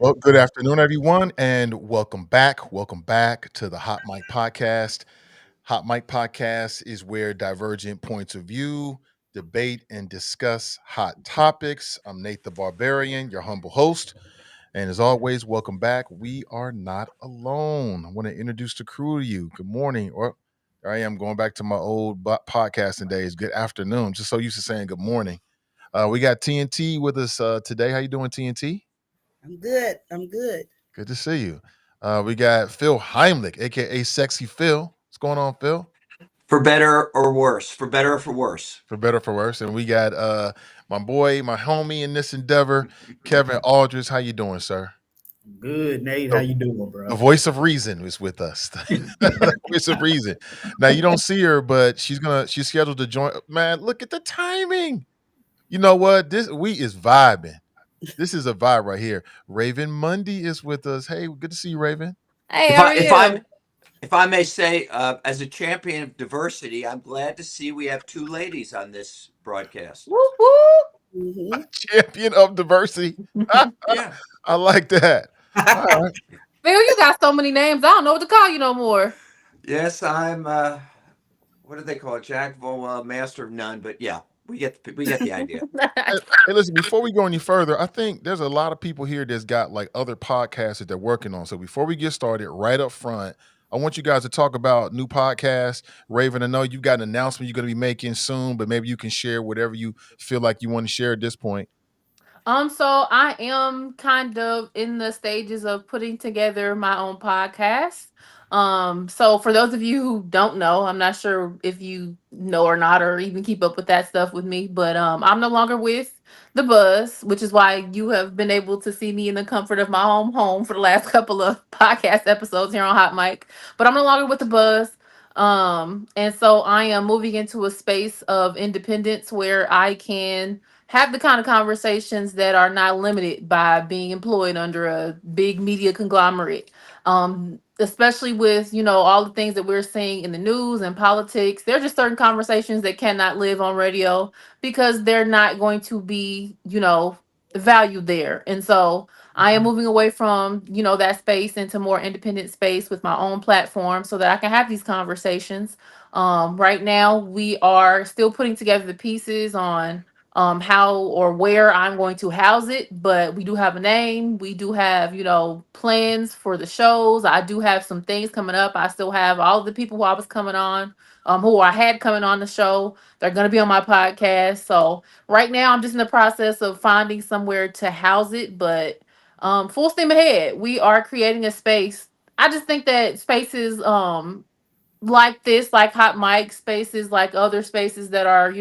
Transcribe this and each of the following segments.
Well, good afternoon, everyone, and welcome back. Welcome back to the Hot Mic Podcast. Hot Mic Podcast is where divergent points of view debate and discuss hot topics. I'm Nate the Barbarian, your humble host. And as always, welcome back. We are not alone. I want to introduce the crew to you. Good morning. Or there I am going back to my old podcasting days. Good afternoon. Just so used to saying good morning. We got TNT with us today. How you doing, TNT? I'm good. I'm good. Good to see you. We got Phil Heimlich, aka Sexy Phil. What's going on, Phil? For better or worse. For better or for worse. For better, for worse. And we got my boy, my homie in this endeavor, Kevin Aldridge. How you doing, sir? Good, Nate. How The, you doing, the bro? voice of reason is with us. The voice of reason. Now you don't see her, but she's scheduled to join. Man, look at the timing. You know what? This we is vibing. This is a vibe right here. Raven Mundy is with us. Hey, good to see you, Raven. Hey, If how I are if I'm you? if I may say, as a champion of diversity, I'm glad to see we have two ladies on this broadcast. Whoop whoop. hmm Champion of diversity. Yeah. I like that. All right. Phil, you got so many names. I don't know what to call you no more. Yes, I'm. What do they call it? Jack of all, master of none. But yeah, we get the idea. Hey, listen, before we go any further, I think there's a lot of people here that's got like other podcasts that they're working on. So before we get started, right up front, I want you guys to talk about new podcasts. Raven, I know you've got an announcement you're going to be making soon, but maybe you can share whatever you feel like you want to share at this point. So I am kind of in the stages of putting together my own podcast. So for those of you who don't know, I'm not sure if you know or not, or even keep up with that stuff with me, but I'm no longer with the Buzz, which is why you have been able to see me in the comfort of my home for the last couple of podcast episodes here on Hot Mic. But I'm no longer with the Buzz. And so I am moving into a space of independence where I can have the kind of conversations that are not limited by being employed under a big media conglomerate. Especially with, all the things that we're seeing in the news and politics. There are just certain conversations that cannot live on radio because they're not going to be, valued there. And so I am moving away from, that space into more independent space with my own platform so that I can have these conversations. Right now, we are still putting together the pieces on how or where I'm going to house it, but we do have a name. We do have, plans for the shows. I do have some things coming up. I still have all of the people who I was coming on, who I had coming on the show. They're going to be on my podcast. So right now, I'm just in the process of finding somewhere to house it, but full steam ahead. We are creating a space. I just think that spaces like this, like hot mic spaces, like other spaces that are,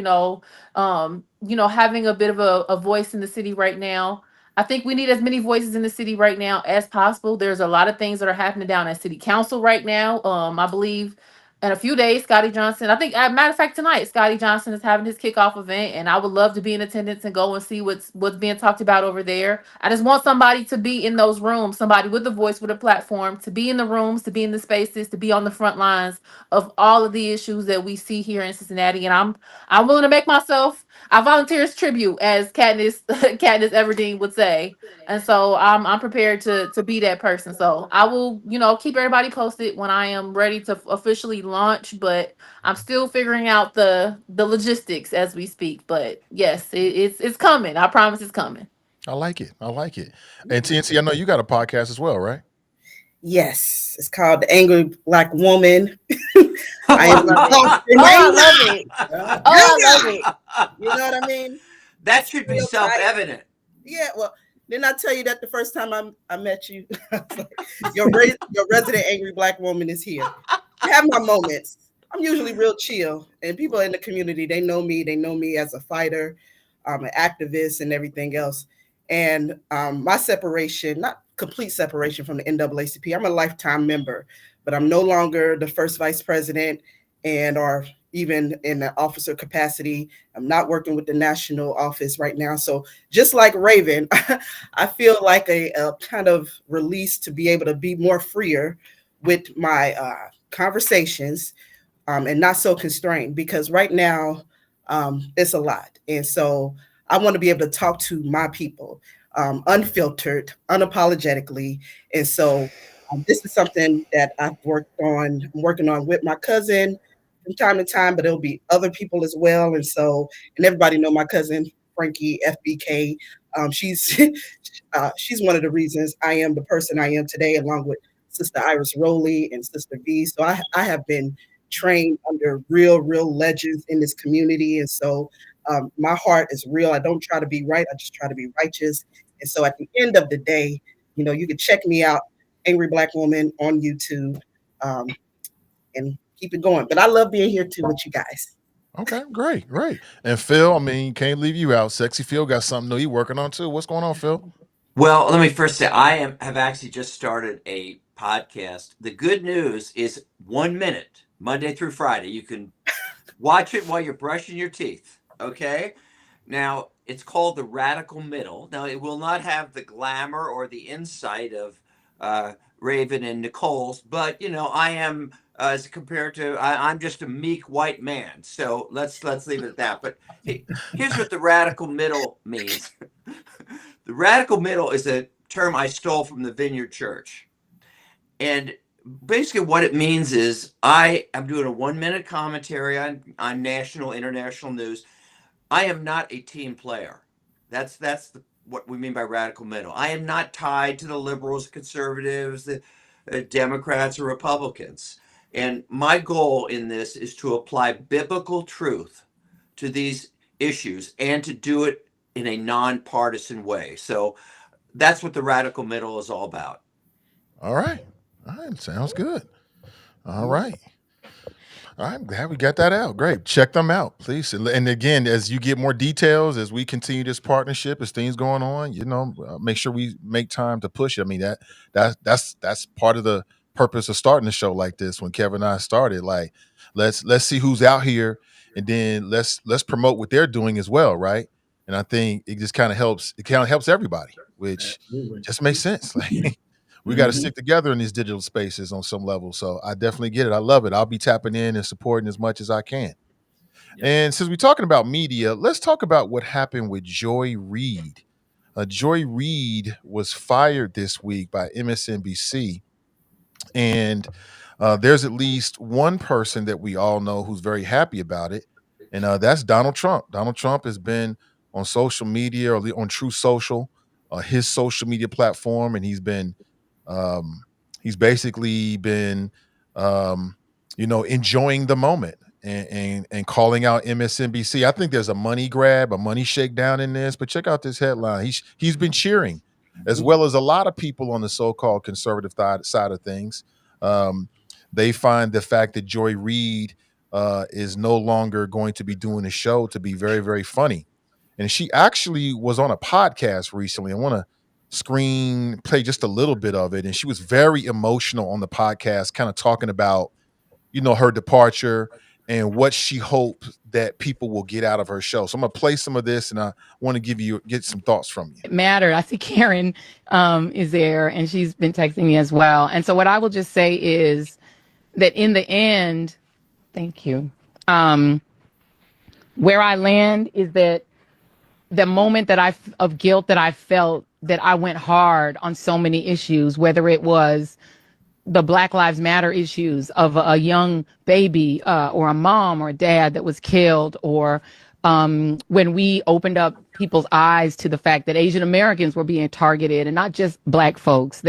having a bit of a voice in the city right now. I think we need as many voices in the city right now as possible. There's a lot of things that are happening down at city council right now. I believe in a few days, Scotty Johnson, I think, matter of fact, tonight, Scotty Johnson is having his kickoff event, and I would love to be in attendance and go and see what's being talked about over there. I just want somebody to be in those rooms, somebody with a voice, with a platform, to be in the rooms, to be in the spaces, to be on the front lines of all of the issues that we see here in Cincinnati. And I'm willing to make myself, I volunteer as tribute, as Katniss Katniss Everdeen would say. And so I'm prepared to be that person. So I will, keep everybody posted when I am ready to officially launch. But I'm still figuring out the logistics as we speak. But yes, it's coming. I promise it's coming. I like it. I like it. And TNC, I know you got a podcast as well, right? Yes, it's called The Angry Black Woman. I Oh, I am love the it. host. Oh, I Remember? love it. Uh, Oh, I love it. You know what I mean? That It's should be real tight. self-evident. Yeah, well, didn't I tell you that the first time I met you? Your resident angry black woman is here. I have my moments. I'm usually real chill, and people in the community, they know me. They know me as a fighter, an activist, and everything else. And my separation, not complete separation from the NAACP. I'm a lifetime member, but I'm no longer the first vice president and or even in the officer capacity. I'm not working with the national office right now. So just like Raven, I feel like a kind of release to be able to be more freer with my conversations and not so constrained because right now it's a lot. And so I want to be able to talk to my people. unfiltered, unapologetically. And so this is something that I'm working on with my cousin from time to time, but it'll be other people as well. And so, and everybody know my cousin Frankie FBK. She's she's one of the reasons I am the person I am today, along with Sister Iris Rowley and Sister V. So I have been trained under real legends in this community. And so my heart is real. I don't try to be right. I just try to be righteous. And so at the end of the day, you can check me out, Angry Black Woman on YouTube, and keep it going. But I love being here too with you guys. Okay, great. And Phil, I mean, can't leave you out. Sexy Phil got something new he working on too. What's going on, Phil? Well, let me first say have actually just started a podcast. The good news is 1 minute, Monday through Friday. You can watch it while you're brushing your teeth. Okay. Now it's called The Radical Middle. Now it will not have the glamour or the insight of Raevn and Nicole's, but I am as compared to I'm just a meek white man. So let's leave it at that. But here's what the radical middle means. The radical middle is a term I stole from the Vineyard Church. And basically what it means is I am doing a 1 minute commentary on national, international news. I am not a team player. What we mean by radical middle. I am not tied to the liberals, conservatives, the Democrats, or Republicans. And my goal in this is to apply biblical truth to these issues and to do it in a nonpartisan way. So that's what the radical middle is all about. All right. Sounds good. All right. I'm glad we got that out. Great. Check them out, please. And again, as you get more details, as we continue this partnership, as things going on, make sure we make time to push it. I mean, that's part of the purpose of starting a show like this. When Kevin and I started, like, let's see who's out here, and then let's promote what they're doing as well, right? And I think it just kind of helps. It kind of helps everybody, which just makes sense. Like, we got to stick together in these digital spaces on some level. So I definitely get it. I love it. I'll be tapping in and supporting as much as I can. Yep. And since we're talking about media, let's talk about what happened with Joy Reid. Joy Reid was fired this week by MSNBC. And there's at least one person that we all know who's very happy about it. And that's Donald Trump. Donald Trump has been on social media, or on True Social, his social media platform, and he's basically been enjoying the moment and calling out MSNBC. I think there's a money grab, a money shakedown in this, but check out this headline. He's been cheering, as well as a lot of people on the so-called conservative side of things. They find the fact that Joy Reid is no longer going to be doing a show to be very, very funny. And she actually was on a podcast recently. I want to play just a little bit of it. And she was very emotional on the podcast, kind of talking about, her departure and what she hopes that people will get out of her show. So I'm going to play some of this, and I want to get some thoughts from you. It mattered. I see Karen is there, and she's been texting me as well. And so what I will just say is that in the end, thank you. Where I land is that the moment of guilt that I felt, that I went hard on so many issues, whether it was the Black Lives Matter issues of a young baby or a mom or a dad that was killed, or when we opened up people's eyes to the fact that Asian Americans were being targeted, and not just Black folks,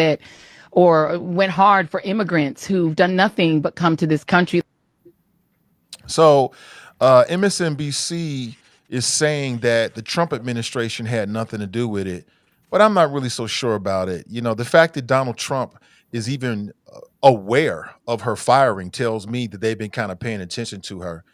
or went hard for immigrants who've done nothing but come to this country. So MSNBC is saying that the Trump administration had nothing to do with it, but I'm not really so sure about it. The fact that Donald Trump is even aware of her firing tells me that they've been kind of paying attention to her.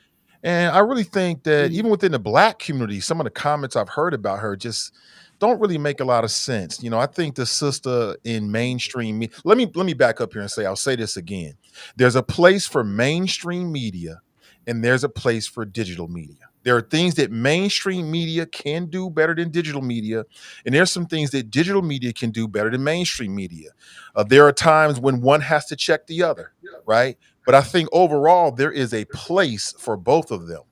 And I really think that even within the Black community, some of the comments I've heard about her just don't really make a lot of sense. I think the sister in mainstream media, let me back up here and I'll say this again. There's a place for mainstream media, and there's a place for digital media. There are things that mainstream media can do better than digital media, and there's some things that digital media can do better than mainstream media. There are times when one has to check the other, right? But I think overall there is a place for both of them.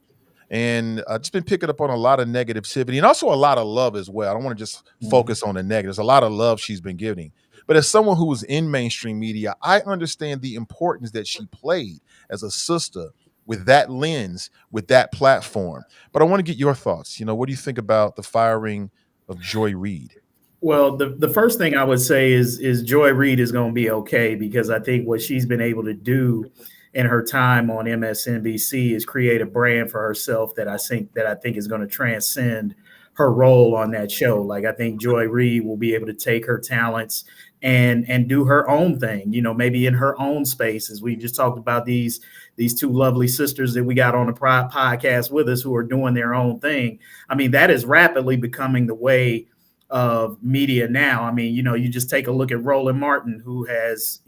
and just been picking up on a lot of negativity and also a lot of love as well. I don't want to just focus on the negatives. A lot of love she's been giving. But as someone who was in mainstream media, I understand the importance that she played as a sister with that lens, with that platform. But I want to get your thoughts. What do you think about the firing of Joy Reid? Well, the first thing I would say is Joy Reid is going to be okay, because I think what she's been able to do in her time on MSNBC is create a brand for herself that I think is going to transcend her role on that show. Like, I think Joy Reid will be able to take her talents and do her own thing, maybe in her own space. As we just talked about these two lovely sisters that we got on the podcast with us who are doing their own thing. I mean, that is rapidly becoming the way of media now. I mean, you just take a look at Roland Martin, who is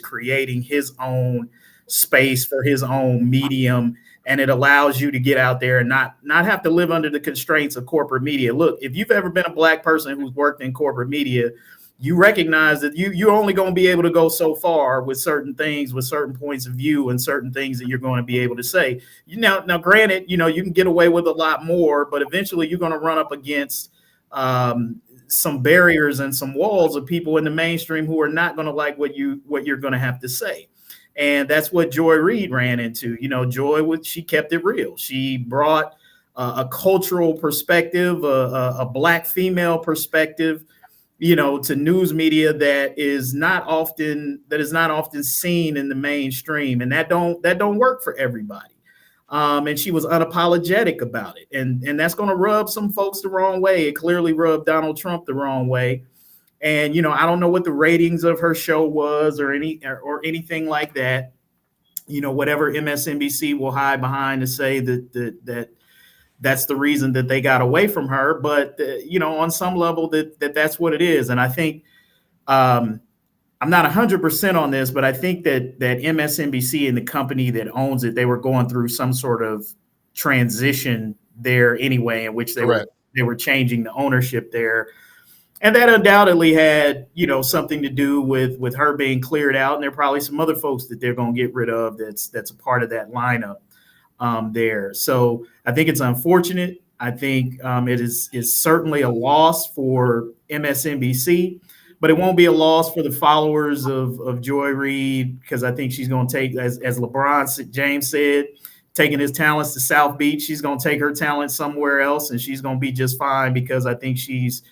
creating his own space for his own medium, and it allows you to get out there and not have to live under the constraints of corporate media. Look, if you've ever been a Black person who's worked in corporate media, you recognize that you're only going to be able to go so far with certain things, with certain points of view, and certain things that you're going to be able to say. Now, granted, you can get away with a lot more, but eventually you're going to run up against some barriers and some walls of people in the mainstream who are not going to like what you're going to have to say. And that's what Joy Reid ran into. She kept it real. She brought a cultural perspective, a Black female perspective, to news media that is not often seen in the mainstream, and that don't work for everybody. And she was unapologetic about it, and that's going to rub some folks the wrong way. It clearly rubbed Donald Trump the wrong way. And I don't know what the ratings of her show was or anything like that. Whatever MSNBC will hide behind to say that's the reason that they got away from her. But on some level that's what it is. And I think I'm not 100% on this, but I think that MSNBC and the company that owns it, they were going through some sort of transition there anyway, in which they were changing the ownership there. And that undoubtedly had, something to do with her being cleared out. And there are probably some other folks that they're going to get rid of that's a part of that lineup there. So I think it's unfortunate. I think it is certainly a loss for MSNBC, but it won't be a loss for the followers of Joy Reid, because I think she's going to take, as LeBron James said, taking his talents to South Beach. She's going to take her talents somewhere else, and she's going to be just fine, because I think she's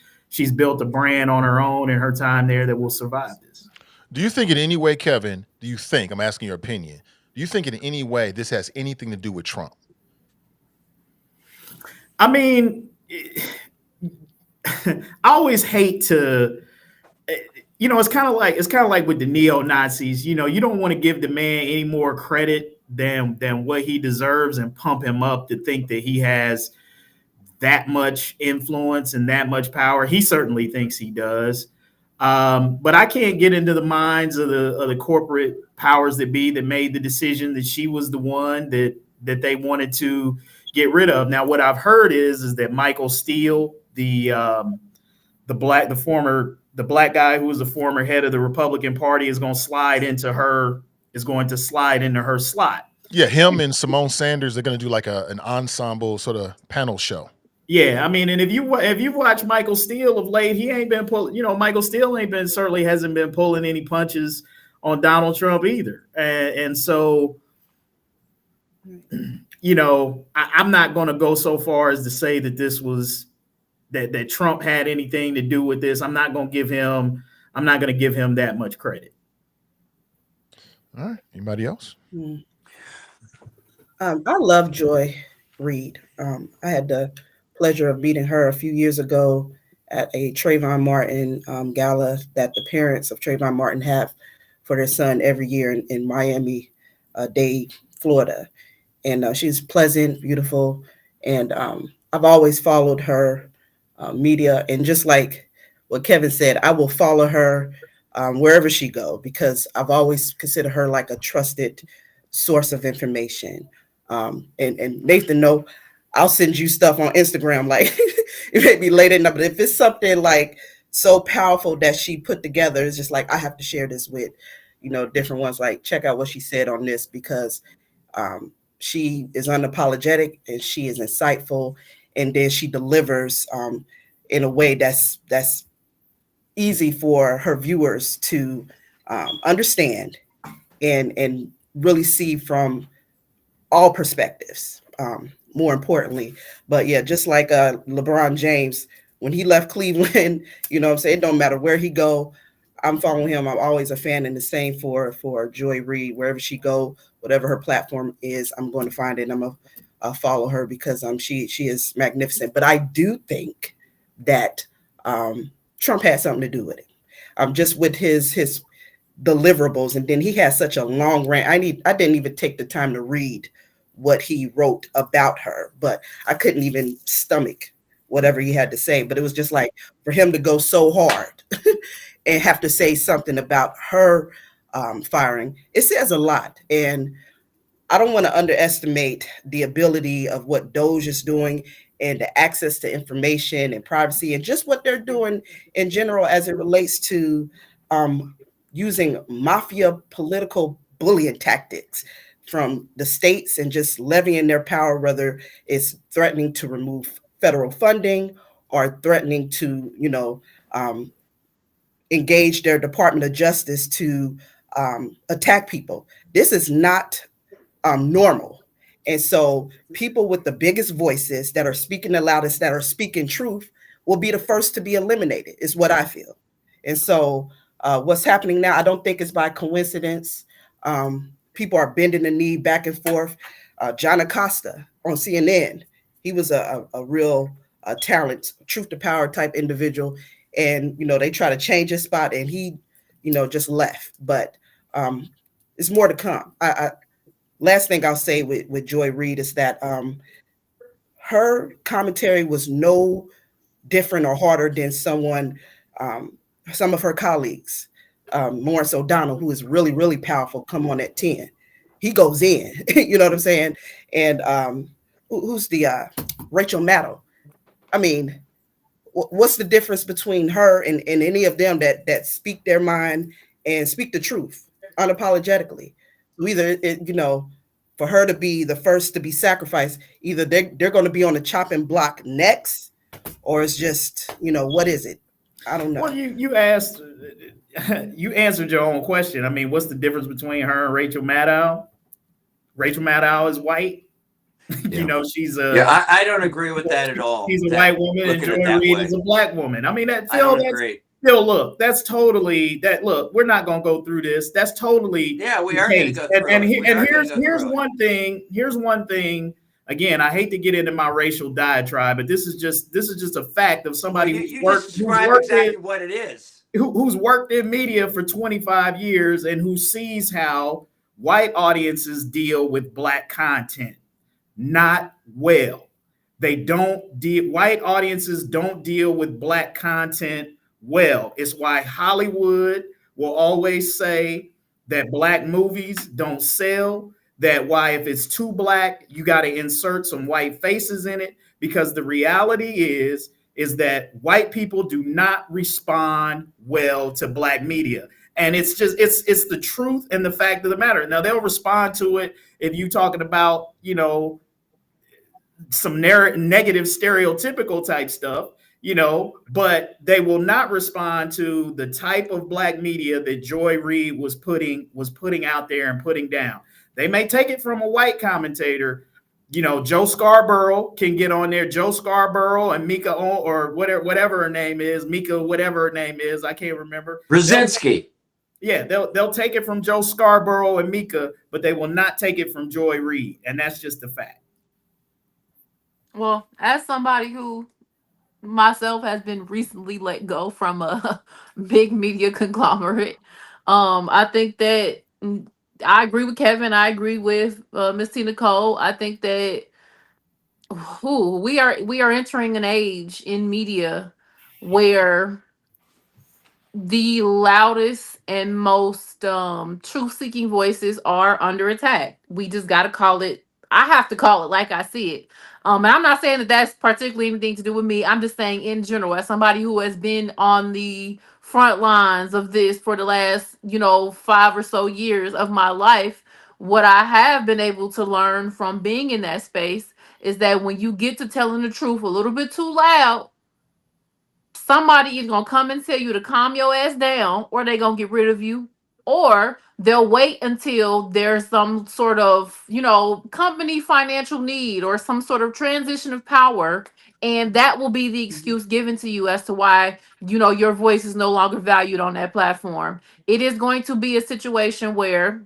built a brand on her own in her time there that will survive this. Do you think in any way, Kevin, I'm asking your opinion, do you think in any way this has anything to do with Trump? I mean, I always hate to, it's kind of like with the neo-Nazis, you don't want to give the man any more credit than what he deserves and pump him up to think that he has that much influence and that much power. He certainly thinks he does. But I can't get into the minds of the corporate powers that be that made the decision that she was the one that they wanted to get rid of. Now, what I've heard is that Michael Steele, the black guy who was the former head of the Republican Party, is going to slide into her slot. Yeah, him and Simone Sanders are going to do like an ensemble sort of panel show. Yeah, I mean, and if you watch Michael Steele of late, he ain't been pulling. Michael Steele certainly hasn't been pulling any punches on Donald Trump either. And so, I'm not going to go so far as to say that this was that Trump had anything to do with this. I'm not going to give him that much credit. All right. Anybody else? I love Joy Reid. I had the pleasure of meeting her a few years ago at a Trayvon Martin gala that the parents of Trayvon Martin have for their son every year in Miami-Dade, Florida. And she's pleasant, beautiful. And I've always followed her media. And just like what Kevin said, I will follow her wherever she go, because I've always considered her like a trusted source of information. And Nathan, no, I'll send you stuff on Instagram. Like, it may be late at night, but if it's something like so powerful that she put together, it's just like, I have to share this with, different ones. Like, check out what she said on this, because She is unapologetic and she is insightful, and then she delivers in a way that's easy for her viewers to understand and really see from all perspectives. More importantly, but yeah, just like LeBron James, when he left Cleveland, you know what I'm saying, it don't matter where he go, I'm following him. I'm always a fan, and the same for Joy Reid. Wherever she go, whatever her platform is, I'm going to find it. And I'm gonna follow her because she is magnificent. But I do think that Trump had something to do with it. Just with his deliverables, and then he has such a long rant. I didn't even take the time to read what he wrote about her, but I couldn't even stomach whatever he had to say. But it was just like, for him to go so hard and have to say something about her firing, it says a lot. And I don't want to underestimate the ability of what Doge is doing and the access to information and privacy and just what they're doing in general as it relates to using mafia political bullying tactics from the states and just levying their power, whether it's threatening to remove federal funding or threatening to, engage their Department of Justice to attack people. This is not normal. And so people with the biggest voices that are speaking the loudest, that are speaking truth, will be the first to be eliminated, is what I feel. And so what's happening now, I don't think it's by coincidence. People are bending the knee back and forth. John Acosta on CNN, he was a real talent, truth to power type individual. And, they try to change his spot and he, just left. But it's more to come. Last thing I'll say with Joy Reid is that her commentary was no different or harder than some of her colleagues. Lawrence O'Donnell, who is really, really powerful, come on at 10. He goes in, you know what I'm saying? And who's the Rachel Maddow? I mean, what's the difference between her and any of them that speak their mind and speak the truth unapologetically? So either, for her to be the first to be sacrificed, either they're going to be on the chopping block next, or it's just, what is it? I don't know. Well, you asked, you answered your own question. I mean, what's the difference between her and Rachel Maddow? Rachel Maddow is white. Yeah. She's I don't agree with that at all. She's a white woman, and Joy Reid is a black woman. I mean, I don't agree. Still, look, that's totally that. Look, we're not going to go through this. That's totally we are going to go through. And here's one thing. Here's one thing. Again, I hate to get into my racial diatribe, but this is just a fact of somebody who's worked exactly what it is. Who's worked in media for 25 years and who sees how white audiences deal with black content. Not well. White audiences don't deal with black content well. It's why Hollywood will always say that black movies don't sell, that why if it's too black, you got to insert some white faces in it, because the reality is that white people do not respond well to black media. And it's the truth and the fact of the matter. Now, they'll respond to it if you're talking about, some negative stereotypical type stuff, but they will not respond to the type of black media that Joy Reid was putting out there and putting down. They may take it from a white commentator. Joe Scarborough can get on there. Joe Scarborough and Mika, or whatever her name is, Mika, whatever her name is, I can't remember. Brzezinski. Yeah, they'll take it from Joe Scarborough and Mika, but they will not take it from Joy Reid, and that's just the fact. Well, as somebody who myself has been recently let go from a big media conglomerate, I think that I agree with Kevin. I agree with Miss T. Nicole. I think that we are entering an age in media where the loudest and most truth-seeking voices are under attack. We just got to call it. I have to call it like I see it. And I'm not saying that that's particularly anything to do with me. I'm just saying in general, as somebody who has been on the front lines of this for the last, 5 or so years of my life, what I have been able to learn from being in that space is that when you get to telling the truth a little bit too loud, somebody is gonna come and tell you to calm your ass down, or they gonna get rid of you, or they'll wait until there's some sort of, company financial need or some sort of transition of power, and that will be the excuse given to you as to why, your voice is no longer valued on that platform. It is going to be a situation where,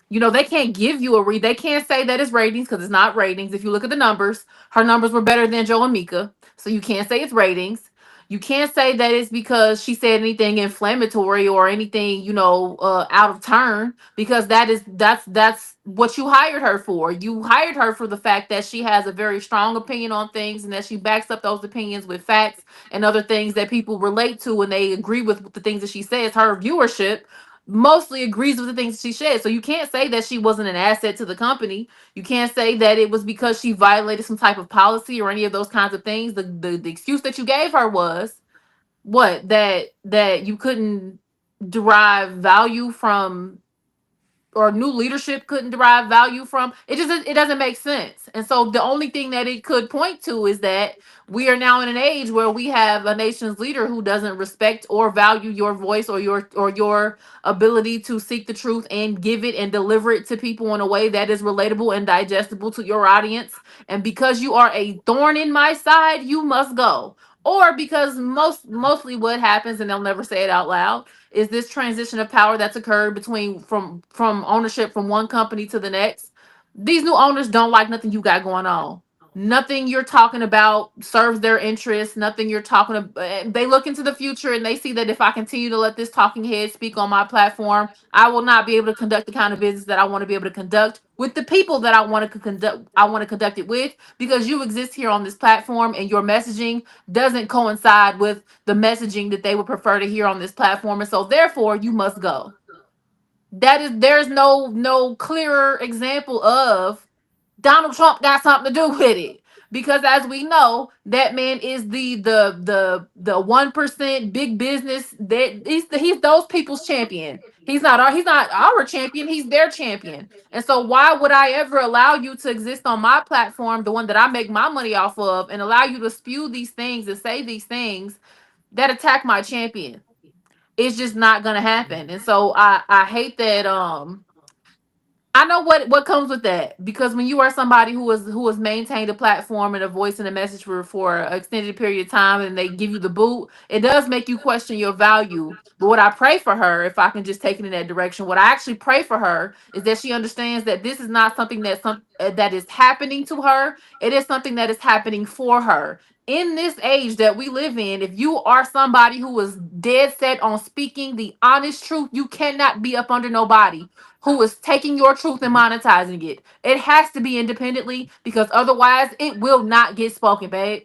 they can't give you a read. They can't say that it's ratings because it's not ratings. If you look at the numbers, her numbers were better than Joe and Mika. So you can't say it's ratings. You can't say that it's because she said anything inflammatory or anything, out of turn, because that's what you hired her for. You hired her for the fact that she has a very strong opinion on things and that she backs up those opinions with facts and other things that people relate to and they agree with the things that she says. Her viewership mostly agrees with the things she said. So you can't say that she wasn't an asset to the company. You can't say that it was because she violated some type of policy or any of those kinds of things. The excuse that you gave her was what? That you couldn't derive value from, or new leadership couldn't derive value from. It doesn't make sense. And so the only thing that it could point to is that we are now in an age where we have a nation's leader who doesn't respect or value your voice or your ability to seek the truth and give it and deliver it to people in a way that is relatable and digestible to your audience. And because you are a thorn in my side, you must go. Or because mostly what happens, and they'll never say it out loud, is this transition of power that's occurred between from ownership from one company to the next. These new owners don't like nothing you got going on. Nothing you're talking about serves their interests. Nothing you're talking about. They look into the future and they see that if I continue to let this talking head speak on my platform, I will not be able to conduct the kind of business that I want to be able to conduct with the people that I want to conduct. I want to conduct it with, because you exist here on this platform and your messaging doesn't coincide with the messaging that they would prefer to hear on this platform, and so therefore you must go. There's no clearer example of Donald Trump got something to do with it, because as we know, that man is the 1% big business. That he's those people's champion. He's not our champion. He's their champion. And so why would I ever allow you to exist on my platform, the one that I make my money off of, and allow you to spew these things and say these things that attack my champion? It's just not gonna happen. And so I hate that. I know what comes with that, because when you are somebody who has maintained a platform and a voice and a message for an extended period of time, and they give you the boot, it does make you question your value. But what I pray for her, if I can just take it in that direction, what I actually pray for her is that she understands that this is not something that is happening to her. It is something that is happening for her. In this age that we live in, if you are somebody who is dead set on speaking the honest truth, you cannot be up under nobody who is taking your truth and monetizing it. It has to be independently, because otherwise it will not get spoken, babe.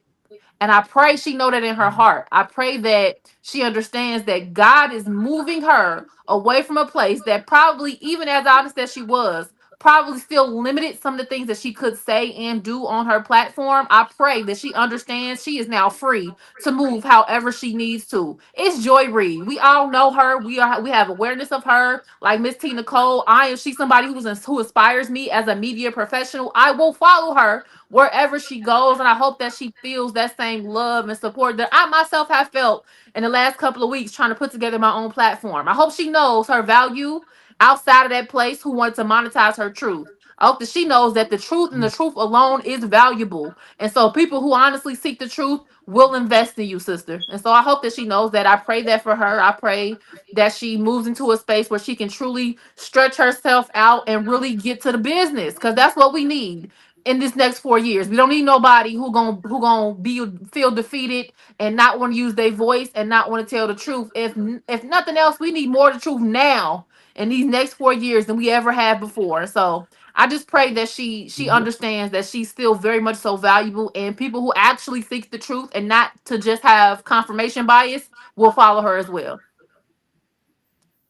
And I pray she know that in her heart. I pray that she understands that God is moving her away from a place that probably, even as honest as she was, probably still limited some of the things that she could say and do on her platform. I pray that she understands she is now free to move however she needs to. It's Joy Reid. We all know her. We have awareness of her. Like Miss T Nicole, she's somebody who inspires me as a media professional. I will follow her wherever she goes, and I hope that she feels that same love and support that I myself have felt in the last couple of weeks trying to put together my own platform. I hope she knows her value outside of that place who wanted to monetize her truth. I hope that she knows that the truth and the truth alone is valuable. And so people who honestly seek the truth will invest in you, sister. And so I hope that she knows that. I pray that for her. I pray that she moves into a space where she can truly stretch herself out and really get to the business, because that's what we need in this next 4 years. We don't need nobody who gonna be feel defeated and not want to use their voice and not want to tell the truth. If nothing else, we need more of the truth now in these next 4 years than we ever had before. So I just pray that she understands that she's still very much so valuable, and people who actually seek the truth and not to just have confirmation bias will follow her as well.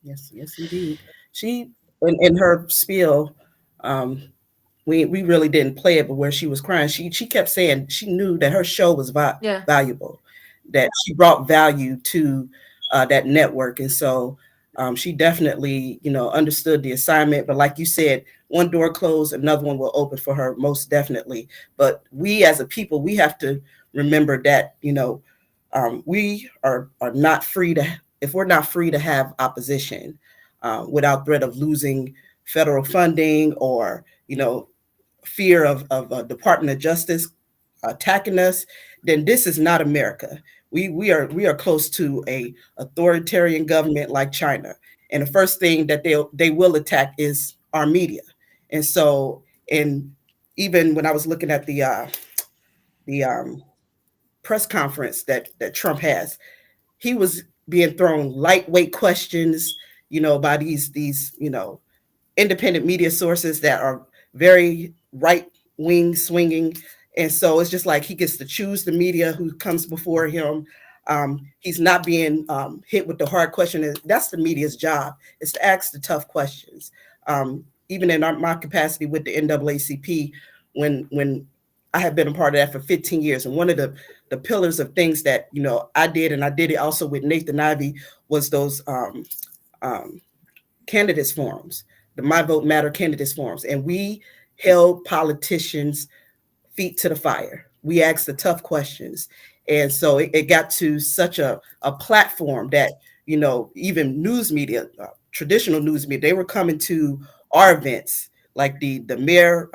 Yes, yes, indeed. She in her spiel, um, we really didn't play it, but where she was crying, she kept saying she knew that her show was Yeah. valuable, that she brought value to that network, and so She definitely, understood the assignment. But like you said, one door closed, another one will open for her, most definitely. But we as a people, we have to remember that, we are not free to, if we're not free to have opposition without threat of losing federal funding or, fear of Department of Justice attacking us, then this is not America. We are close to a authoritarian government like China, and the first thing that they will attack is our media. And so, and even when I was looking at the press conference that Trump has, he was being thrown lightweight questions, by these independent media sources that are very right wing swinging. And so it's just like he gets to choose the media who comes before him. He's not being hit with the hard question. That's the media's job, is to ask the tough questions. Even in my capacity with the NAACP, when I have been a part of that for 15 years. And one of the pillars of things that, I did, and I did it also with Nathan Ivey, was those candidates forums, the My Vote Matter candidates forums. And we held politicians' feet to the fire. We asked the tough questions. And so it got to such a platform that, even news media, traditional news media, they were coming to our events, like the mayor,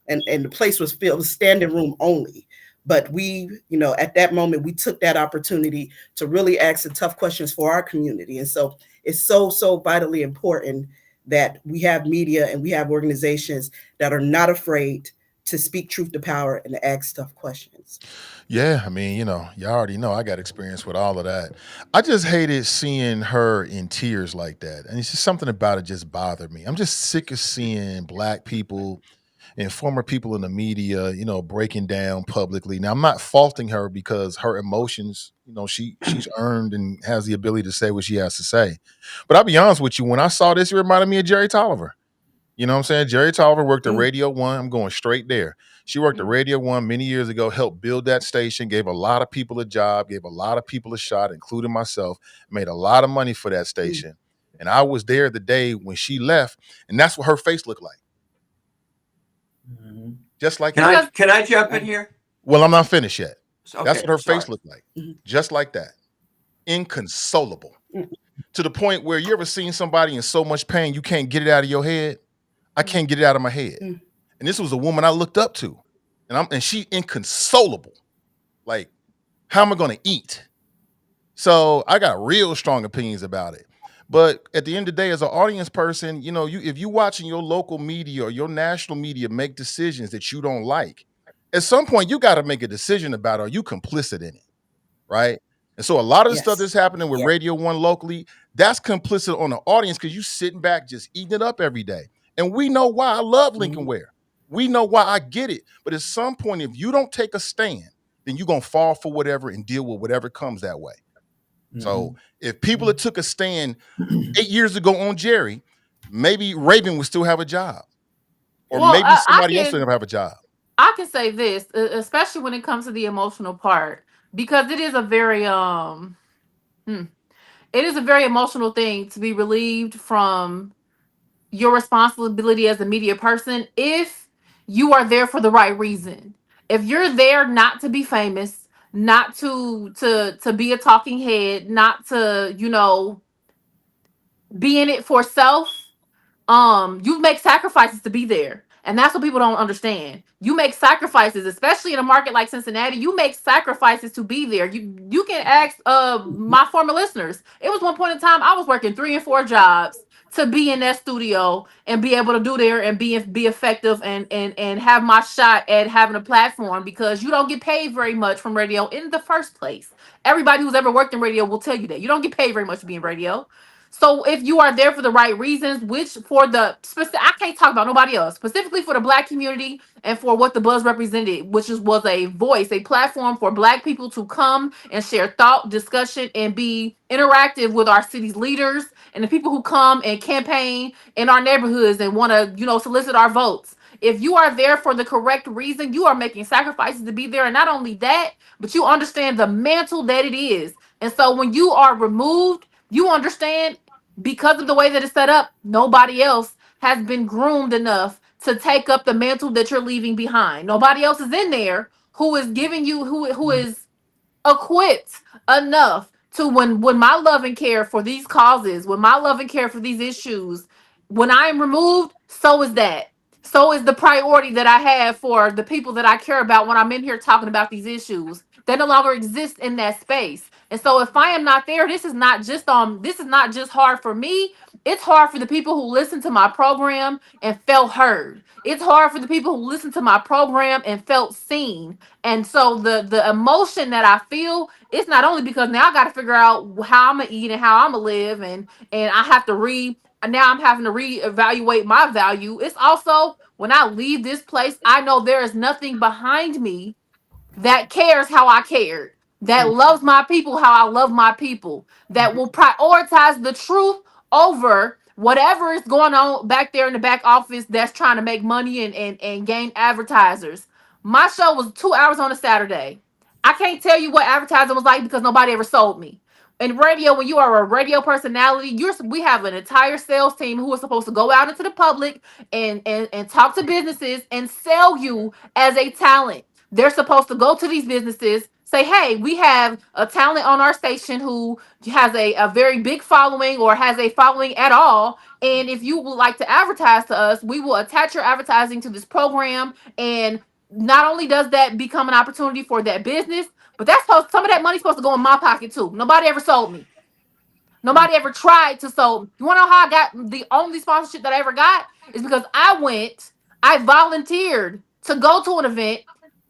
and the place was filled, standing room only. But we, at that moment, we took that opportunity to really ask the tough questions for our community. And so it's so vitally important that we have media and we have organizations that are not afraid to speak truth to power and to ask tough questions. Yeah, I mean, y'all already know I got experience with all of that. I just hated seeing her in tears like that. And it's just something about it just bothered me. I'm just sick of seeing black people and former people in the media, breaking down publicly. Now, I'm not faulting her because her emotions, she's earned and has the ability to say what she has to say. But I'll be honest with you, when I saw this, it reminded me of Jerry Tolliver. You know what I'm saying? Jerry Tolliver worked at Radio One. I'm going straight there. She worked at Radio One many years ago, helped build that station, gave a lot of people a job, gave a lot of people a shot, including myself, made a lot of money for that station. And I was there the day when she left, and that's what her face looked like. Mhm. Just like Can I jump in here? Well, I'm not finished yet. Okay, That's what her sorry. face looked like. Just like that. Inconsolable. To the point where you ever seen somebody in so much pain you can't get it out of your head? I can't get it out of my head. And this was a woman I looked up to. And she inconsolable. Like, how am I going to eat? So I got real strong opinions about it. But at the end of the day, as an audience person, if you watching your local media or your national media make decisions that you don't like, at some point you got to make a decision about, are you complicit in it? Right? And so a lot of the stuff that's happening with Radio One locally, that's complicit on the audience because you sitting back just eating it up every day. And we know why I love Lincoln Ware. We know why I get it. But at some point, if you don't take a stand, then you're going to fall for whatever and deal with whatever comes that way. So if people had took a stand 8 years ago on Jerry, maybe Raevn would still have a job. Or maybe somebody else would have a job. I can say this, especially when it comes to the emotional part, because it is a very it is a very emotional thing to be relieved from your responsibility as a media person if you are there for the right reason. If you're there not to be famous, not to be a talking head, not to, be in it for self, you make sacrifices to be there, and that's what people don't understand. You make sacrifices, especially in a market like Cincinnati. You make sacrifices to be there. You can ask my former listeners. It was one point in time I was working 3 and 4 jobs to be in that studio and be able to do there and be effective and have my shot at having a platform, because you don't get paid very much from radio in the first place. Everybody who's ever worked in radio will tell you that you don't get paid very much to be in radio. So if you are there for the right reasons, which for the specific, I can't talk about nobody else, specifically for the black community and for what the buzz represented, which was a voice, a platform for black people to come and share thought, discussion, and be interactive with our city's leaders and the people who come and campaign in our neighborhoods and want to, solicit our votes. If you are there for the correct reason, you are making sacrifices to be there. And not only that, but you understand the mantle that it is. And so when you are removed, you understand because of the way that it's set up, nobody else has been groomed enough to take up the mantle that you're leaving behind. Nobody else is in there who is giving you who is equipped enough to when my love and care for these causes, when my love and care for these issues, when I am removed, so is that. So is the priority that I have for the people that I care about when I'm in here talking about these issues. They no longer exist in that space. And so if I am not there, this is not just hard for me. It's hard for the people who listen to my program and felt heard. It's hard for the people who listen to my program and felt seen. And so the emotion that I feel, it's not only because now I got to figure out how I'm gonna eat and how I'm gonna live, and I have to now I'm having to reevaluate my value. It's also when I leave this place, I know there is nothing behind me that cares how I cared, that loves my people how I love my people, that will prioritize the truth over whatever is going on back there in the back office that's trying to make money and gain advertisers. My show was 2 hours on a Saturday. I can't tell you what advertising was like because nobody ever sold me. In radio, when you are a radio personality, we have an entire sales team who is supposed to go out into the public and talk to businesses and sell you as a talent. They're supposed to go to these businesses, say, hey, we have a talent on our station who has a very big following or has a following at all. And if you would like to advertise to us, we will attach your advertising to this program. And not only does that become an opportunity for that business, but some of that money's supposed to go in my pocket too. Nobody ever sold me. Nobody ever tried to sell. You want to know how I got the only sponsorship that I ever got? Is because I volunteered to go to an event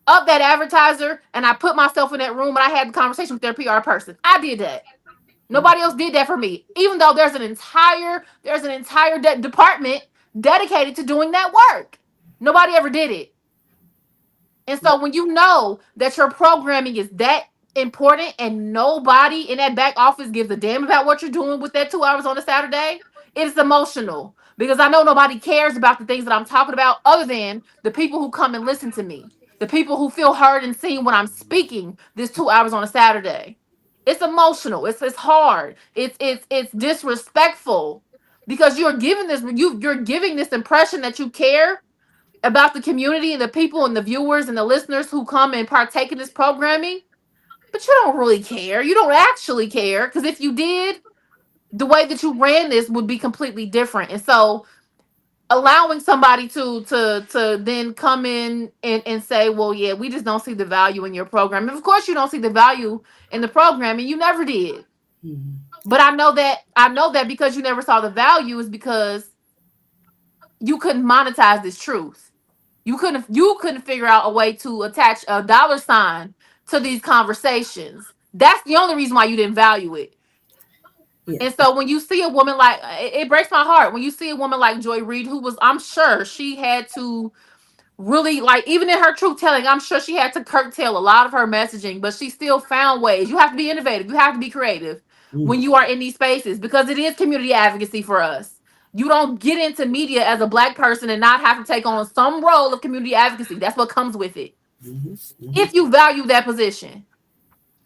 of that advertiser, and I put myself in that room and I had the conversation with their PR person. I did that. Nobody else did that for me, even though there's an entire department dedicated to doing that work. Nobody ever did it. And so when you know that your programming is that important and nobody in that back office gives a damn about what you're doing with that 2 hours on a Saturday, it's emotional because I know nobody cares about the things that I'm talking about other than the people who come and listen to me, the people who feel heard and seen when I'm speaking this 2 hours on a Saturday. It's emotional. It's hard. It's disrespectful because you're giving this impression that you care about the community and the people and the viewers and the listeners who come and partake in this programming, but you don't really care. You don't actually care because if you did, the way that you ran this would be completely different. And so allowing somebody to then come in and say, well, yeah, we just don't see the value in your program. And of course you don't see the value in the program and you never did. But I know that because you never saw the value is because you couldn't monetize this truth. You couldn't figure out a way to attach a dollar sign to these conversations. That's the only reason why you didn't value it. Yeah. And so when you see a woman like it breaks my heart when you see a woman like Joy Reid, who was, I'm sure she had to really, like, even in her truth telling, I'm sure she had to curtail a lot of her messaging, but she still found ways. You have to be innovative. You have to be creative when you are in these spaces because it is community advocacy for us. You don't get into media as a Black person and not have to take on some role of community advocacy. That's what comes with it. If you value that position.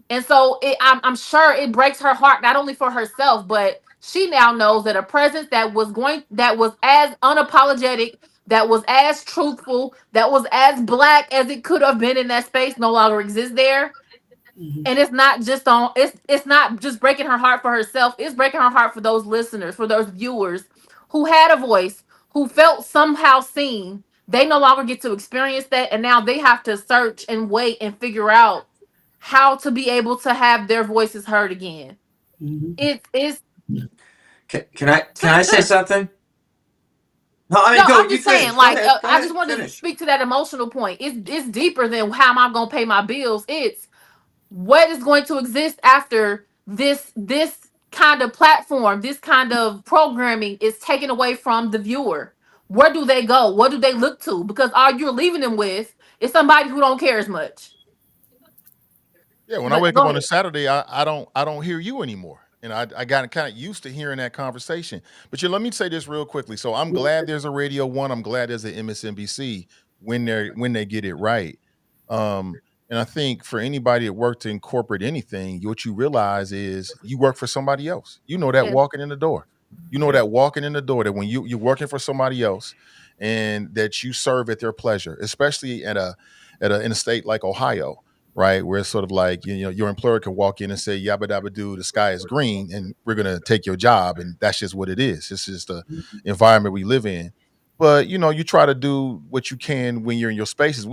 And so I'm sure it breaks her heart, not only for herself, but she now knows that a presence that was as unapologetic, that was as truthful, that was as Black as it could have been in that space no longer exists there. And it's not just breaking her heart for herself. It's breaking her heart for those listeners, for those viewers who had a voice, who felt somehow seen. They no longer get to experience that. And now they have to search and wait and figure out how to be able to have their voices heard again. It's Can I say something? I'm just saying, like, I just wanted to speak to that emotional point. It's deeper than how am I going to pay my bills. It's what is going to exist after this kind of platform, this kind of programming is taken away from the viewer. Where do they go? What do they look to? Because all you're leaving them with is somebody who don't care as much. Yeah, when I wake up on a Saturday, I don't hear you anymore. And I got kind of used to hearing that conversation. But let me say this real quickly. So I'm glad there's a Radio 1. I'm glad there's an MSNBC when they get it right. And I think for anybody that worked in corporate anything, what you realize is you work for somebody else. You know that walking in the door. You know that walking in the door, that when you're working for somebody else, and that you serve at their pleasure, especially in a state like Ohio, right, where it's sort of like, you know, your employer can walk in and say yabba dabba doo, the sky is green, and we're gonna take your job, and that's just what it is. This is the environment we live in. But you know, you try to do what you can when you're in your spaces.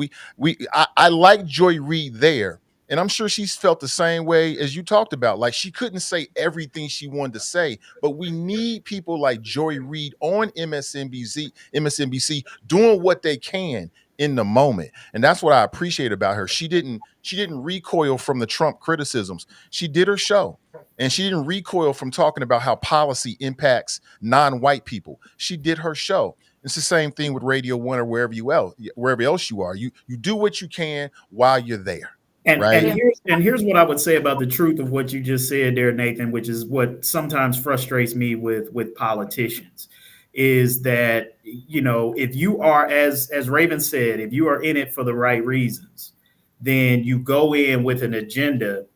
I like Joy Reid there, and I'm sure she's felt the same way as you talked about. Like, she couldn't say everything she wanted to say, but we need people like Joy Reid on MSNBC doing what they can in the moment. And that's what I appreciate about her. She didn't recoil from the Trump criticisms. She did her show. And she didn't recoil from talking about how policy impacts non-white people. She did her show. It's the same thing with Radio One or wherever else you are. You do what you can while you're there. And Right. here's what I would say about the truth of what you just said there, Nathan, which is what sometimes frustrates me with politicians, is that, you know, if you are, as Raven said, if you are in it for the right reasons, then you go in with an agenda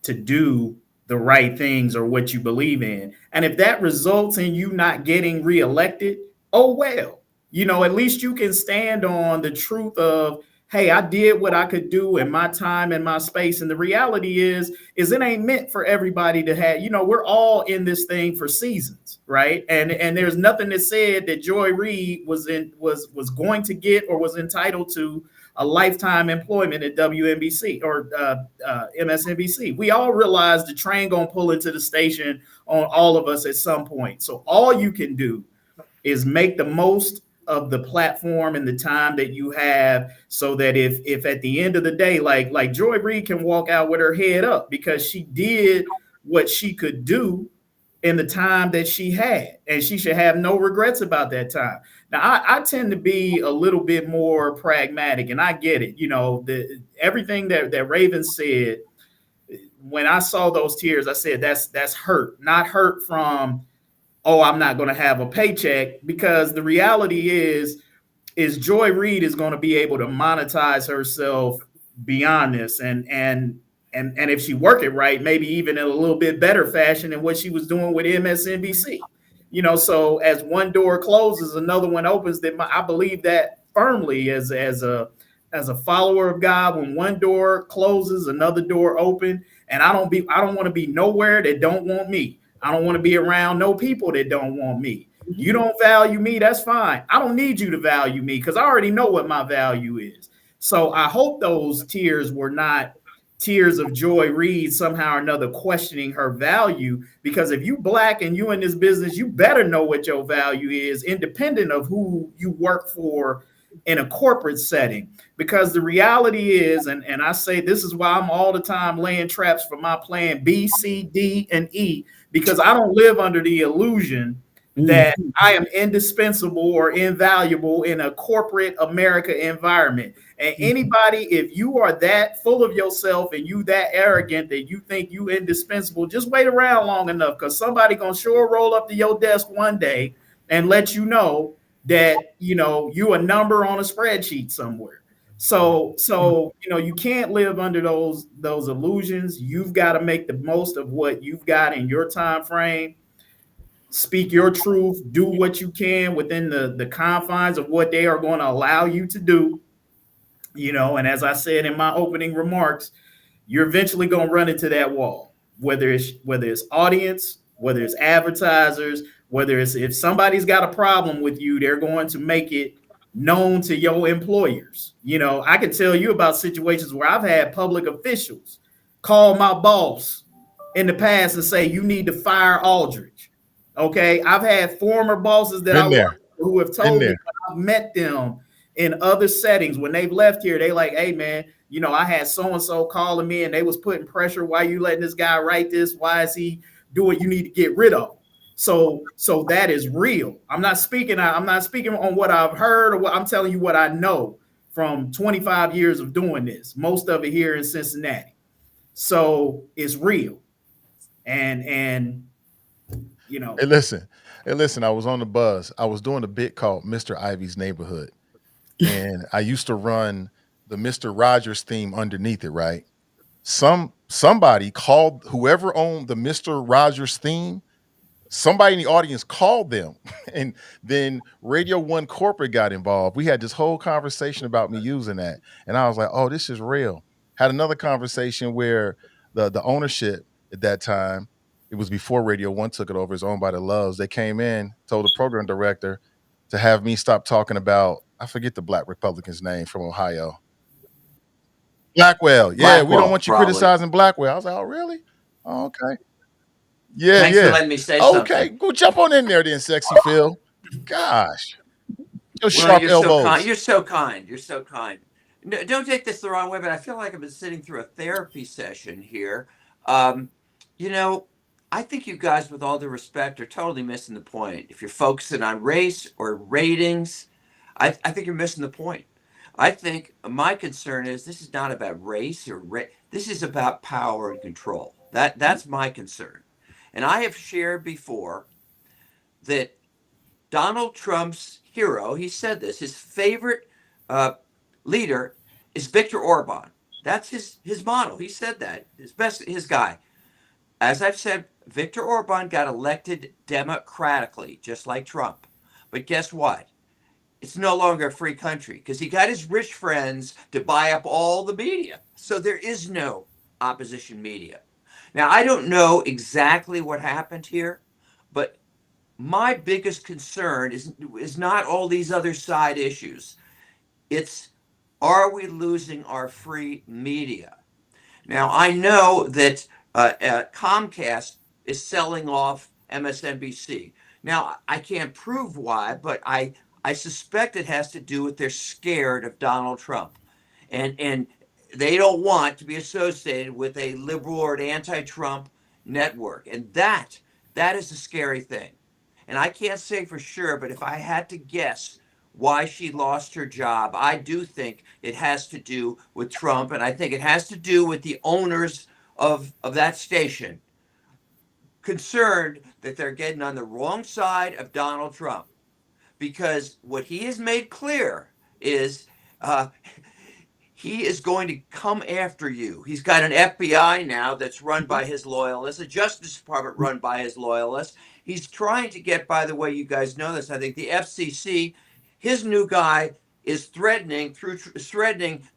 to do the right things or what you believe in. And if that results in you not getting reelected, oh well. You know, at least you can stand on the truth of, hey, I did what I could do in my time and my space. And the reality is it ain't meant for everybody to have, you know, we're all in this thing for seasons, right? And there's nothing that said that Joy Reid was going to get or was entitled to a lifetime employment at WNBC or MSNBC. We all realize the train gonna pull into the station on all of us at some point. So all you can do is make the most of the platform and the time that you have, so that if at the end of the day, like Joy Reid can walk out with her head up because she did what she could do in the time that she had, and she should have no regrets about that time. Now, I tend to be a little bit more pragmatic, and I get it. You know, everything that Raven said, when I saw those tears, I said that's hurt, not hurt from, oh, I'm not going to have a paycheck, because the reality is Joy Reid is going to be able to monetize herself beyond this, and if she work it right, maybe even in a little bit better fashion than what she was doing with MSNBC. You know, so as one door closes, another one opens. That I believe that firmly as a follower of God. When one door closes, another door open. And I don't want to be nowhere that don't want me. I don't want to be around no people that don't want me. You don't value me, that's fine. I don't need you to value me, because I already know what my value is. So I hope those tears were not tears of Joy Reid somehow or another questioning her value, because if you Black and you in this business, you better know what your value is, independent of who you work for in a corporate setting. Because the reality is, and I say this is why I'm all the time laying traps for my plan B, C, D, and E, because I don't live under the illusion that I am indispensable or invaluable in a corporate America environment. And anybody, if you are that full of yourself and you that arrogant that you think you indispensable, just wait around long enough, because somebody gonna sure roll up to your desk one day and let you know that, you know, you a number on a spreadsheet somewhere. So you know, you can't live under those illusions. You've got to make the most of what you've got in your time frame. Speak your truth, do what you can within the confines of what they are going to allow you to do. You know, and as I said in my opening remarks, you're eventually going to run into that wall, whether it's audience, whether it's advertisers, whether it's, if somebody's got a problem with you, they're going to make it known to your employers. You know, I can tell you about situations where I've had public officials call my boss in the past and say, you need to fire Aldridge. Okay, I've had former bosses that Been there. who have told me, I've met them in other settings when they've left here. They like, hey man, you know, I had so-and-so calling me and they was putting pressure. Why you letting this guy write this? Why is he doing? You need to get rid of him. So that is real. I'm not speaking on what I've heard, or what I'm telling you what I know from 25 years of doing this, most of it here in Cincinnati. So it's real. And you know, Hey, listen. I was on the buzz. I was doing a bit called Mr. Ivy's Neighborhood, and I used to run the Mr. Rogers theme underneath it. Right? Somebody called whoever owned the Mr. Rogers theme somebody in the audience called them, and then Radio One corporate got involved. We had this whole conversation about me using that, and I was like, "Oh, this is real." Had another conversation where the ownership at that time, it was before Radio One took it over, it's owned by the Loves. They came in, told the program director to have me stop talking about, I forget the black Republican's name from Ohio. Blackwell. Yeah, we don't Blackwell, want you probably. criticizing Blackwell. I was like, oh, really? Oh, okay. Yeah, Thanks for yeah. letting me say Okay, something. go jump on in there then, sexy Phil. Gosh. Those Well, sharp you're so kind. elbows. You're so kind. You're so kind. No, don't take this the wrong way, but I feel like I've been sitting through a therapy session here. Um, you know, I think you guys, with all due respect, are totally missing the point. If you're focusing on race or ratings, I think you're missing the point. I think my concern is this is not about race or this is about power and control. That's my concern. And I have shared before that Donald Trump's hero, he said this, his favorite uh, leader is Viktor Orban. That's his model. He said that. His guy. As I've said, Viktor Orban got elected democratically, just like Trump. But guess what? It's no longer a free country because he got his rich friends to buy up all the media. So there is no opposition media. Now, I don't know exactly what happened here, but my biggest concern is not all these other side issues. It's, are we losing our free media? Now, I know that Comcast is selling off MSNBC. Now, I can't prove why, but I suspect it has to do with they're scared of Donald Trump. And they don't want to be associated with a liberal or an anti-Trump network. And that is a scary thing. And I can't say for sure, but if I had to guess why she lost her job, I do think it has to do with Trump, and I think it has to do with the owners of that station concerned that they're getting on the wrong side of Donald Trump. Because what he has made clear is uh, he is going to come after you. He's got an FBI now that's run by his loyalists, a Justice Department run by his loyalists. He's trying to get, by the way, you guys know this, I think the FCC, his new guy is threatening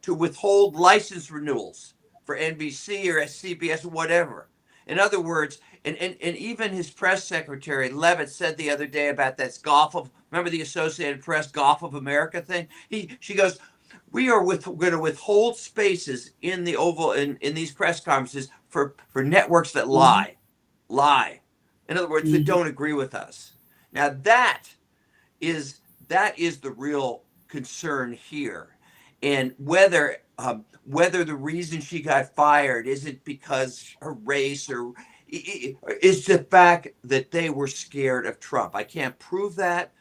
to withhold license renewals for NBC or CBS or whatever. In other words, and even his press secretary Levitt said the other day about this remember the Associated Press Golf of America thing? She goes, we are going to withhold spaces in the Oval in these press conferences for networks that lie. In other words, that don't agree with us. Now is that is the real concern here, and whether the reason she got fired isn't because her race or it's the fact that they were scared of Trump. I can't prove that,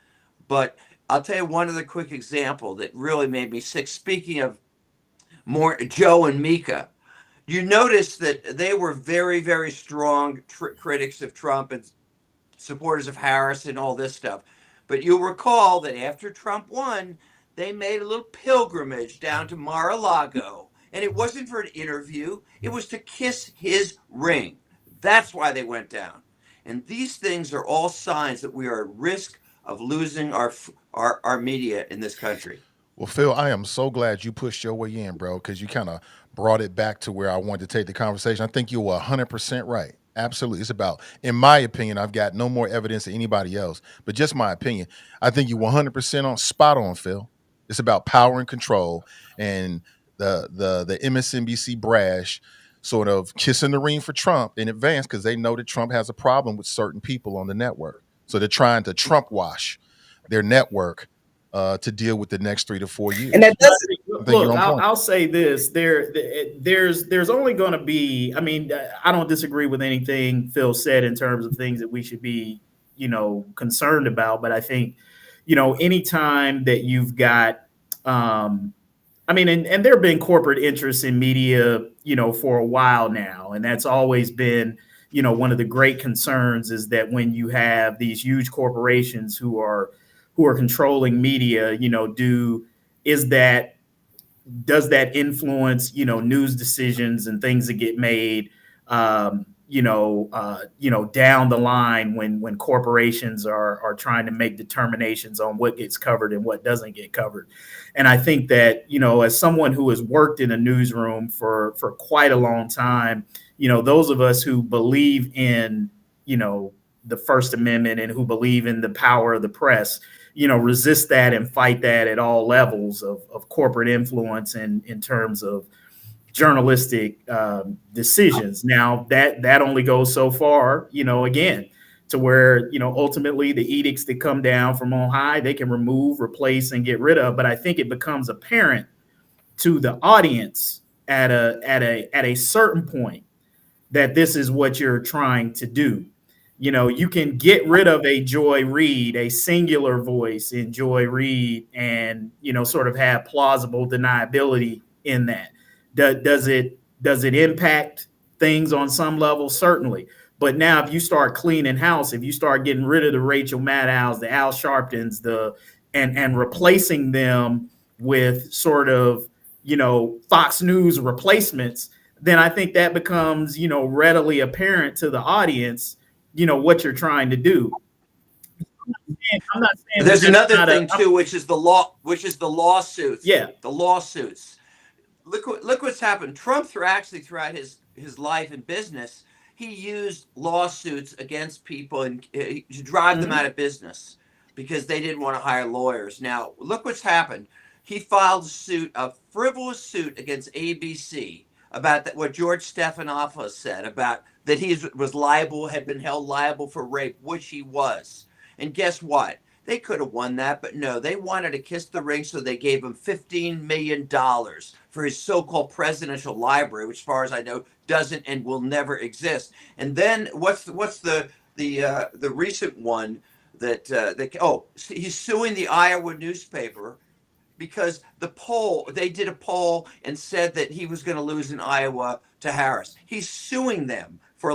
but I'll tell you one other quick example that really made me sick. Speaking of more Joe and Mika, you notice that they were very, very strong critics of Trump and supporters of Harris and all this stuff. But you'll recall that after Trump won, they made a little pilgrimage down to Mar-a-Lago. And it wasn't for an interview, it was to kiss his ring. That's why they went down. And these things are all signs that we are at risk of losing our media in this country. Well, Phil, I am so glad you pushed your way in, bro, because you kind of brought it back to where I wanted to take the conversation. I think you were 100% right. Absolutely. It's about, in my opinion, I've got no more evidence than anybody else, but just my opinion. I think you 100% on spot on, Phil. It's about power and control, and the MSNBC brash sort of kissing the ring for Trump in advance because they know that Trump has a problem with certain people on the network. So they're trying to Trump wash their network to deal with the next 3 to 4 years. And that doesn't Look, I'll say this: there's only going to be. I mean, I don't disagree with anything Phil said in terms of things that we should be, concerned about. But I think, anytime that you've got, I mean, and there have been corporate interests in media, for a while now, and that's always been, one of the great concerns is that when you have these huge corporations who are controlling media, does that influence, news decisions and things that get made, down the line when corporations are trying to make determinations on what gets covered and what doesn't get covered. And I think that, as someone who has worked in a newsroom for quite a long time, those of us who believe in, the First Amendment and who believe in the power of the press, resist that and fight that at all levels of corporate influence and in terms of journalistic decisions. Now that only goes so far, again, to where, ultimately the edicts that come down from on high, they can remove, replace, and get rid of. But I think it becomes apparent to the audience at a certain point that this is what you're trying to do. You can get rid of a Joy Reid, a singular voice in Joy Reid, and, sort of have plausible deniability in that. Does it impact things on some level? Certainly. But now if you start cleaning house, if you start getting rid of the Rachel Maddows, the Al Sharptons, and replacing them with sort of, Fox News replacements, then I think that becomes, readily apparent to the audience, what you're trying to do. I'm not saying there's another thing too, which is the lawsuits. Yeah. The lawsuits. Look what's happened. Trump throughout his life and business, he used lawsuits against people and to drive them out of business because they didn't want to hire lawyers. Now, look what's happened. He filed a frivolous suit against ABC about what George Stephanopoulos said about that he had been held liable for rape, which he was. And guess what? They could have won that, but no, they wanted to kiss the ring, so they gave him $15 million for his so-called presidential library, which, as far as I know, doesn't and will never exist. And then what's the recent one that he's suing the Iowa newspaper because they did a poll and said that he was going to lose in Iowa to Harris. He's suing them for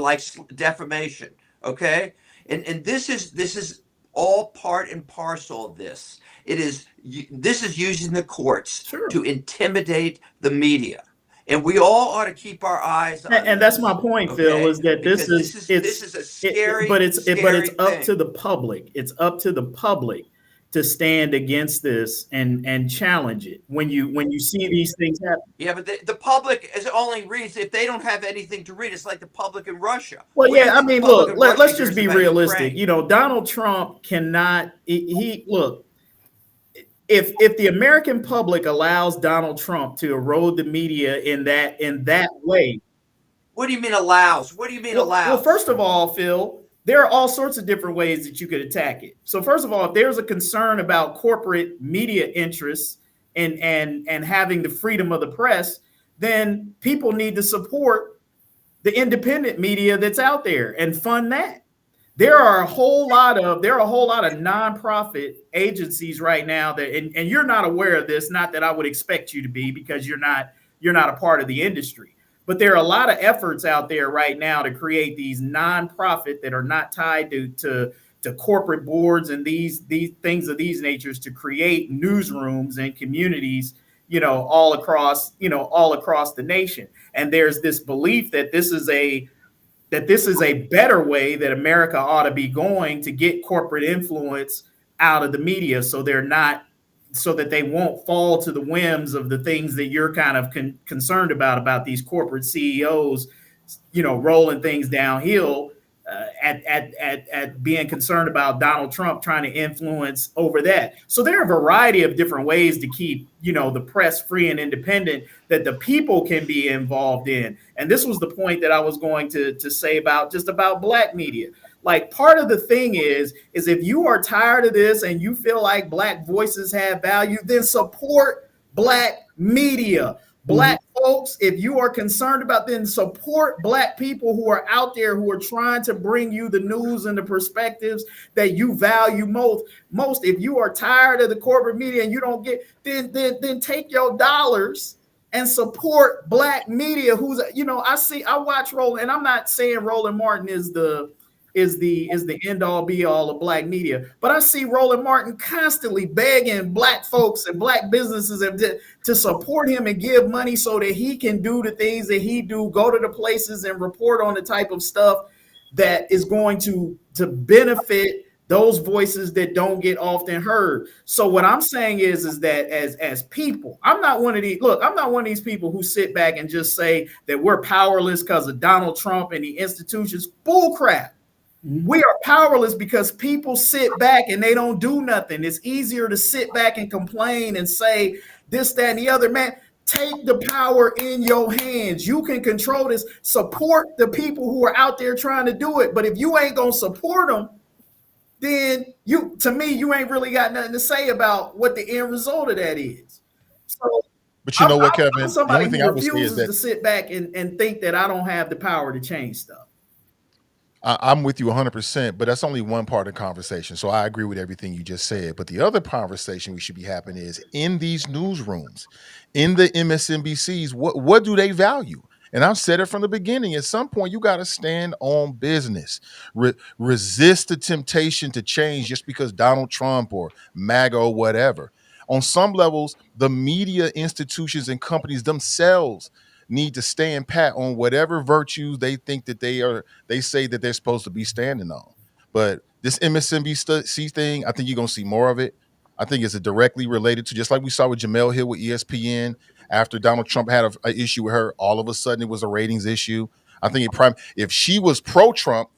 defamation. Okay, and this is all part and parcel of this. This is using the courts to intimidate the media, and we all ought to keep our eyes on. And that's my point, Phil, is that this is a scary, but it's scary up thing. to the public. It's up to the public to stand against this and challenge it when you see these things happen. Yeah, but the public only reads if they don't have anything to read. It's like the public in Russia. Well, yeah, I mean, look, let's just be realistic. Donald Trump cannot. Look, if the American public allows Donald Trump to erode the media in that way. What do you mean allows? What do you mean allows? Well, first of all, Phil, there are all sorts of different ways that you could attack it. So first of all, if there's a concern about corporate media interests and having the freedom of the press, then people need to support the independent media that's out there and fund that. There are a whole lot of nonprofit agencies right now that, and you're not aware of this, not that I would expect you to be because you're not a part of the industry. But there are a lot of efforts out there right now to create these nonprofit that are not tied to corporate boards and these things of these natures to create newsrooms and communities, all across the nation. And there's this belief that this is a better way that America ought to be going to get corporate influence out of the media, so that they won't fall to the whims of the things that you're kind of concerned about these corporate CEOs, rolling things downhill, at being concerned about Donald Trump trying to influence over that. So there are a variety of different ways to keep, the press free and independent that the people can be involved in. And this was the point that I was going to say about Black media. Like, part of the thing is if you are tired of this and you feel like Black voices have value, then support Black media. Black folks, if you are concerned about, then support Black people who are out there who are trying to bring you the news and the perspectives that you value most. If you are tired of the corporate media and you don't get, then take your dollars and support Black media. I watch Roland, and I'm not saying Roland Martin is the is the end all be all of black media. But I see Roland Martin constantly begging black folks and black businesses to support him and give money so that he can do the things that he do, go to the places and report on the type of stuff that is going to benefit those voices that don't get often heard. So what I'm saying is that as people, I'm not one of these people who sit back and just say that we're powerless because of Donald Trump and the institutions. Bull crap. We are powerless because people sit back and they don't do nothing. It's easier to sit back and complain and say this, that, and the other. Man, take the power in your hands. You can control this. Support the people who are out there trying to do it. But if you ain't going to support them, then you ain't really got nothing to say about what the end result of that is. So, but you know what, Kevin? I'm somebody the only thing who I would say is that to sit back and think that I don't have the power to change stuff. I'm with you 100%, but that's only one part of the conversation. So I agree with everything you just said. But the other conversation we should be having is in these newsrooms, in the MSNBCs, what do they value? And I've said it from the beginning. At some point, you got to stand on business. Resist the temptation to change just because Donald Trump or MAGA or whatever. On some levels, the media institutions and companies themselves need to stand pat on whatever virtues they think that they say that they're supposed to be standing on. But this MSNBC thing, I think you're going to see more of it. I think it's directly related to, just like we saw with Jamel Hill with ESPN. After Donald Trump had an issue with her, all of a sudden it was a ratings issue. I think if she was pro-Trump,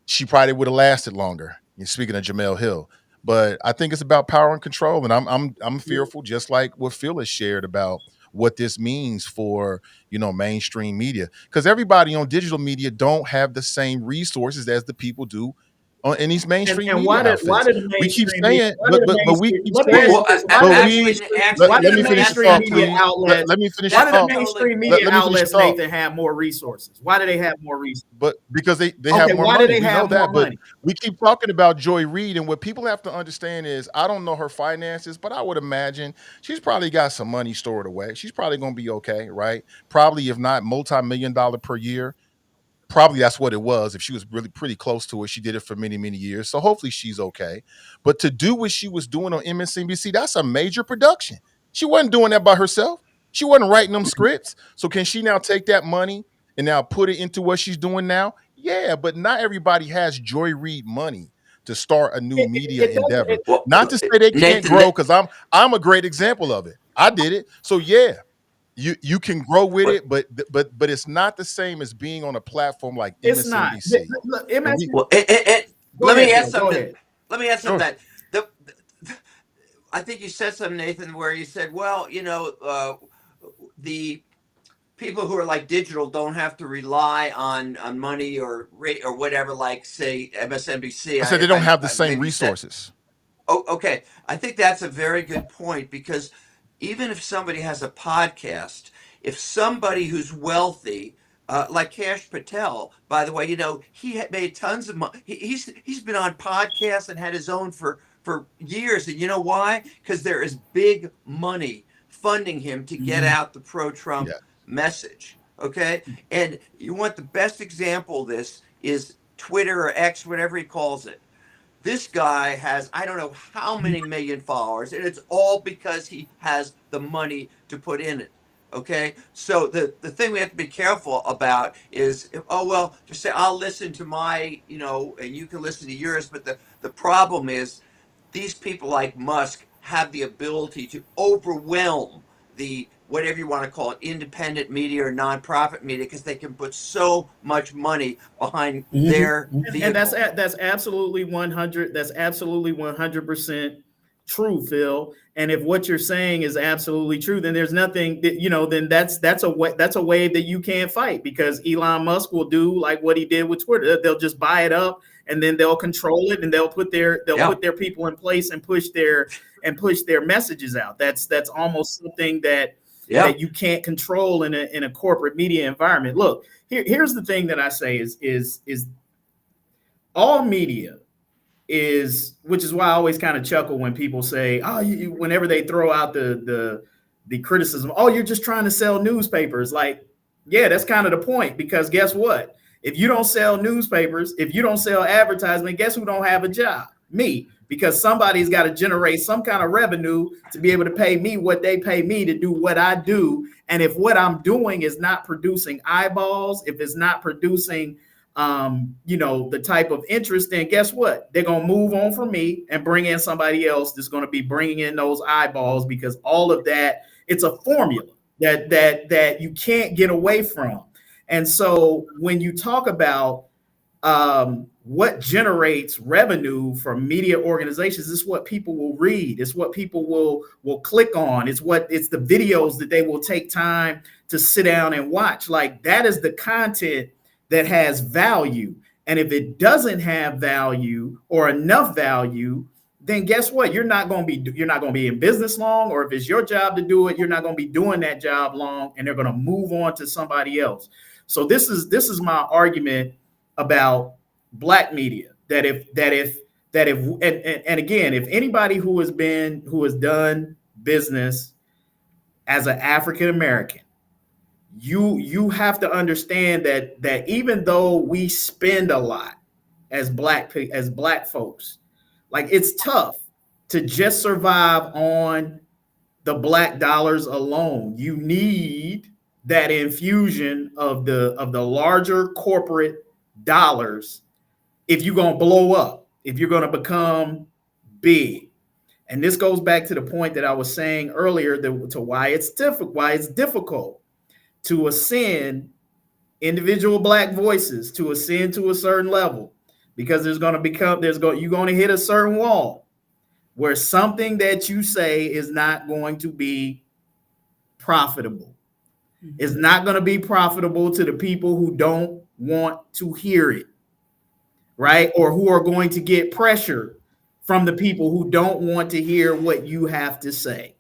she probably would have lasted longer. Speaking of Jamel Hill. But I think it's about power and control. And I'm fearful, just like what Phil has shared about what this means for, mainstream media, because everybody on digital media don't have the same resources as the people do in these mainstream media. Why did the we keep mainstream saying, media- but we keep let me saying, ask but why let do me the finish mainstream thought, media please. outlets- Let me finish Why do the thought. mainstream Let media me finish outlets, thought. Nathan, have more resources? Why do they have more resources? But because they have more why money. do they We have know more that, money? but we keep talking about Joy Reid, and what people have to understand is, I don't know her finances, but I would imagine she's probably got some money stored away. She's probably going to be okay, right? Probably, if not multi-million-dollar per year. Probably that's what it was. If she was really pretty close to it, she did it for many, many years. So hopefully she's okay. But to do what she was doing on MSNBC, that's a major production. She wasn't doing that by herself. She wasn't writing them scripts. So can she now take that money and now put it into what she's doing now? Yeah, but not everybody has Joy Reid money to start a new media endeavor. Not to say they can't grow, because I'm a great example of it. I did it. So yeah. You can grow with it, but it's not the same as being on a platform like It's MSNBC. not. Let me ask Go something. ahead. Let me ask Sure. something. I think you said something, Nathan, where you said, well, the people who are like digital don't have to rely on money or whatever, like say MSNBC. I said they don't have the same resources. Oh, okay. I think that's a very good point, because even if somebody has a podcast, if somebody who's wealthy, like Cash Patel, by the way, he made tons of money. He's been on podcasts and had his own for years, and you know why? Because there is big money funding him to get out the pro-Trump message. Okay, and you want the best example of this is Twitter or X, whatever he calls it. This guy has, I don't know how many million followers, and it's all because he has the money to put in it. Okay, so the thing we have to be careful about is, just say I'll listen to my, and you can listen to yours, but the problem is these people like Musk have the ability to overwhelm the, whatever you want to call it, independent media or nonprofit media, because they can put so much money behind their vehicle. And that's absolutely 100. That's absolutely 100% true, Phil. And if what you're saying is absolutely true, then there's nothing that, then that's a wave that you can't fight, because Elon Musk will do like what he did with Twitter. They'll just buy it up, and then they'll control it, and they'll put their people in place and push their messages out. That's almost something that you can't control in a corporate media environment. Look, here's the thing that I say is all media is, which is why I always kind of chuckle when people say, whenever they throw out the criticism, you're just trying to sell newspapers. Like, yeah, that's kind of the point, because guess what? If you don't sell newspapers, if you don't sell advertisement, guess who don't have a job? Me, because somebody's got to generate some kind of revenue to be able to pay me what they pay me to do what I do. And if what I'm doing is not producing eyeballs, if it's not producing the type of interest, then guess what? They're going to move on from me and bring in somebody else that's going to be bringing in those eyeballs, because all of that, it's a formula that you can't get away from. And so when you talk about what generates revenue from media organizations, is what people will read. It's what people will click on. It's the videos that they will take time to sit down and watch. Like, that is the content that has value. And if it doesn't have value or enough value, then guess what? You're not going to be in business long, or if it's your job to do it, you're not going to be doing that job long, and they're going to move on to somebody else. So this is my argument about Black media, that if and again, if anybody who has done business as an African American, you have to understand that even though we spend a lot as black folks, like, it's tough to just survive on the Black dollars alone. You need that infusion of the larger corporate dollars if you're going to blow up, if you're going to become big. And this goes back to the point that I was saying earlier, to why it's difficult to ascend individual Black voices to ascend to a certain level, because you're going to hit a certain wall where something that you say is not going to be profitable. It's not going to be profitable to the people who don't want to hear it, right? Or who are going to get pressure from the people who don't want to hear what you have to say.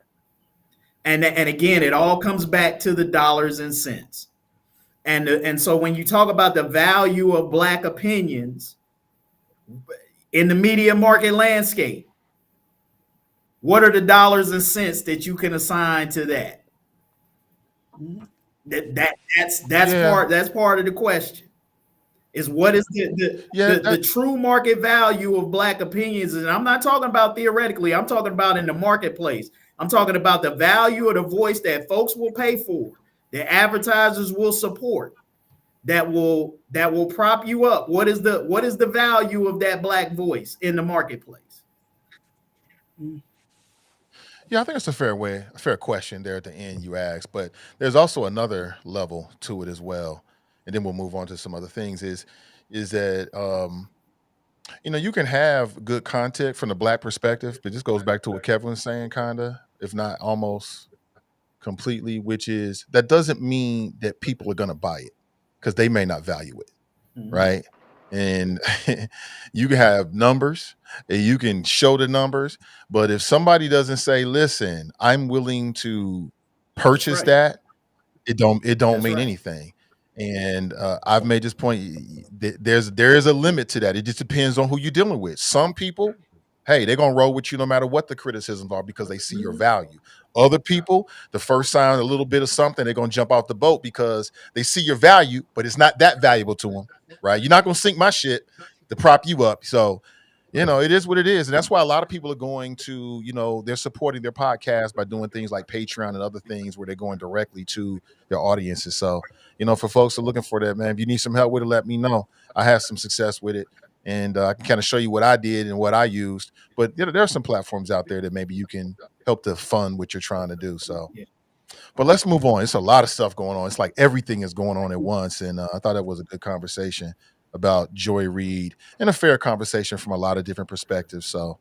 And again, it all comes back to the dollars and cents. And so when you talk about the value of Black opinions in the media market landscape, what are the dollars and cents that you can assign to that? That's part of the question. Is what is the true market value of Black opinions? And I'm not talking about theoretically, I'm talking about in the marketplace. I'm talking about the value of the voice that folks will pay for, that advertisers will support, that will prop you up. What is the value of that Black voice in the marketplace? Yeah, I think it's a fair question there at the end you asked, but there's also another level to it as well, and then we'll move on to some other things. Is that you can have good content from the Black perspective, but this goes back to what Kevin was saying, kinda, if not almost completely, which is that doesn't mean that people are going to buy it, because they may not value it, right? And you can have numbers and you can show the numbers, but if somebody doesn't say, listen, I'm willing to purchase that, it don't mean anything. And I've made this point, there is a limit to that. It just depends on who you're dealing with. Some people, hey, they're gonna roll with you no matter what the criticisms are, because they see your value. Other people, the first sign a little bit of something, they're gonna jump off the boat because they see your value, but it's not that valuable to them, right? You're not gonna sink my shit to prop you up. So, it is what it is. And that's why a lot of people are going to, they're supporting their podcast by doing things like Patreon and other things where they're going directly to their audiences. So, for folks who are looking for that, man, if you need some help with it, let me know. I have some success with it. And I can kind of show you what I did and what I used. But there are some platforms out there that maybe you can help to fund what you're trying to do. So, but let's move on. It's a lot of stuff going on. It's like everything is going on at once. And I thought that was a good conversation about Joy Reid, and a fair conversation from a lot of different perspectives. So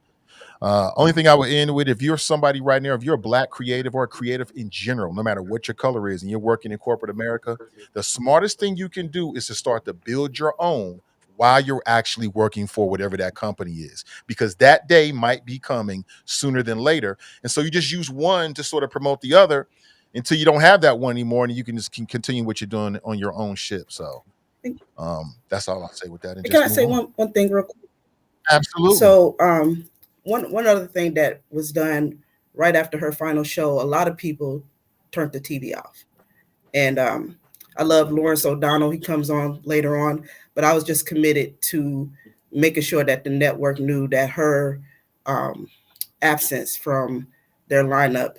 only thing I would end with, if you're somebody right now, if you're a Black creative or a creative in general, no matter what your color is, and you're working in corporate America, the smartest thing you can do is to start to build your own while you're actually working for whatever that company is, because that day might be coming sooner than later. And so you just use one to sort of promote the other until you don't have that one anymore, and you can just continue what you're doing on your own ship. So that's all I'll say with that. And can I say one thing real quick? Absolutely. So one other thing that was done right after her final show, a lot of people turned the TV off. And I love Lawrence O'Donnell. He comes on later on, but I was just committed to making sure that the network knew that her um, absence from their lineup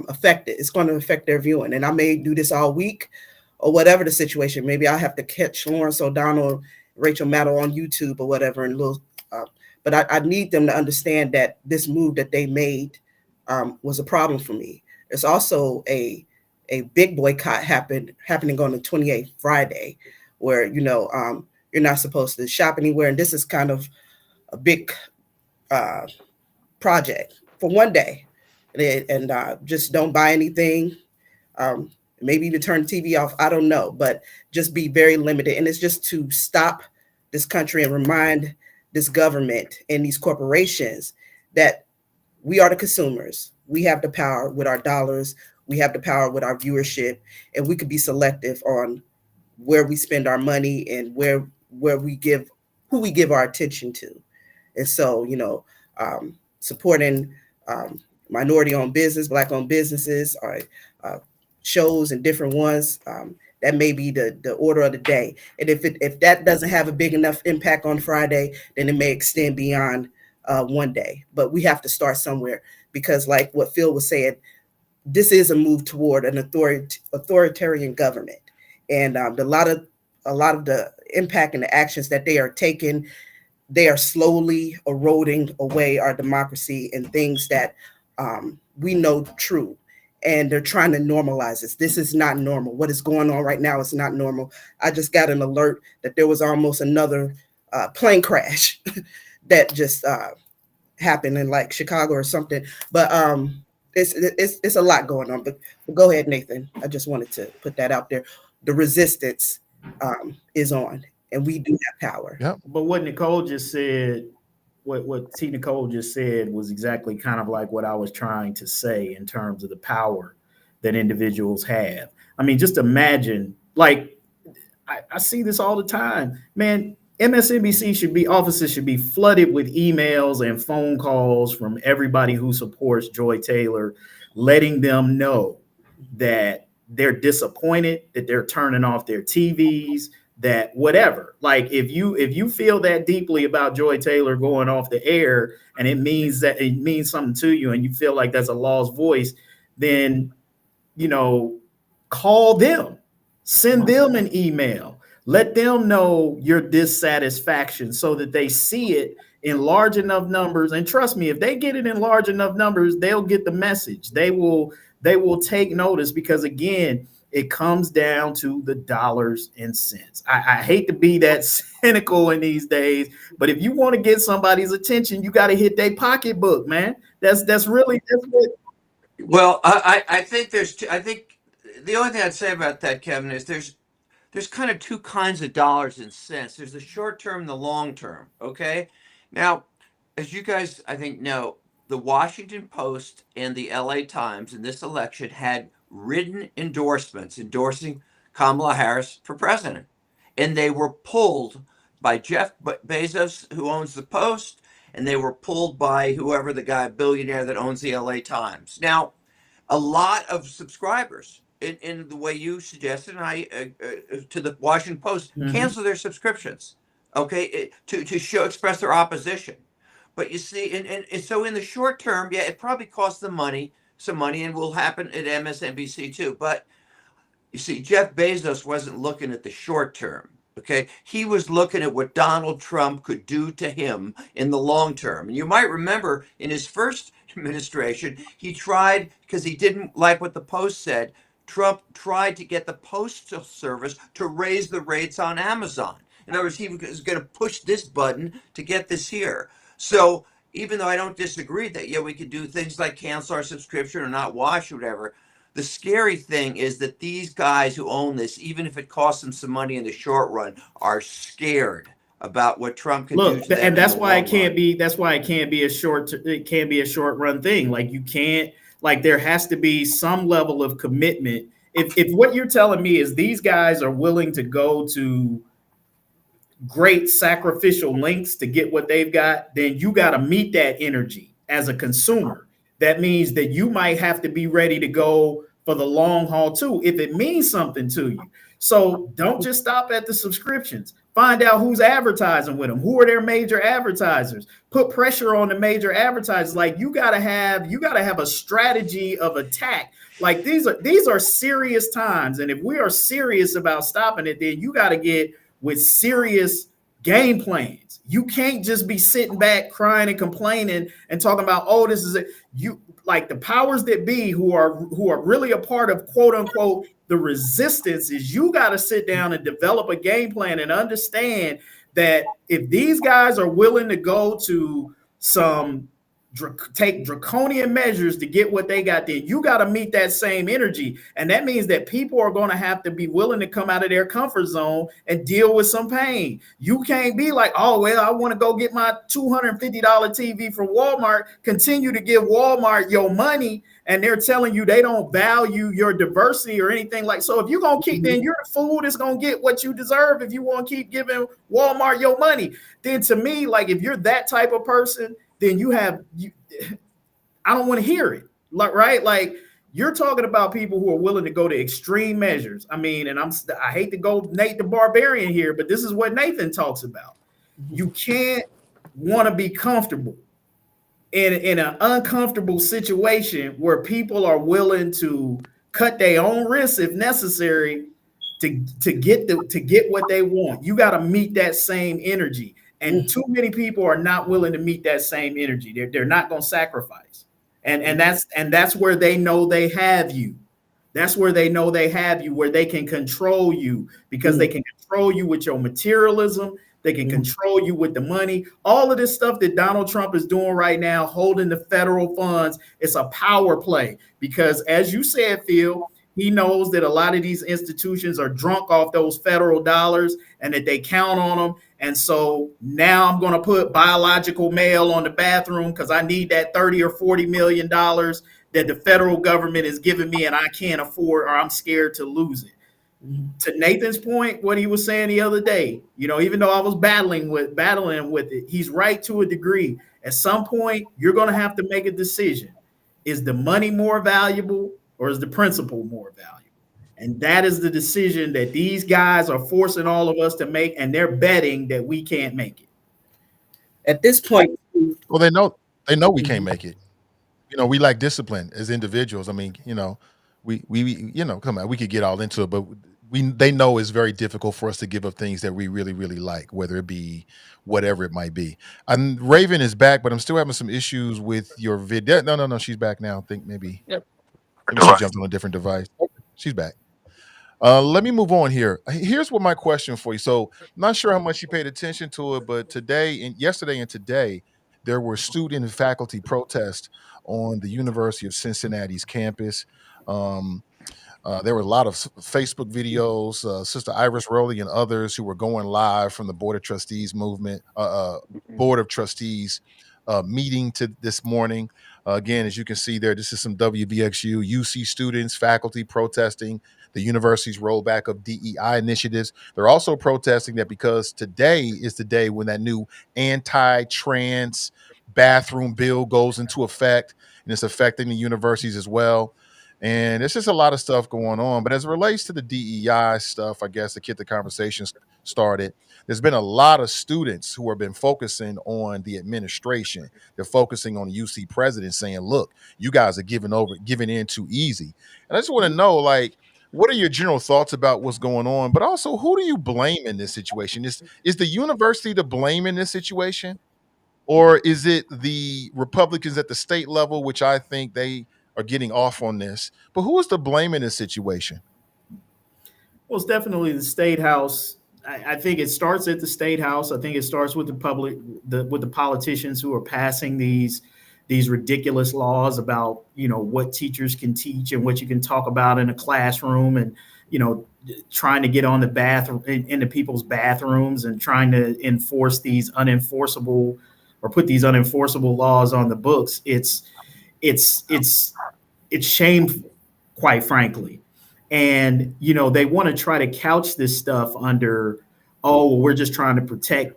affected. It's going to affect their viewing, and I may do this all week or whatever the situation. Maybe I'll have to catch Lawrence O'Donnell, Rachel Maddow on YouTube or whatever, and little. But I need them to understand that this move that they made was a problem for me. There's also a big boycott happening on the 28th Friday, where you're not supposed to shop anywhere, and this is kind of a big project for one day, and just don't buy anything. Maybe even turn the TV off. I don't know, but just be very limited, and it's just to stop this country and remind this government and these corporations that we are the consumers. We have the power with our dollars. We have the power with our viewership, and we could be selective on where we spend our money and where we give who we give our attention to. And so, supporting minority-owned business, Black-owned businesses, or shows and different ones. That may be the order of the day. And if that doesn't have a big enough impact on Friday, then it may extend beyond one day. But we have to start somewhere, because like what Phil was saying, this is a move toward an authoritarian government. And a lot of the impact and the actions that they are taking, they are slowly eroding away our democracy and things that we know true. And they're trying to normalize this. This is not normal. What is going on right now is not normal. I just got an alert that there was almost another plane crash that just happened in like Chicago or something. But it's a lot going on. But go ahead, Nathan. I just wanted to put that out there. The resistance is on, and we do have power. Yep. But what Nicole just said, what T. Nicole just said was exactly kind of like what I was trying to say in terms of the power that individuals have. I mean, just imagine, like, I see this all the time, man. MSNBC offices should be flooded with emails and phone calls from everybody who supports Joy Taylor, letting them know that they're disappointed, that they're turning off their TVs, that whatever. Like if you feel that deeply about Joy Taylor going off the air, and it means something to you, and you feel like that's a lost voice, then call them, send them an email, let them know your dissatisfaction so that they see it in large enough numbers. And trust me, if they get it in large enough numbers, they'll get the message. They will take notice, because again, it comes down to the dollars and cents. I hate to be that cynical in these days, but if you want to get somebody's attention, you got to hit their pocketbook, man. That's what. Well, I think I think the only thing I'd say about that, Kevin, is there's kind of two kinds of dollars and cents. There's the short term and the long term. Okay. Now, as you guys, I think, know, the Washington Post and the LA Times in this election had written endorsements endorsing Kamala Harris for president. And they were pulled by Jeff Bezos, who owns the Post, and they were pulled by whoever the guy, billionaire, that owns the LA Times. Now, a lot of subscribers, in the way you suggested, and to the Washington Post, cancel their subscriptions, okay, to express their opposition. But you see, and so in the short term, yeah, it probably costs them some money, and will happen at MSNBC too. But you see, Jeff Bezos wasn't looking at the short term. Okay, he was looking at what Donald Trump could do to him in the long term. And you might remember in his first administration, he tried, because he didn't like what the Post said, Trump tried to get the Postal Service to raise the rates on Amazon. In other words, he was going to push this button to get this here. So even though I don't disagree that, yeah, we could do things like cancel our subscription or not watch or whatever, the scary thing is that these guys who own this, even if it costs them some money in the short run, are scared about what Trump can do to them. And that's why it can't be. That's why it can't be a short. It can't be a short run thing. Like you can't. Like there has to be some level of commitment. If what you're telling me is these guys are willing to go to great sacrificial lengths to get what they've got, then you got to meet that energy as a consumer. That means that you might have to be ready to go for the long haul too, if it means something to you. So don't just stop at the subscriptions. Find out who's advertising with them. Who are their major advertisers? Put pressure on the major advertisers. Like you gotta have a strategy of attack. Like these are serious times. And if we are serious about stopping it, then you got to get with serious game plans. You can't just be sitting back crying and complaining and talking about, oh, this is it. You like the powers that be who are really a part of quote unquote the resistance is you got to sit down and develop a game plan and understand that if these guys are willing to go to take draconian measures to get what they got, then you got to meet that same energy. And that means that people are going to have to be willing to come out of their comfort zone and deal with some pain. You can't be like, oh, well, I want to go get my $250 TV from Walmart, continue to give Walmart your money, and they're telling you they don't value your diversity or anything like. So if you're going to keep, then you're the fool that's going to get what you deserve if you want to keep giving Walmart your money. Then to me, like if you're that type of person, then I don't want to hear it. Right? Like you're talking about people who are willing to go to extreme measures. I mean, and I hate to go Nate the Barbarian here, but this is what Nathan talks about. You can't want to be comfortable in an uncomfortable situation where people are willing to cut their own risks if necessary to get what they want. You got to meet that same energy. And too many people are not willing to meet that same energy. They're not going to sacrifice. And that's where they know they have you. That's where they know they have you, where they can control you, because they can control you with your materialism. They can control you with the money. All of this stuff that Donald Trump is doing right now, holding the federal funds, it's a power play. Because as you said, Phil, he knows that a lot of these institutions are drunk off those federal dollars and that they count on them. And so now I'm going to put biological mail on the bathroom because I need that 30 or 40 million dollars that the federal government is giving me and I can't afford, or I'm scared to lose it. To Nathan's point, what he was saying the other day, even though I was battling with it, he's right to a degree. At some point, you're going to have to make a decision. Is the money more valuable or is the principle more valuable? And that is the decision that these guys are forcing all of us to make, and they're betting that we can't make it. At this point, well, they know we can't make it. We lack discipline as individuals. I mean, we come on, we could get all into it, but they know it's very difficult for us to give up things that we really, really like, whether it be whatever it might be. Raevn is back, but I'm still having some issues with your video. No, she's back now. I think maybe she jumped on a different device. She's back. Let me move on here. Here's what my question for you. So, I'm not sure how much you paid attention to it, but yesterday and today, there were student and faculty protests on the University of Cincinnati's campus. There were a lot of Facebook videos, Sister Iris Rowley and others who were going live from the Board of Trustees meeting to this morning. Again, as you can see there, this is some WVXU, UC students, faculty protesting the university's rollback of DEI initiatives. They're also protesting that because today is the day when that new anti-trans bathroom bill goes into effect, and it's affecting the universities as well. And it's just a lot of stuff going on. But as it relates to the DEI stuff, I guess to get the conversation started, there's been a lot of students who have been focusing on the administration. They're focusing on the UC president saying, look, you guys are giving in too easy. And I just want to know, what are your general thoughts about what's going on? But also, who do you blame in this situation? Is the university to blame in this situation? Or is it the Republicans at the state level, which I think they are getting off on this? But who is to blame in this situation? Well, it's definitely the State House. I think it starts at the State House. I think it starts with with the politicians who are passing these ridiculous laws about, what teachers can teach and what you can talk about in a classroom, and, trying to get on the bathroom into people's bathrooms and trying to enforce these unenforceable or put these unenforceable laws on the books. It's shameful, quite frankly. And, they want to try to couch this stuff under, we're just trying to protect,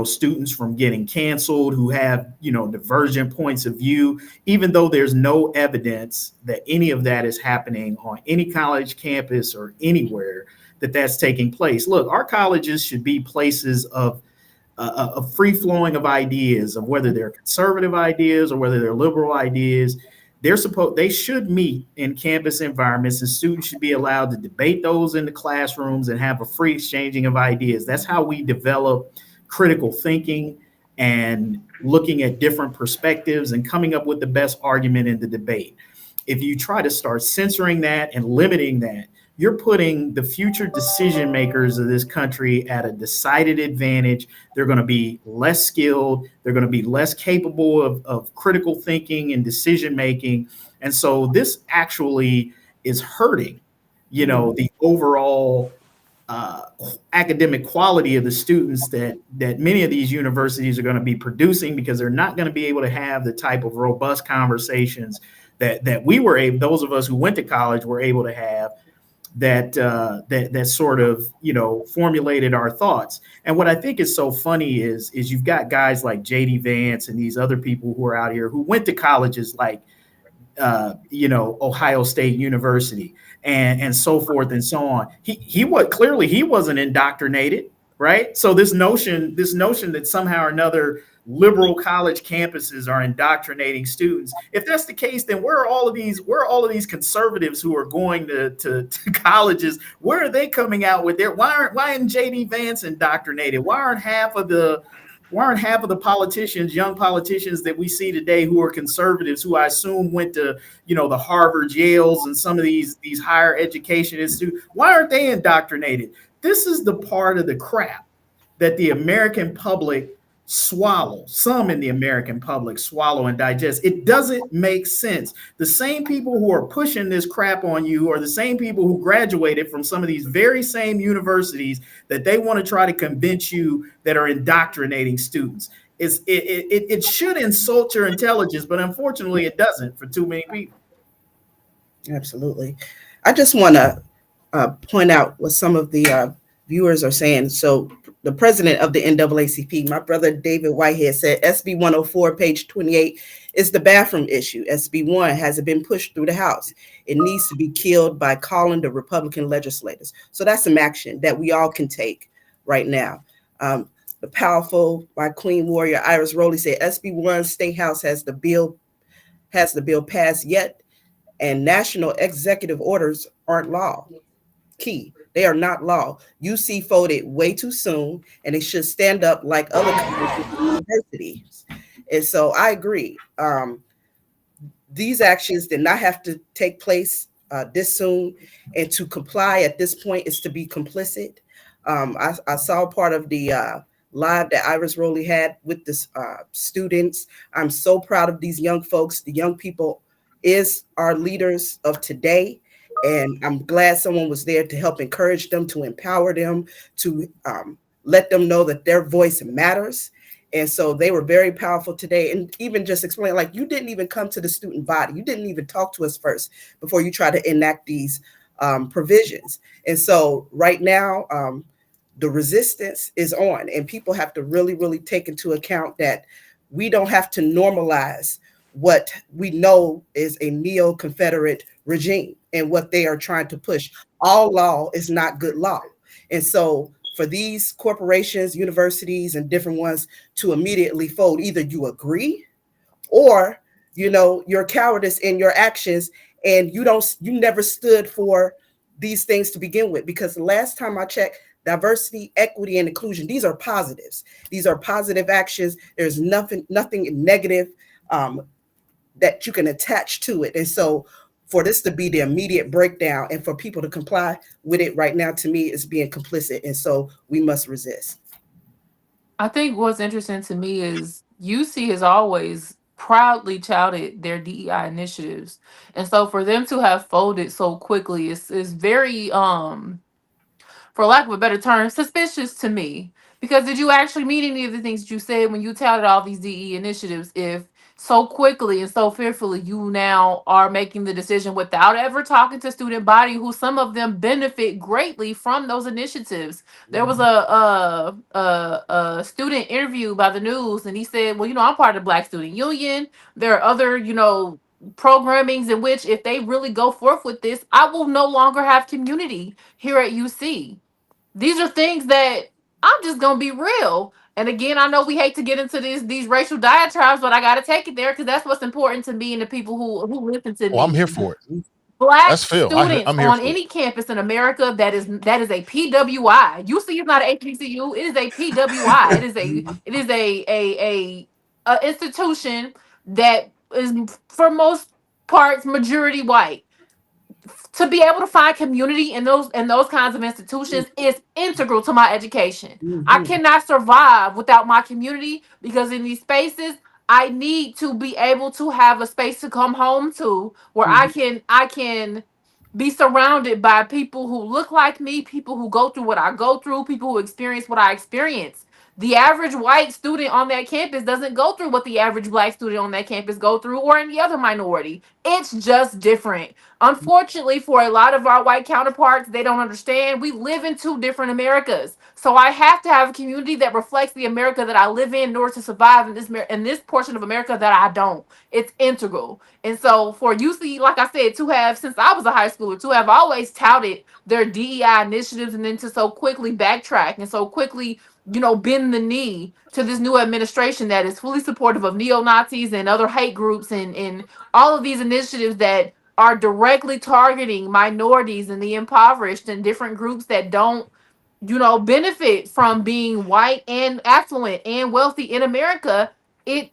students from getting canceled who have, divergent points of view, even though there's no evidence that any of that is happening on any college campus or anywhere. that that's taking place. Look, our colleges should be places of a free flowing of ideas, of whether they're conservative ideas or whether they're liberal ideas. They should meet in campus environments, and students should be allowed to debate those in the classrooms and have a free exchanging of ideas. That's how we develop critical thinking and looking at different perspectives and coming up with the best argument in the debate. If you try to start censoring that and limiting that, you're putting the future decision makers of this country at a decided advantage. They're going to be less skilled. They're going to be less capable of critical thinking and decision making. And so this actually is hurting, the overall academic quality of the students that many of these universities are going to be producing, because they're not going to be able to have the type of robust conversations that we were able, those of us who went to college were able to have, that sort of formulated our thoughts. And what I think is so funny is you've got guys like JD Vance and these other people who are out here who went to colleges like Ohio State University and so forth and so on. He wasn't indoctrinated, right? So this notion that somehow or another liberal college campuses are indoctrinating students. If that's the case, then where are all of these conservatives who are going to colleges? Where are they coming out with their? Why aren't JD Vance indoctrinated? Why aren't half of the politicians, young politicians that we see today who are conservatives, who I assume went to, the Harvard, Yales, and some of these higher education institutes, why aren't they indoctrinated? This is the part of the crap that the American public some in the American public swallow and digest. It doesn't make sense. The same people who are pushing this crap on you are the same people who graduated from some of these very same universities that they want to try to convince you that are indoctrinating students. It should insult your intelligence, but unfortunately it doesn't for too many people. Absolutely. I just want to point out what some of the viewers are saying. So the president of the NAACP, my brother David Whitehead, said SB 104, page 28, is the bathroom issue. SB 1 hasn't been pushed through the House. It needs to be killed by calling the Republican legislators. So that's some action that we all can take right now. The powerful, my queen warrior Iris Rowley said SB 1 State House has the bill passed yet, and national executive orders aren't law. Key. They are not law. UC folded way too soon, and it should stand up like other universities. And so I agree. These actions did not have to take place this soon, and to comply at this point is to be complicit. I saw part of the live that Iris Rowley had with the students. I'm so proud of these young folks. The young people is our leaders of today. And I'm glad someone was there to help encourage them, to empower them, to let them know that their voice matters. And so they were very powerful today. And even just explain, like, you didn't even come to the student body. You didn't even talk to us first before you try to enact these provisions. And so right now, the resistance is on, and people have to really, really take into account that we don't have to normalize what we know is a neo-Confederate regime and what they are trying to push. All law is not good law. And so for these corporations, universities, and different ones to immediately fold, either you agree or, your cowardice in your actions, and you never stood for these things to begin with. Because the last time I checked, diversity, equity, and inclusion, these are positives. These are positive actions. There's nothing negative that you can attach to it. And so for this to be the immediate breakdown and for people to comply with it right now, to me, is being complicit. And so we must resist. I think what's interesting to me is UC has always proudly touted their DEI initiatives. And so for them to have folded so quickly is very, for lack of a better term, suspicious to me. Because did you actually mean any of the things that you said when you touted all these DE initiatives, if so quickly and so fearfully you now are making the decision without ever talking to student body, who some of them benefit greatly from those initiatives? There was a student interview by the news, and he said, well, I'm part of the Black Student Union. There are other, programmings in which, if they really go forth with this, I will no longer have community here at UC. These are things that I'm just gonna be real. And again, I know we hate to get into these racial diatribes, but I gotta take it there because that's what's important to me and the people who listen to Oh, I'm here me. for it. Black That's Phil. students I'm here on for it. any campus in America that is a PWI. UC is not a HBCU. It is a PWI. It is a institution that is for most parts majority white. To be able to find community in those kinds of institutions is integral to my education. I cannot survive without my community because in these spaces I need to be able to have a space to come home to where I can be surrounded by people who look like me, people who go through what I go through, people who experience what I experience. The average white student on that campus doesn't go through what the average black student on that campus go through or any other minority. It's just different. Unfortunately, for a lot of our white counterparts, they don't understand. We live in two different Americas. So I have to have a community that reflects the America that I live in order to survive in this portion of America that I don't. It's integral. And so for UC, like I said, to have, since I was a high schooler, to have always touted their DEI initiatives and then to so quickly backtrack and so quickly, bend the knee to this new administration that is fully supportive of neo-Nazis and other hate groups and all of these initiatives that are directly targeting minorities and the impoverished and different groups that don't, benefit from being white and affluent and wealthy in America. It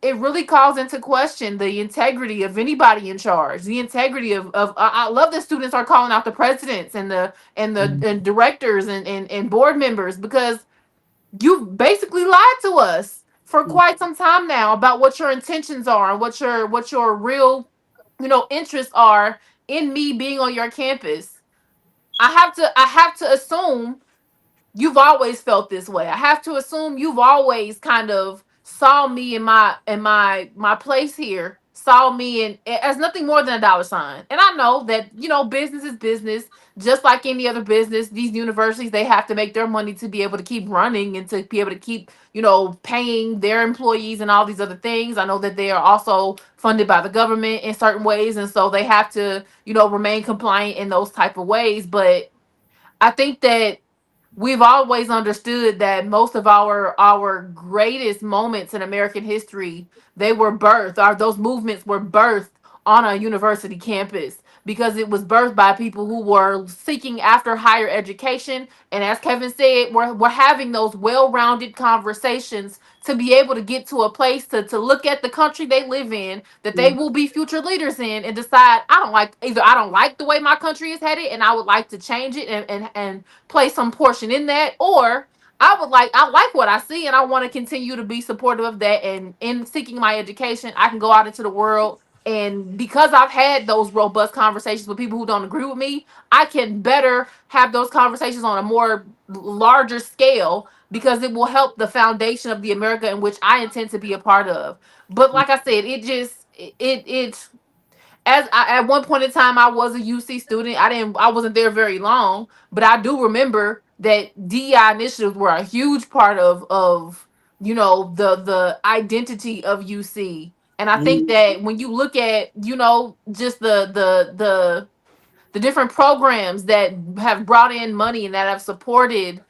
really calls into question the integrity of anybody in charge, the integrity of I love that students are calling out the presidents and directors and board members, because you basically lied to us for quite some time now about what your intentions are and what your real, interests are in me being on your campus. I have to assume you've always felt this way. I have to assume you've always kind of saw me in my place here, saw me in as nothing more than a dollar sign. And I know that, business is business, just like any other business. These universities, they have to make their money to be able to keep running and to be able to keep, paying their employees and all these other things. I know that they are also funded by the government in certain ways, and so they have to, remain compliant in those type of ways. But I think that we've always understood that most of our greatest moments in American history, they were birthed, or those movements were birthed on a university campus, because it was birthed by people who were seeking after higher education. And as Kevin said, we're having those well-rounded conversations to be able to get to a place to look at the country they live in, that they will be future leaders in, and decide, I don't like the way my country is headed and I would like to change it and play some portion in that, or I like what I see and I want to continue to be supportive of that. And in seeking my education, I can go out into the world, and because I've had those robust conversations with people who don't agree with me, I can better have those conversations on a more larger scale, because it will help the foundation of the America in which I intend to be a part of. But like I said, it's at one point in time, I was a UC student. I wasn't there very long, but I do remember that DEI initiatives were a huge part of the identity of UC. And I think that when you look at, just the different programs that have brought in money and that have supported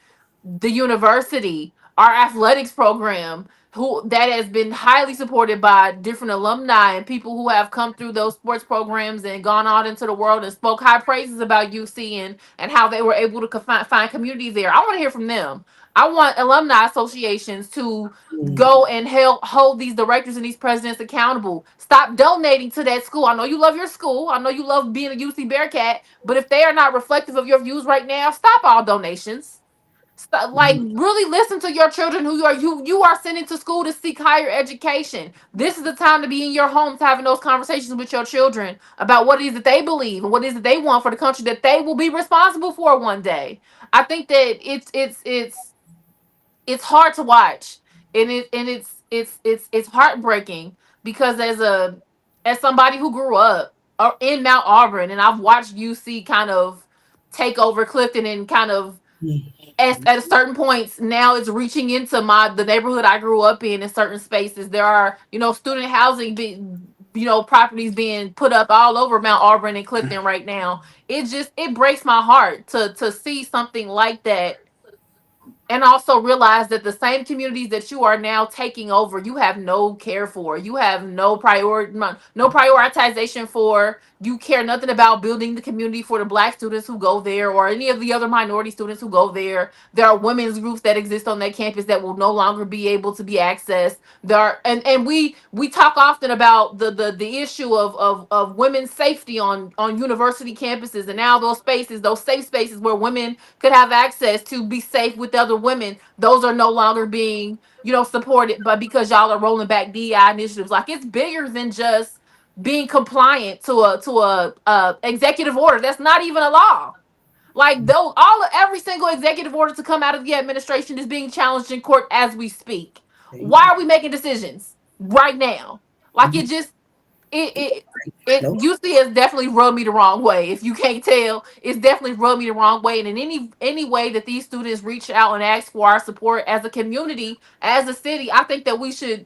the university, our athletics program, who that has been highly supported by different alumni and people who have come through those sports programs and gone out into the world and spoke high praises about UC and how they were able to find community there. I want to hear from them. I want alumni associations to go and hold these directors and these presidents accountable. Stop donating to that school. I know you love your school. I know you love being a UC Bearcat, but if they are not reflective of your views right now, stop all donations. Like, really listen to your children who you are sending to school to seek higher education. This is the time to be in your homes having those conversations with your children about what it is that they believe and what it is that they want for the country that they will be responsible for one day. I think that it's hard to watch, and it's heartbreaking, because as somebody who grew up in Mount Auburn, and I've watched UC kind of take over Clifton and kind of at a certain points now it's reaching into the neighborhood I grew up in certain spaces. There are, student housing properties being put up all over Mount Auburn and Clifton right now. It breaks my heart to see something like that, and also realize that the same communities that you are now taking over, you have no care for, you have no prioritization for, you care nothing about building the community for the Black students who go there or any of the other minority students who go there. There are women's groups that exist on that campus that will no longer be able to be accessed. There are, and we talk often about the issue of women's safety on university campuses, and now those safe spaces where women could have access to be safe with other women, those are no longer being, supported, but because y'all are rolling back DI initiatives. Like, it's bigger than just being compliant to a executive order that's not even a law. Like, though, every single executive order to come out of the administration is being challenged in court as we speak. Why are we making decisions right now? Like, it Nope. UC has definitely rubbed me the wrong way. If you can't tell, it's definitely rubbed me the wrong way. And in any way that these students reach out and ask for our support as a community, as a city, I think that we should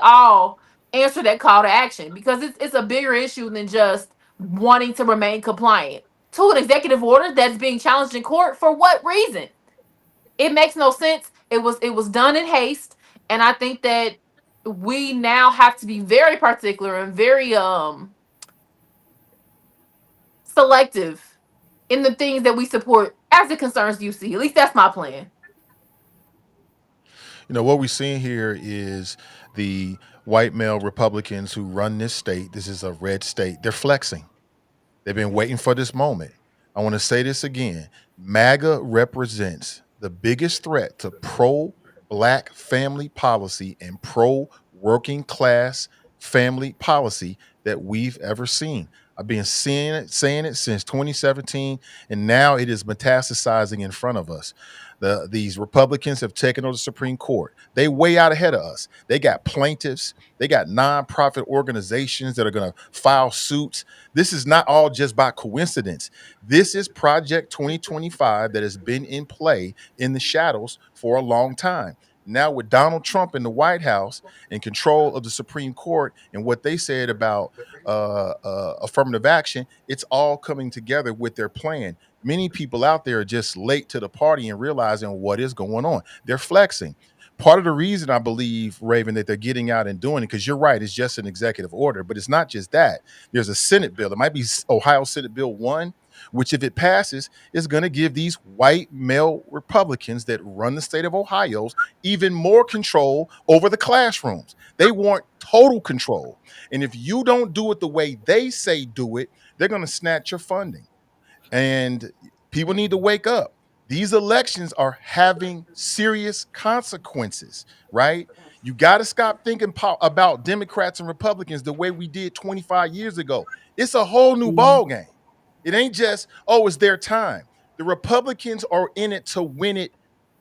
all answer that call to action, because it's a bigger issue than just wanting to remain compliant to an executive order that's being challenged in court. For what reason? It makes no sense. It was done in haste, and I think that we now have to be very particular and very selective in the things that we support as it concerns UC. At least that's my plan. What we're seeing here is the white male Republicans who run this state. This is a red state. They're flexing. They've been waiting for this moment. I want to say this again. MAGA represents the biggest threat to pro Black family policy and pro working class family policy that we've ever seen. I've been saying it since 2017, and now it is metastasizing in front of us. These Republicans have taken over the Supreme Court. They way out ahead of us. They got plaintiffs. They got nonprofit organizations that are going to file suits. This is not all just by coincidence. This is Project 2025 that has been in play in the shadows for a long time. Now, with Donald Trump in the White House and control of the Supreme Court and what they said about affirmative action, it's all coming together with their plan. Many people out there are just late to the party and realizing what is going on. They're flexing. Part of the reason I believe, Raevn, that they're getting out and doing it, because you're right, it's just an executive order, but it's not just that. There's a Senate bill. It might be Ohio Senate Bill 1, which, if it passes, is going to give these white male Republicans that run the state of Ohio even more control over the classrooms. They want total control. And if you don't do it the way they say do it, they're going to snatch your funding. And people need to wake up. These elections are having serious consequences, right? You got to stop thinking about Democrats and Republicans the way we did 25 years ago. It's a whole new ball game. It ain't just, oh, it's their time. The Republicans are in it to win it,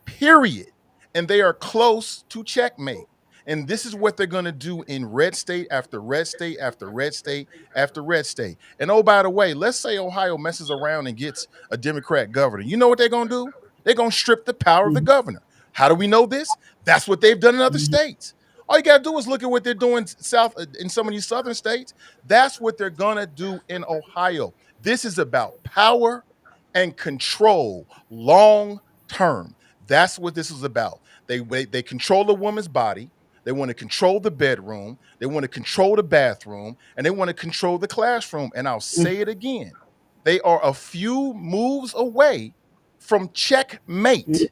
period. And they are close to checkmate. And this is what they're going to do in red state after red state after red state after red state. And oh, by the way, let's say Ohio messes around and gets a Democrat governor. You know what they're going to do? They're going to strip the power of the governor. How do we know this? That's what they've done in other states. All you got to do is look at what they're doing in some of these southern states. That's what they're going to do in Ohio. This is about power and control long term. That's what this is about. They control a woman's body. They want to control the bedroom. They want to control the bathroom, and they want to control the classroom. And I'll say it again. They are a few moves away from checkmate.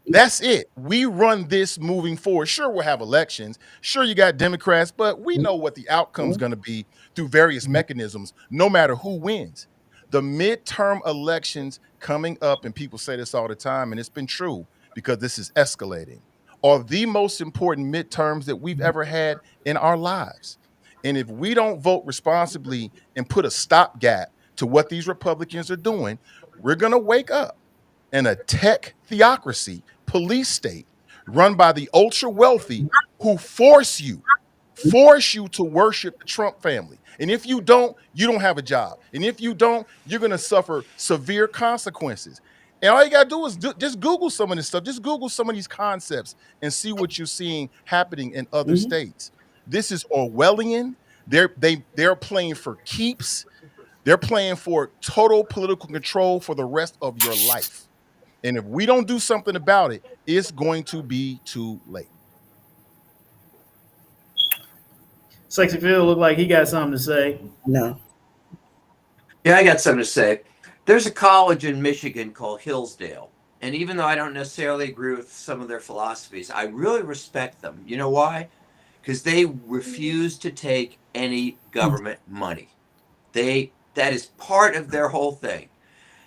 That's it. We run this moving forward. Sure, we'll have elections. Sure, you got Democrats, but we know what the outcome is going to be through various mechanisms, no matter who wins. The midterm elections coming up, and people say this all the time, and it's been true because this is escalating, are the most important midterms that we've ever had in our lives. And if we don't vote responsibly and put a stopgap to what these Republicans are doing, we're going to wake up in a tech theocracy police state run by the ultra wealthy who force you to worship the Trump family. And if you don't have a job. And if you don't, you're going to suffer severe consequences. And all you got to do is just Google some of this stuff. Just Google some of these concepts and see what you're seeing happening in other states. This is Orwellian. They're playing for keeps. They're playing for total political control for the rest of your life. And if we don't do something about it, it's going to be too late. Sexy Phil looked like he got something to say. No. Yeah, I got something to say. There's a college in Michigan called Hillsdale. And even though I don't necessarily agree with some of their philosophies, I really respect them. You know why? Because they refuse to take any government money. That is part of their whole thing.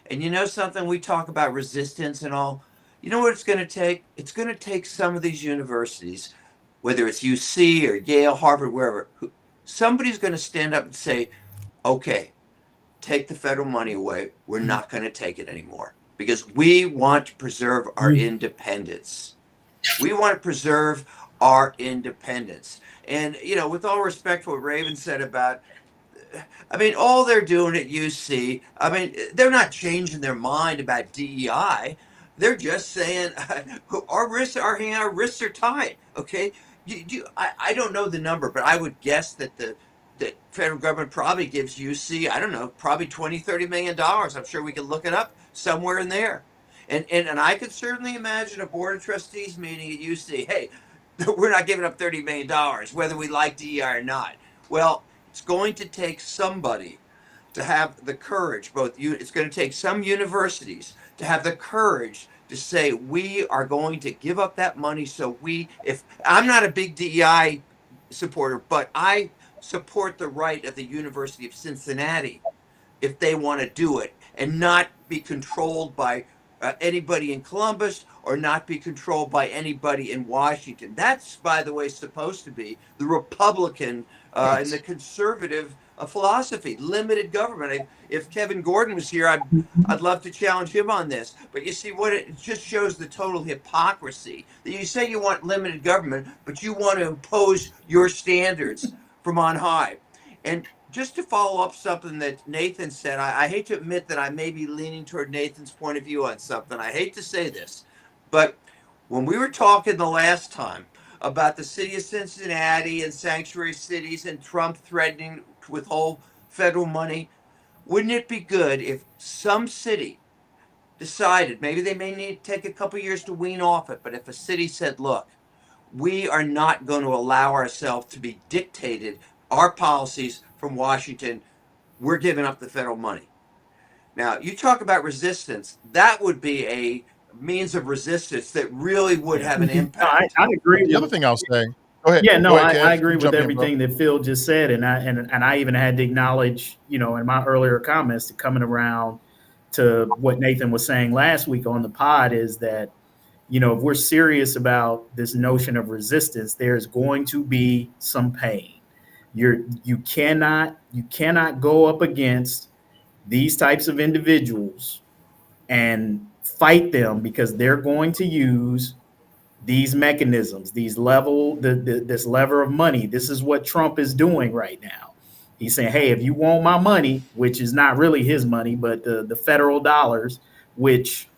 And you know something? We talk about resistance and all. You know what it's going to take? It's going to take some of these universities, whether it's UC or Yale, Harvard, wherever, somebody's going to stand up and say, okay, take the federal money away. We're not going to take it anymore because we want to preserve our independence. We want to preserve our independence. And, you know, with all respect for what Raevn said about, I mean, all they're doing at UC, I mean, they're not changing their mind about DEI. They're just saying our wrists are tied. Okay, I don't know the number, but I would guess that the federal government probably gives UC, I don't know, probably $20-30 million. I'm sure we can look it up somewhere in there. And I could certainly imagine a board of trustees meeting at UC. Hey, we're not giving up $30 million, whether we like DEI or not. Well, it's going to take somebody to have the courage, it's going to take some universities to have the courage to say, we are going to give up that money. So if I'm not a big DEI supporter, but I support the right of the University of Cincinnati if they want to do it and not be controlled by anybody in Columbus or not be controlled by anybody in Washington. That's, by the way, supposed to be the Republican and the conservative philosophy, limited government. If Kevin Gordon was here, I'd love to challenge him on this. But you see, what it just shows the total hypocrisy that you say you want limited government, but you want to impose your standards from on high. And just to follow up something that Nathan said, I hate to admit that I may be leaning toward Nathan's point of view on something. I hate to say this, but when we were talking the last time about the city of Cincinnati and sanctuary cities and Trump threatening to withhold federal money, wouldn't it be good if some city decided, maybe they may need to take a couple years to wean off it, but if a city said, look, we are not going to allow ourselves to be dictated, our policies from Washington, we're giving up the federal money. Now, you talk about resistance, that would be a means of resistance that really would have an impact. I agree. The other thing I'll say, go ahead. Yeah, no, Go ahead, I Kev. agree You with jump in, everything that Phil just said, and I even had to acknowledge, you know, in my earlier comments, to coming around to what Nathan was saying last week on the pod is that, you know, if we're serious about this notion of resistance, there's going to be some pain. You cannot go up against these types of individuals and fight them because they're going to use these mechanisms, this lever of money. This is what Trump is doing right now. He's saying, hey, if you want my money, which is not really his money, but the federal dollars, which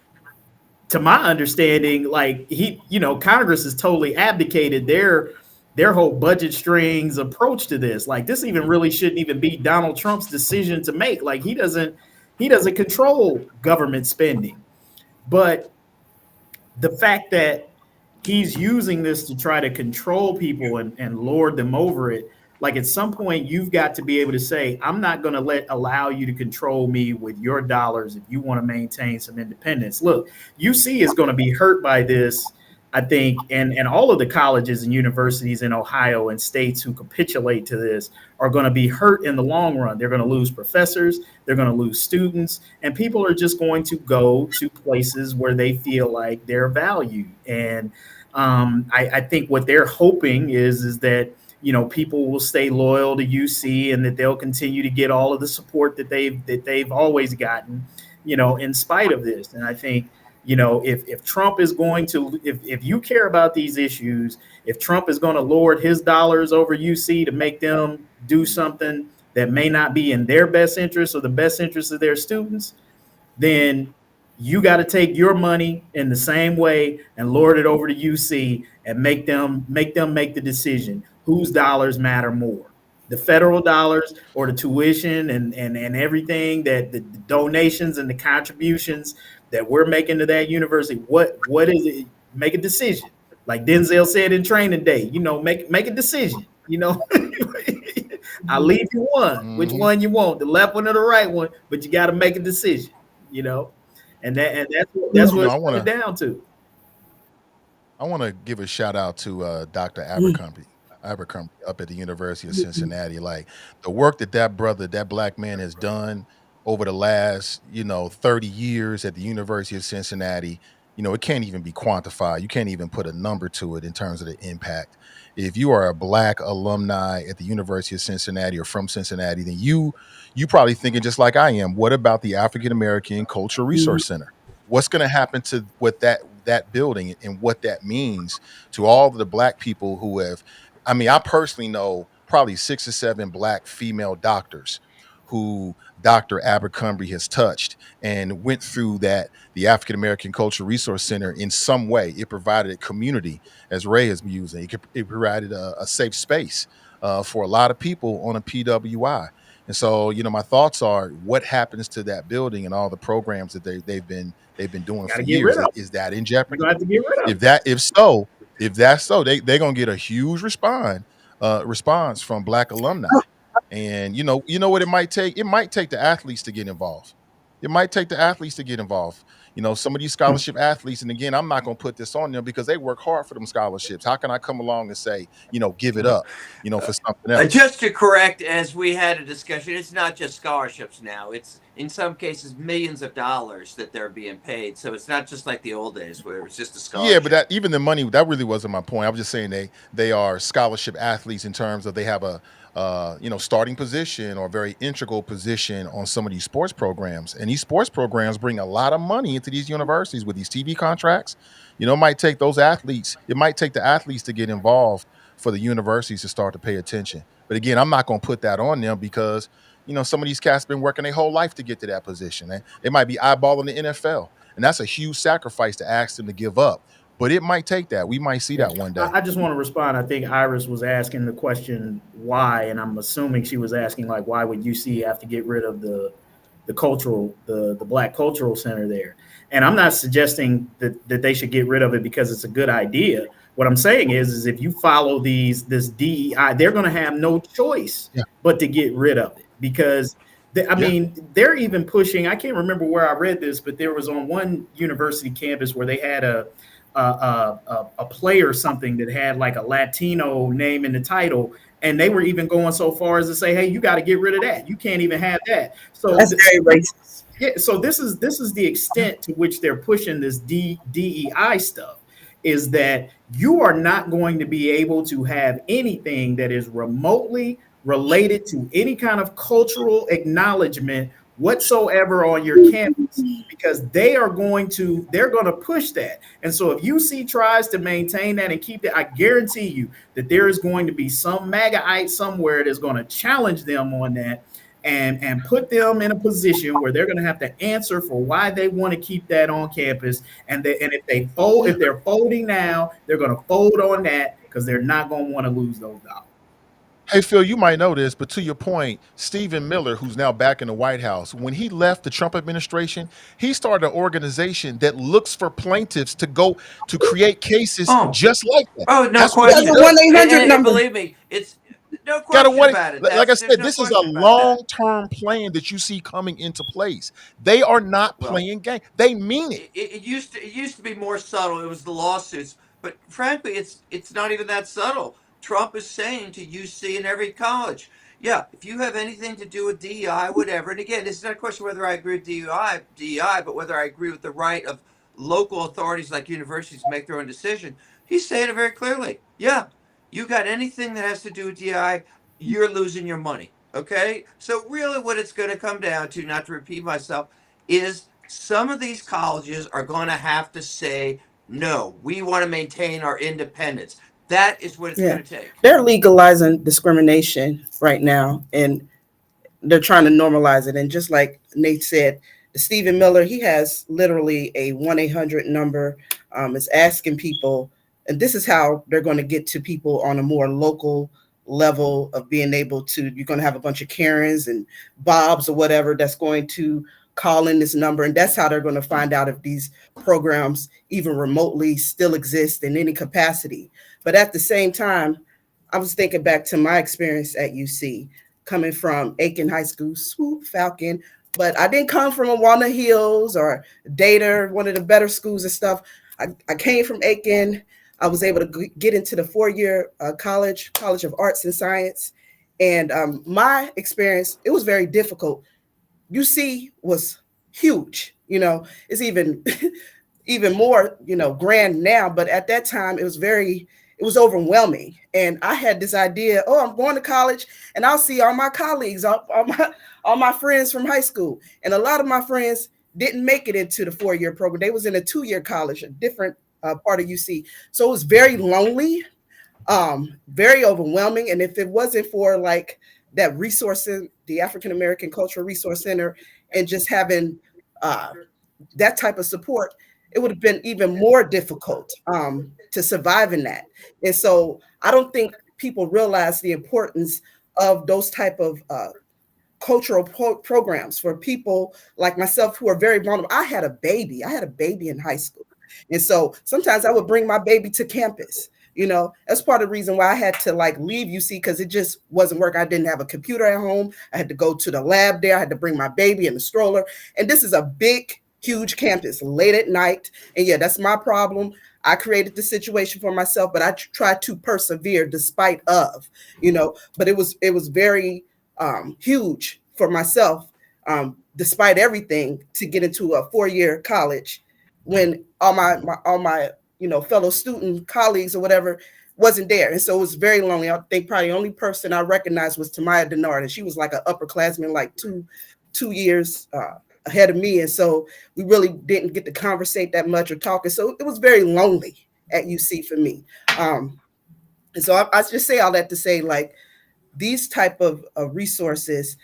to my understanding, like Congress has totally abdicated their whole budget strings approach to this. Like this even really shouldn't even be Donald Trump's decision to make. Like he doesn't control government spending. But the fact that he's using this to try to control people and lord them over it, like at some point you've got to be able to say, I'm not going to allow you to control me with your dollars if you want to maintain some independence. Look, UC is going to be hurt by this, I think, and all of the colleges and universities in Ohio and states who capitulate to this are going to be hurt in the long run. They're going to lose professors, they're going to lose students, and people are just going to go to places where they feel like they're valued. And I think what they're hoping is that, you know, people will stay loyal to UC and that they'll continue to get all of the support that they've always gotten, you know, in spite of this. And I think, you know, if Trump is going to, if you care about these issues, if Trump is going to lord his dollars over UC to make them do something that may not be in their best interest or the best interest of their students, then you got to take your money in the same way and lord it over to UC and make them make the decision whose dollars matter more, the federal dollars or the tuition and everything that the donations and the contributions that we're making to that university, what is it? Make a decision. Like Denzel said in Training Day, make a decision. I'll leave you one. Which one you want, the left one or the right one, but you got to make a decision, and that's what it's coming down to. I want to give a shout out to Dr. Abercrombie up at the University of Cincinnati. Like the work that black man has done over the last, 30 years at the University of Cincinnati, it can't even be quantified. You can't even put a number to it in terms of the impact. If you are a black alumni at the University of Cincinnati or from Cincinnati, then you probably thinking just like I am, what about the African American Cultural Resource Center? What's going to happen to what that building and what that means to all of the black people who have, I personally know probably 6 or 7 black female doctors who Dr. Abercrombie has touched and went through the African American Cultural Resource Center in some way. It provided a community, as Ray has been using. It provided a safe space for a lot of people on a PWI. And so, my thoughts are, what happens to that building and all the programs that they've been doing for years? Is that in jeopardy? Have to get rid of If that's so, they're gonna get a huge response from black alumni. And you know what it might take? It might take the athletes to get involved. Some of these scholarship athletes, and again, I'm not going to put this on them because they work hard for them scholarships. How can I come along and say, give it up, for something else? Just to correct, as we had a discussion, it's not just scholarships now. It's in some cases millions of dollars that they're being paid. So it's not just like the old days where it was just a scholarship. Yeah, but even the money, that really wasn't my point. I was just saying they are scholarship athletes in terms of they have a starting position or very integral position on some of these sports programs. And these sports programs bring a lot of money into these universities with these TV contracts. It might take the athletes to get involved for the universities to start to pay attention. But again, I'm not going to put that on them because, some of these cats have been working their whole life to get to that position. They might be eyeballing the NFL. And that's a huge sacrifice to ask them to give up. But it might take that. We might see that one day. I just want to respond. I think Iris was asking the question why, and I'm assuming she was asking like, why would UC have to get rid of the Black Cultural Center there? And I'm not suggesting that they should get rid of it because it's a good idea. What I'm saying is if you follow this DEI, they're going to have no choice but to get rid of it because they're even pushing. I can't remember where I read this, but there was on one university campus where they had a play or something that had like a Latino name in the title, and they were even going so far as to say, "Hey, you got to get rid of that. You can't even have that." So that's very racist. Yeah. So this is the extent to which they're pushing this DEI stuff. Is that you are not going to be able to have anything that is remotely related to any kind of cultural acknowledgement whatsoever on your campus because they're going to push that. And so if UC tries to maintain that and keep it, I guarantee you that there is going to be some MAGAite somewhere that's going to challenge them on that and put them in a position where they're going to have to answer for why they want to keep that on campus. And if they're folding now, they're going to fold on that because they're not going to want to lose those dollars. Hey, Phil, you might know this, but to your point, Stephen Miller, who's now back in the White House, when he left the Trump administration, he started an organization that looks for plaintiffs to go to create cases just like that. Oh, no question. That's the 1-800 number. Believe me, it's no question about it. Like I said, this is a long-term plan that you see coming into place. They are not playing games. They mean it. It used to be more subtle. It was the lawsuits, but frankly, it's not even that subtle. Trump is saying to UC and every college, yeah, if you have anything to do with DEI, whatever, and again, this is not a question whether I agree with DEI, but whether I agree with the right of local authorities like universities to make their own decision. He's saying it very clearly. Yeah, you got anything that has to do with DEI, you're losing your money. Okay? So really what it's going to come down to, not to repeat myself, is some of these colleges are going to have to say, no, we want to maintain our independence. That is what it's going to take. They're legalizing discrimination right now, and they're trying to normalize it. And just like Nate said, Stephen Miller, he has literally a 1-800 number. It's asking people, and this is how they're going to get to people on a more local level of being able to, you're going to have a bunch of Karens and Bobs or whatever that's going to call in this number. And that's how they're going to find out if these programs even remotely still exist in any capacity. But at the same time, I was thinking back to my experience at UC, coming from Aiken High School, swoop Falcon, but I didn't come from Walnut Hills or Data, one of the better schools and stuff. I came from Aiken. I was able to get into the 4-year College of Arts and Science. And my experience, it was very difficult. UC was huge, it's even even more, grand now. But at that time, it was overwhelming. And I had this idea, I'm going to college and I'll see all my colleagues, all my friends from high school. And a lot of my friends didn't make it into the 4-year program. They was in a 2-year college, a different part of UC. So it was very lonely, very overwhelming. And if it wasn't for like that resource, the African American Cultural Resource Center, and just having that type of support, it would have been even more difficult to survive in that. And so I don't think people realize the importance of those type of cultural programs for people like myself who are very vulnerable. I had a baby in high school. And so sometimes I would bring my baby to campus. That's part of the reason why I had to leave UC, because it just wasn't working. I didn't have a computer at home. I had to go to the lab there. I had to bring my baby in the stroller. And this is a big, huge campus late at night. And yeah, that's my problem. I created the situation for myself, but I tried to persevere despite of, but it was very huge for myself, despite everything, to get into a 4-year college when all my fellow student colleagues or whatever wasn't there. And so it was very lonely. I think probably the only person I recognized was Tamaya Denard, and she was like an upperclassman, like two years ahead of me. And so we really didn't get to conversate that much or talk. And so it was very lonely at UC for me. And so I just say all that to say, these type of resources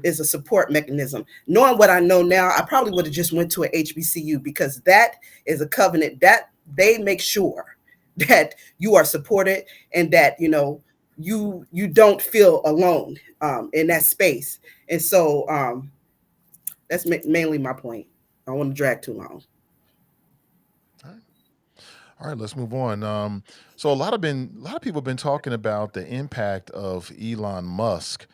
is a support mechanism. Knowing what I know now, I probably would have just went to a HBCU, because that is a covenant that they make sure that you are supported and that, you don't feel alone in that space. And so that's mainly my point. I don't want to drag too long. All right, let's move on. So a lot of people have been talking about the impact of Elon Musk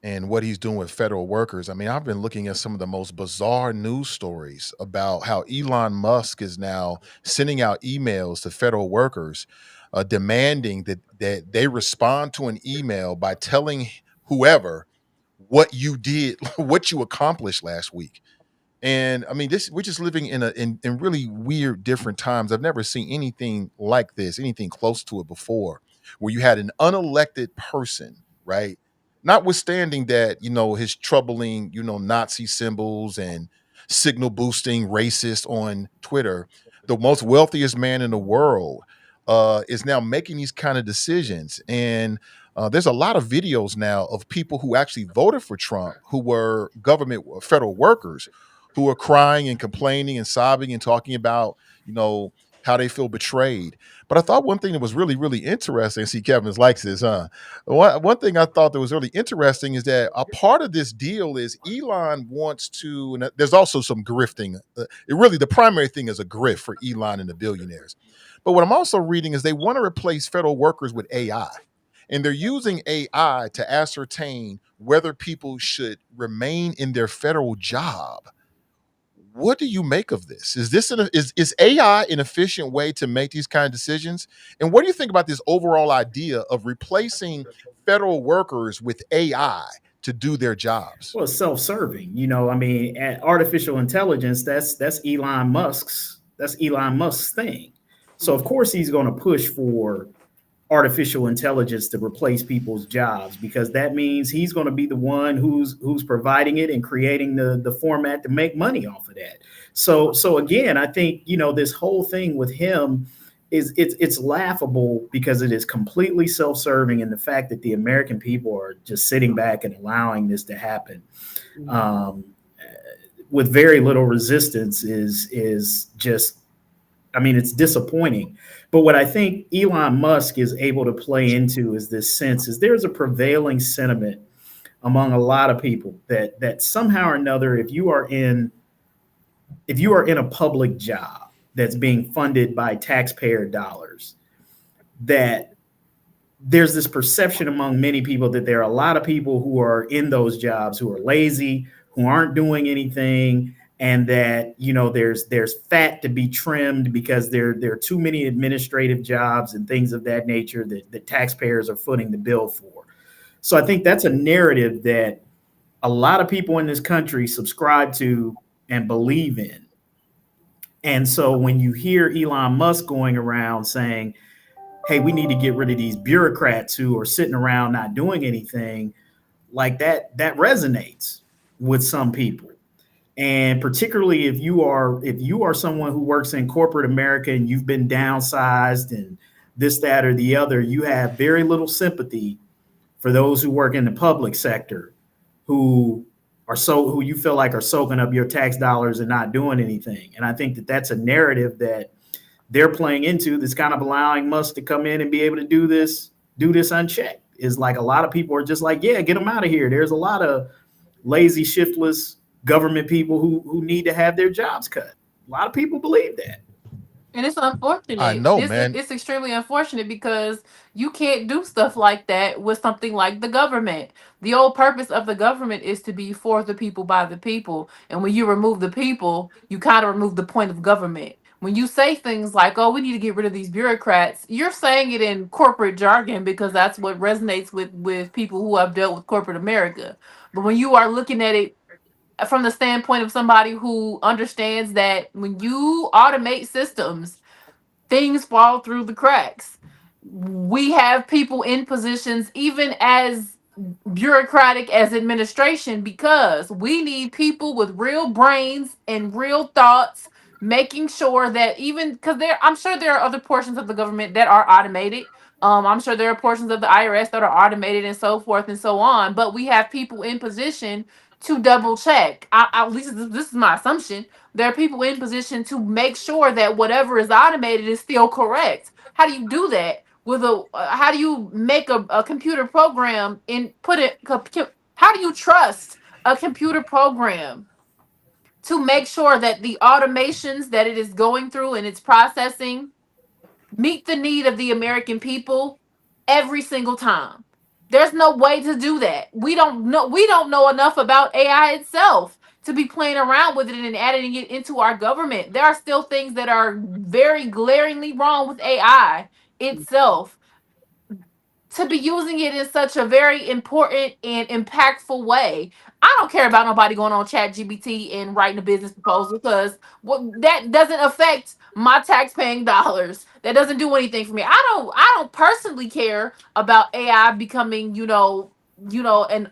and what he's doing with federal workers. I mean, I've been looking at some of the most bizarre news stories about how Elon Musk is now sending out emails to federal workers, demanding that they respond to an email by telling whoever what you did, what you accomplished last week. And I mean, we're just living in really weird, different times. I've never seen anything like this, anything close to it before, where you had an unelected person, right? Notwithstanding that, his troubling, Nazi symbols and signal boosting racist on Twitter, the most wealthiest man in the world is now making these kind of decisions. And there's a lot of videos now of people who actually voted for Trump, who were federal workers, who are crying and complaining and sobbing and talking about, how they feel betrayed. But I thought one thing that was really, really interesting, see, Kevin likes this, huh? One thing I thought that was really interesting is that a part of this deal is Elon wants to, and there's also some grifting. The primary thing is a grift for Elon and the billionaires. But what I'm also reading is they want to replace federal workers with AI. And they're using AI to ascertain whether people should remain in their federal job. What do you make of this? Is AI an efficient way to make these kind of decisions? And what do you think about this overall idea of replacing federal workers with AI to do their jobs? Well, it's self-serving. Artificial intelligence, that's Elon Musk's thing. So of course he's going to push for artificial intelligence to replace people's jobs, because that means he's going to be the one who's providing it and creating the format to make money off of that. So again, I think, this whole thing with him it's laughable, because it is completely self-serving, and the fact that the American people are just sitting back and allowing this to happen with very little resistance is just I mean, it's disappointing. But what I think Elon Musk is able to play into is this sense is there's a prevailing sentiment among a lot of people that somehow or another, if you are in a public job that's being funded by taxpayer dollars, that there's this perception among many people that there are a lot of people who are in those jobs who are lazy, who aren't doing anything, and that there's fat to be trimmed because there are too many administrative jobs and things of that nature that the taxpayers are footing the bill for. So I think that's a narrative that a lot of people in this country subscribe to and believe in. And so when you hear Elon Musk going around saying, hey, we need to get rid of these bureaucrats who are sitting around not doing anything, like that resonates with some people. And particularly if you are someone who works in corporate America and you've been downsized and this, that, or the other, you have very little sympathy for those who work in the public sector who who you feel like are soaking up your tax dollars and not doing anything. And I think that that's a narrative that they're playing into that's kind of allowing Musk to come in and be able to do this unchecked. Is like a lot of people are just like, yeah, get them out of here. There's a lot of lazy, shiftless government people who need to have their jobs cut. A lot of people believe that. And it's unfortunate. I know, man. It's extremely unfortunate because you can't do stuff like that with something like the government. The whole purpose of the government is to be for the people, by the people. And when you remove the people, you kind of remove the point of government. When you say things like, oh, we need to get rid of these bureaucrats, you're saying it in corporate jargon because that's what resonates with people who have dealt with corporate America. But when you are looking at it from the standpoint of somebody who understands that when you automate systems, things fall through the cracks. We have people in positions, even as bureaucratic as administration, because we need people with real brains and real thoughts, making sure that even because I'm sure there are other portions of the government that are automated. I'm sure there are portions of the IRS that are automated and so forth and so on. But we have people in position to double check. At least this is my assumption. There are people in position to make sure that whatever is automated is still correct. How do you do that? With how do you make a computer program and put it? How do you trust a computer program to make sure that the automations that it is going through and its processing meet the need of the American people every single time? There's no way to do that. We don't know enough about AI itself to be playing around with it and adding it into our government. There are still things that are very glaringly wrong with AI itself. To be using it in such a very important and impactful way. I don't care about nobody going on Chat GBT and writing a business proposal because that doesn't affect my tax paying dollars. That doesn't do anything for me. I don't personally care about AI becoming, and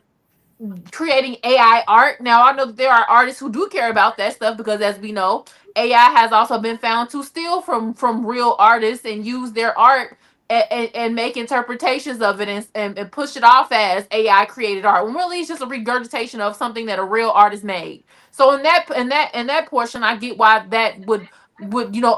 creating AI art. Now I know that there are artists who do care about that stuff because, as we know, AI has also been found to steal from real artists and use their art and make interpretations of it and push it off as AI created art when really it's just a regurgitation of something that a real artist made. So in that portion, I get why that would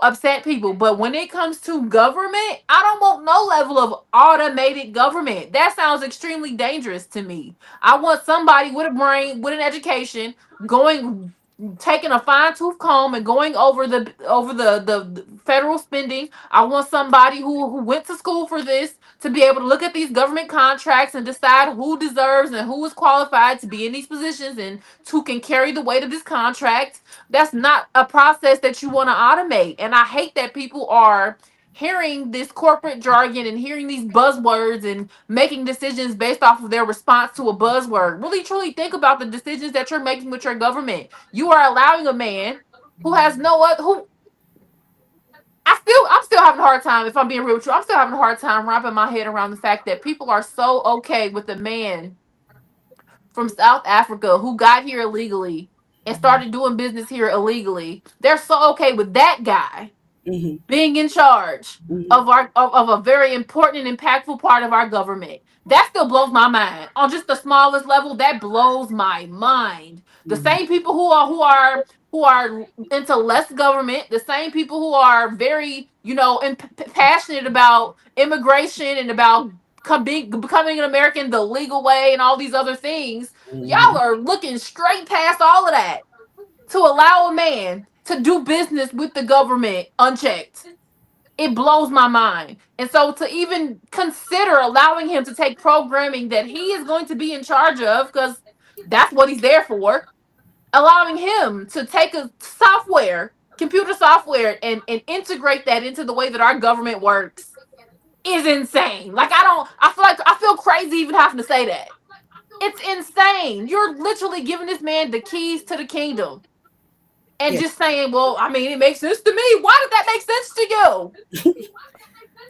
upset people. But when it comes to government, I don't want no level of automated government. That sounds extremely dangerous to me. I want somebody with a brain, with an education, going taking a fine tooth comb and going over the federal spending. I want somebody who went to school for this to be able to look at these government contracts and decide who deserves and who is qualified to be in these positions and who can carry the weight of this contract. That's not a process that you want to automate. And I hate that people are hearing this corporate jargon and hearing these buzzwords and making decisions based off of their response to a buzzword. Really truly think about the decisions that you're making with your government. You are allowing a man who has no other who I'm still having a hard time, if I'm being real with you, I'm still having a hard time wrapping my head around the fact that people are so okay with the man from South Africa who got here illegally and started doing business here illegally. They're so okay with that guy being in charge of a very important and impactful part of our government. That still blows my mind. On just the smallest level, that blows my mind. The same people who are into less government, the same people who are very, passionate about immigration and about becoming an American the legal way and all these other things, y'all are looking straight past all of that to allow a man to do business with the government unchecked. It blows my mind. And so to even consider allowing him to take programming that he is going to be in charge of, because that's what he's there for, allowing him to take a computer software, and integrate that into the way that our government works is insane. Like, I feel crazy even having to say that. It's insane. You're literally giving this man the keys to the kingdom and Yeah. just saying, well, I mean, it makes sense to me. Why did that make sense to you?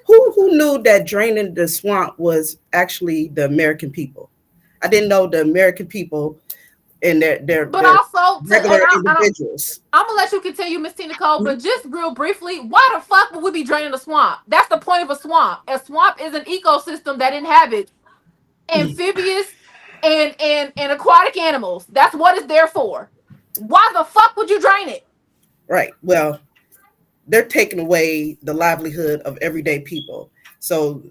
Who knew that draining the swamp was actually the American people? I didn't know the American people and their But also, regular individuals. I'm gonna let you continue, Miss T. Nicole, but just real briefly, why the fuck would we be draining a swamp? That's the point of a swamp. A swamp is an ecosystem that inhabits amphibious and aquatic animals. That's what it's there for. Why the fuck would you drain it? Right. Well, they're taking away the livelihood of everyday people. So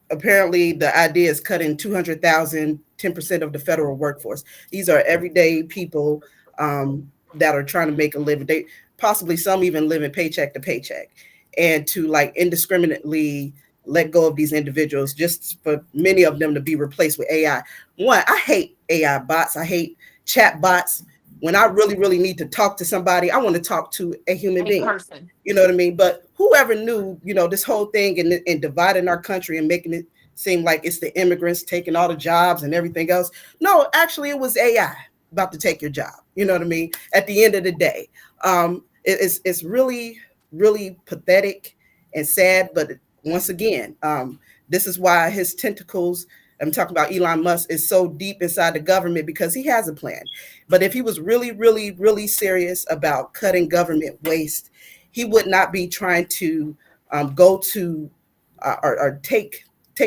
apparently the idea is cutting 200,000, 10% of the federal workforce. These are everyday people that are trying to make a living. They possibly, some even living paycheck to paycheck, and to like indiscriminately let go of these individuals just for many of them to be replaced with AI. One, I hate AI bots. I hate chat bots. When I really, really need to talk to somebody, I want to talk to a human being. Person. You know what I mean? But whoever knew, this whole thing and dividing our country and making it seem like it's the immigrants taking all the jobs and everything else. No, actually, it was AI about to take your job. You know what I mean? At the end of the day, it's really, really pathetic and sad. But once again, this is why his tentacles, I'm talking about Elon Musk, is so deep inside the government, because he has a plan. But if he was really, really, really serious about cutting government waste, he would not be trying to go to or take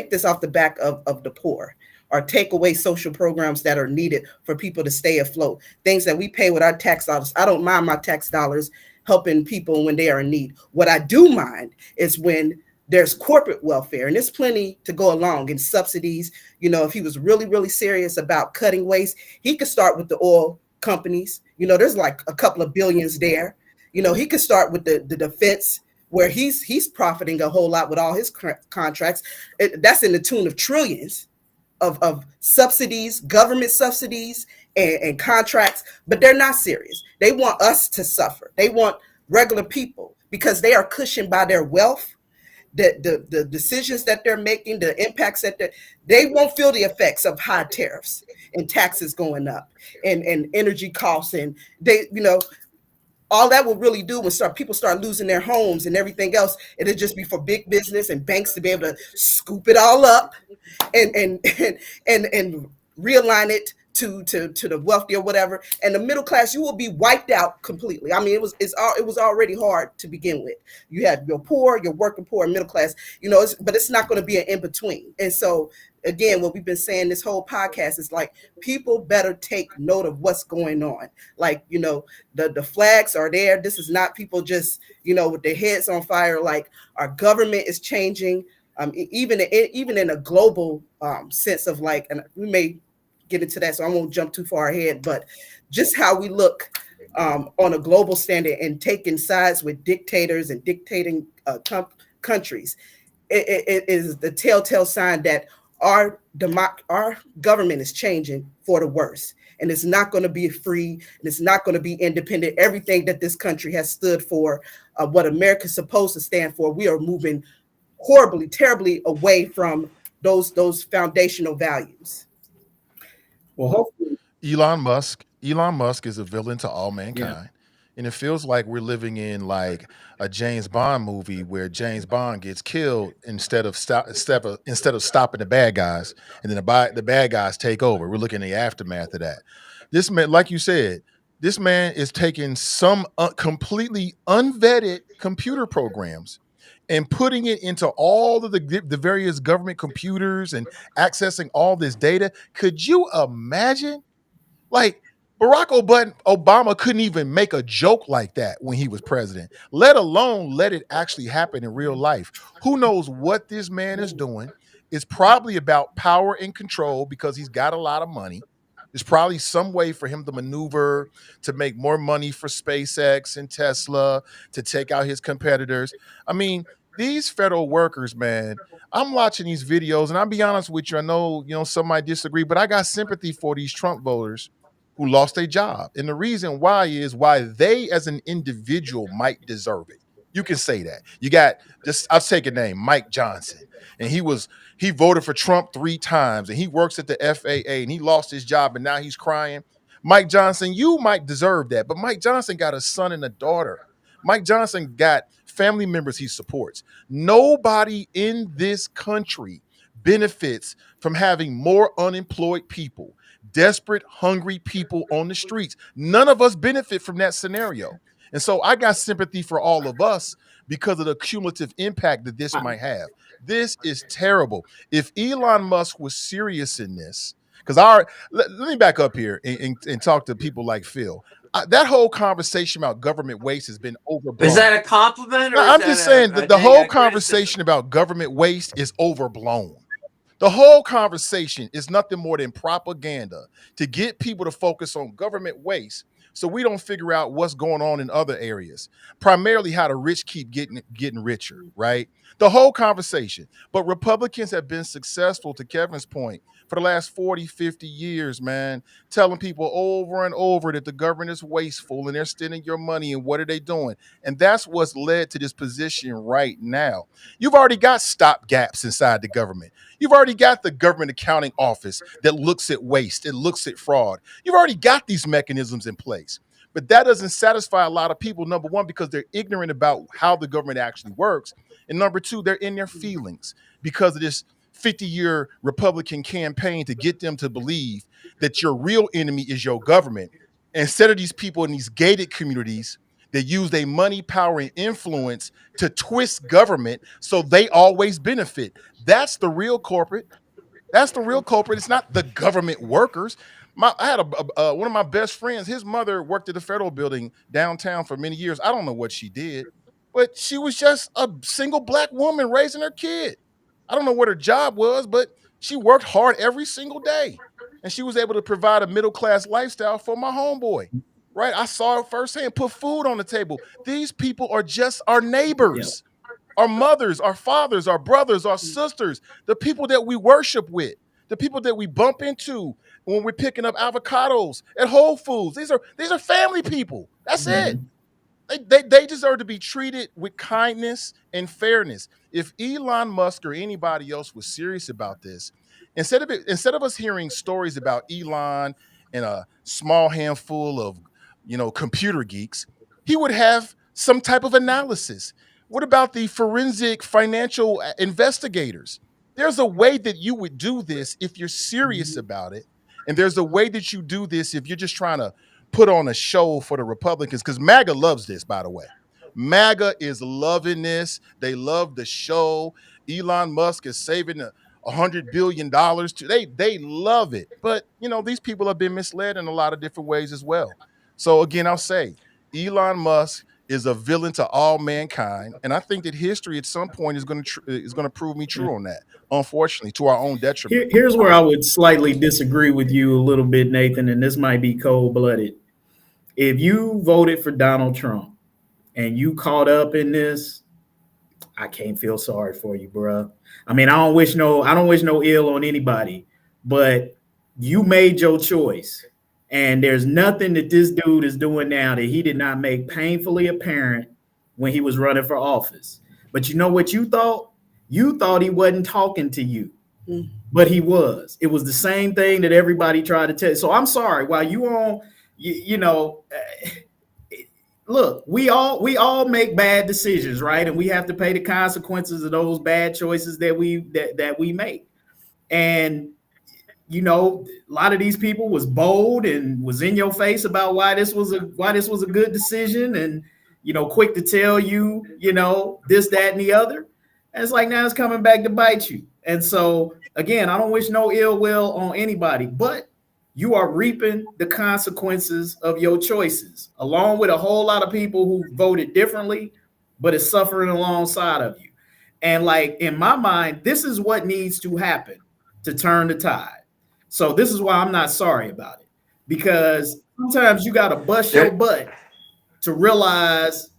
this off the back of the poor, or take away social programs that are needed for people to stay afloat. Things that we pay with our tax dollars. I don't mind my tax dollars helping people when they are in need. What I do mind is when there's corporate welfare, and there's plenty to go along in subsidies. If he was really, really serious about cutting waste, he could start with the oil companies. There's like a couple of billions there. He could start with the defense, where he's profiting a whole lot with all his contracts. That's in the tune of trillions of subsidies, government subsidies and contracts, but they're not serious. They want us to suffer. They want regular people, because they are cushioned by their wealth. The decisions that they're making, the impacts that they won't feel the effects of high tariffs and taxes going up and energy costs, and all that will really do when people start losing their homes and everything else. It'll just be for big business and banks to be able to scoop it all up and realign it to the wealthy or whatever, and the middle class, you will be wiped out completely. I mean, it was already hard to begin with. You had your poor, your working poor, and middle class. But it's not going to be an in between. And so again, what we've been saying this whole podcast is like, people better take note of what's going on. Like, the flags are there. This is not people just with their heads on fire. Like, our government is changing. Even in a global sense of like, and we may get into that, so I won't jump too far ahead, but just how we look on a global standard and taking sides with dictators and dictating countries, it is the telltale sign that our government is changing for the worse, and it's not going to be free, and it's not going to be independent. Everything that this country has stood for, what America's supposed to stand for, we are moving horribly, terribly away from those foundational values. Well, hopefully, Elon Musk is a villain to all mankind. And it feels like we're living in like a James Bond movie where James Bond gets killed instead of stopping the bad guys, and then the bad guys take over. We're looking at the aftermath of that. This man, like you said, this man is taking some completely unvetted computer programs and putting it into all of the various government computers and accessing all this data. Could you imagine? Like, Barack Obama couldn't even make a joke like that when he was president, let alone let it actually happen in real life. Who knows what this man is doing? It's probably about power and control because he's got a lot of money. There's probably some way for him to maneuver to make more money for SpaceX and Tesla to take out his competitors. I mean, these federal workers, man, I'm watching these videos, and I'll be honest with you. I know, some might disagree, but I got sympathy for these Trump voters who lost their job. And the reason why is why they as an individual might deserve it. You can say that. You got just, I'll take a name, Mike Johnson. And he voted for Trump 3 times and he works at the FAA and he lost his job and now he's crying. Mike Johnson, you might deserve that. But Mike Johnson got a son and a daughter. Mike Johnson got family members he supports. Nobody in this country benefits from having more unemployed people, desperate, hungry people on the streets. None of us benefit from that scenario. And so I got sympathy for all of us because of the cumulative impact that this might have. This is terrible. If Elon Musk was serious in this, because let me back up here and talk to people like Phil. That whole conversation about government waste has been overblown. Is that a compliment? Or I'm just saying that the whole conversation about government waste is overblown. The whole conversation is nothing more than propaganda to get people to focus on government waste so we don't figure out what's going on in other areas, primarily how the rich keep getting richer, right? The whole conversation. But Republicans have been successful, to Kevin's point, for the last 40, 50 years, man, telling people over and over that the government is wasteful and they're stealing your money and what are they doing? And that's what's led to this position right now. You've already got stopgaps inside the government. You've already got the government accounting office that looks at waste, it looks at fraud. You've already got these mechanisms in place. But that doesn't satisfy a lot of people, number one, because they're ignorant about how the government actually works. And number two, they're in their feelings because of this 50-year Republican campaign to get them to believe that your real enemy is your government. Instead of these people in these gated communities that use their money, power, and influence to twist government so they always benefit. That's the real corporate. That's the real culprit. It's not the government workers. I had one of my best friends. His mother worked at the federal building downtown for many years. I don't know what she did, but she was just a single black woman raising her kid. I don't know what her job was, but she worked hard every single day, and she was able to provide a middle-class lifestyle for my homeboy. Right? I saw it firsthand. Put food on the table. These people are just our neighbors. Our mothers, our fathers, our brothers, our sisters, the people that we worship with, the people that we bump into when we're picking up avocados at Whole Foods. These are family people. That's it. They deserve to be treated with kindness and fairness. If Elon Musk or anybody else was serious about this, instead of us hearing stories about Elon and a small handful of computer geeks, he would have some type of analysis. What about the forensic financial investigators? There's a way that you would do this if you're serious about it. And there's a way that you do this if you're just trying to put on a show for the Republicans, because MAGA loves this, by the way. MAGA is loving this. They love the show. Elon Musk is saving $100 billion. They love it. But, these people have been misled in a lot of different ways as well. So, again, I'll say Elon Musk is a villain to all mankind, and I think that history at some point is going to prove me true on that. Unfortunately, to our own detriment. Here's where I would slightly disagree with you a little bit, Nathan, and this might be cold-blooded. If you voted for Donald Trump and you caught up in this, I can't feel sorry for you, bro. I mean, I don't wish no ill on anybody, but you made your choice. And there's nothing that this dude is doing now that he did not make painfully apparent when he was running for office. But you know what you thought? You thought he wasn't talking to you, but he was. It was the same thing that everybody tried to tell you. So I'm sorry. While look, we all make bad decisions, right? And we have to pay the consequences of those bad choices that we make. And a lot of these people was bold and was in your face about why this was a good decision. And quick to tell you, this, that, and the other. And it's like now it's coming back to bite you. And so again, I don't wish no ill will on anybody, but you are reaping the consequences of your choices, along with a whole lot of people who voted differently, but is suffering alongside of you. And like in my mind, this is what needs to happen to turn the tide. So this is why I'm not sorry about it, because sometimes you got to bust your butt to realize